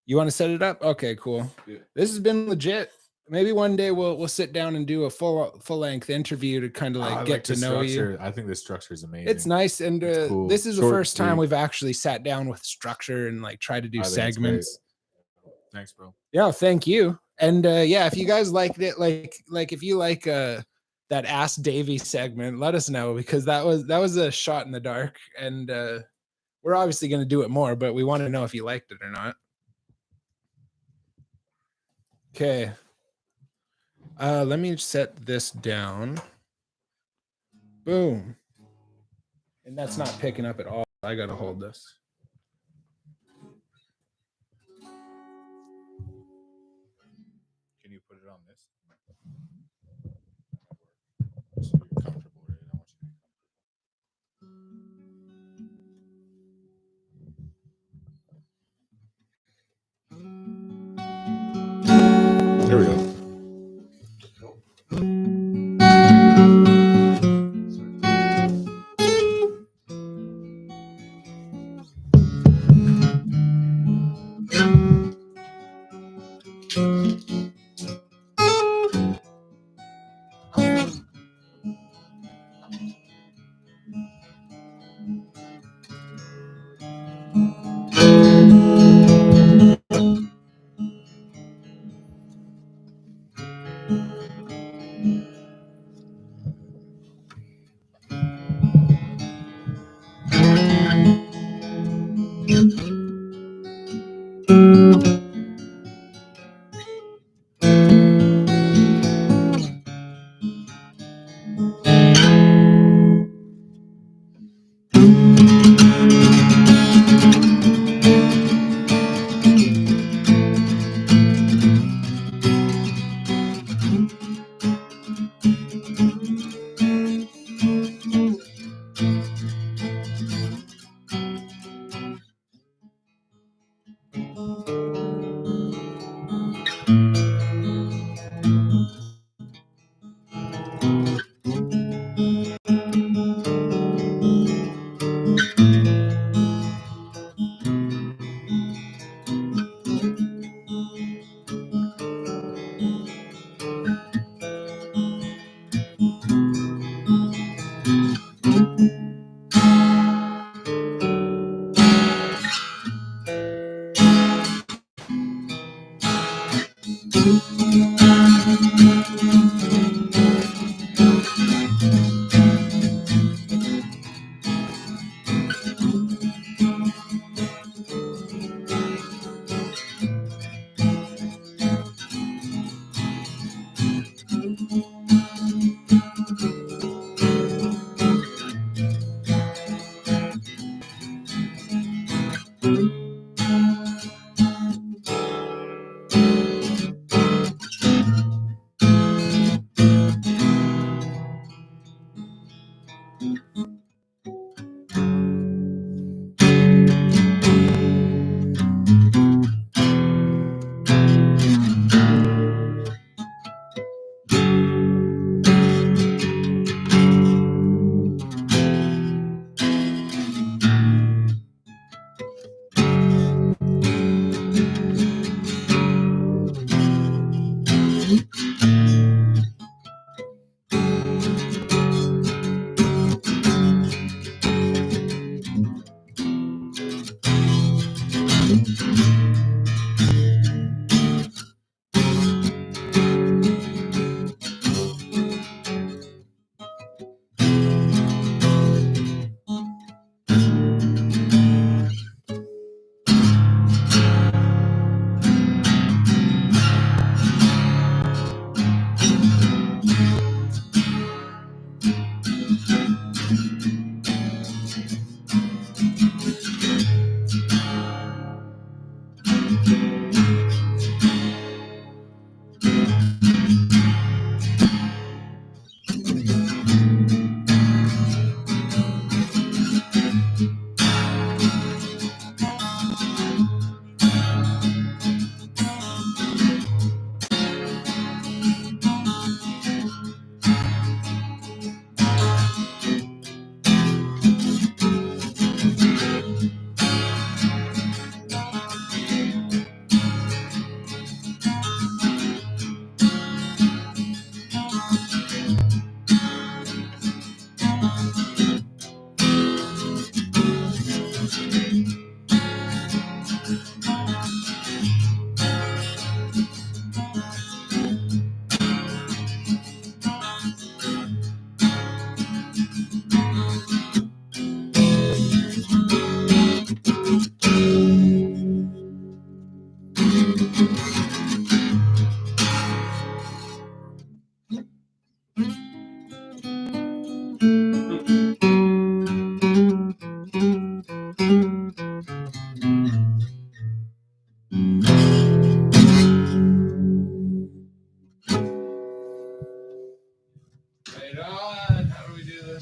C: You want to set it up? Okay, cool.
A: Yeah.
C: This has been legit. Maybe one day we'll sit down and do a full length interview to kind of
F: I
C: like
F: like
C: get to
F: the
C: know you.
F: structure. I think the structure is amazing.
C: It's nice, and
F: It's cool.
C: this is the
F: Short,
C: first time
F: sweet.
C: we've actually sat down with structure and like try to do
F: I think it's
C: segments.
F: great. Thanks, bro.
C: Yeah, thank you. And yeah, if you guys liked it, like if you like that Ask Davey segment, let us know, because that was a shot in the dark, and we're obviously going to do it more, but we want to know if you liked it or not. Okay. Let me set this down. Boom. And that's not picking up at all. I got to hold this.
F: Can you put it on this? So you're comfortable, right? I want you to be. There we go.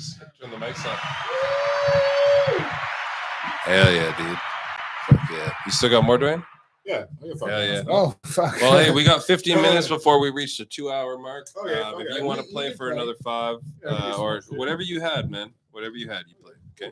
A: mics. Turn the mics up. Hell yeah, dude. Fuck yeah. You still got more, Dwayne?
F: Yeah.
A: Hell yeah.
C: Oh fuck.
A: Well, hey, we got 15 minutes before we reach the 2-hour mark.
F: Okay,
A: If you want to play for another 5, or whatever you had, man, whatever you had, you play. Okay.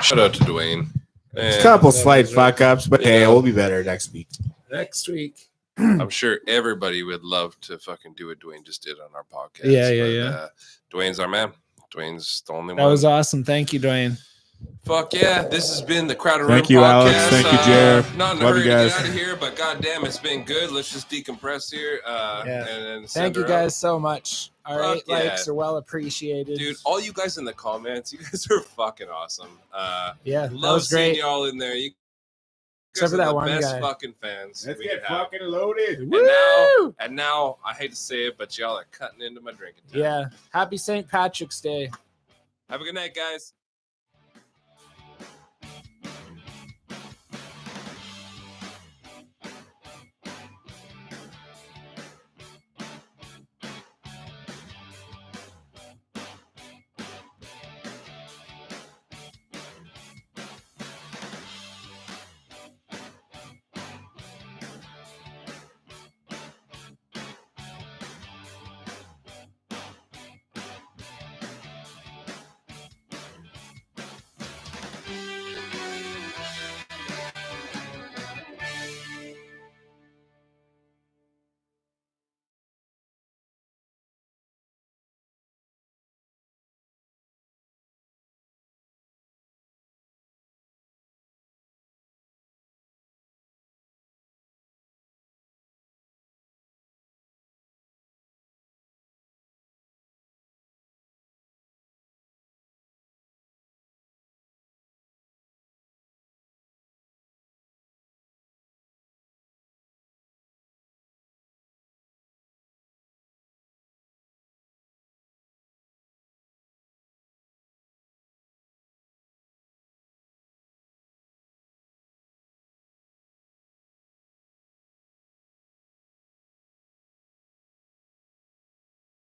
A: Shout out to Dwayne.
F: A couple slight
C: that was right.
F: fuck ups, but hey, we'll be better next week.
C: Next week.
A: I'm sure everybody would love to fucking do what Dwayne just did on our podcast.
C: Yeah.
A: Dwayne's our man. Dwayne's the only
C: That
A: one.
C: was awesome. Thank you, Dwayne.
A: Fuck yeah. This has been the Crowded
F: Thank
A: Room
F: you,
A: podcast.
F: Alex. Thank you, Jer.
A: Not in a
F: Love
A: hurry
F: you
A: to
F: guys.
A: get out of here, but goddamn, it's been good. Let's just decompress here.
C: Yeah.
A: And
C: Thank you
A: send her out.
C: guys so much. Our
A: Fuck
C: 8
A: yeah.
C: likes are well appreciated.
A: Dude, all you guys in the comments, you guys are fucking awesome.
C: Yeah, that
A: Love
C: was
A: seeing
C: great.
A: y'all in there. You
C: Except
A: guys
C: for
A: are
C: that
A: the
C: one
A: best
C: guy.
A: fucking fans.
F: Let's
A: we
F: get
A: could have.
F: fucking loaded.
C: Woo!
A: And now, I hate to say it, but y'all are cutting into my drinking time.
C: Yeah. Happy St. Patrick's Day.
A: Have a good night, guys.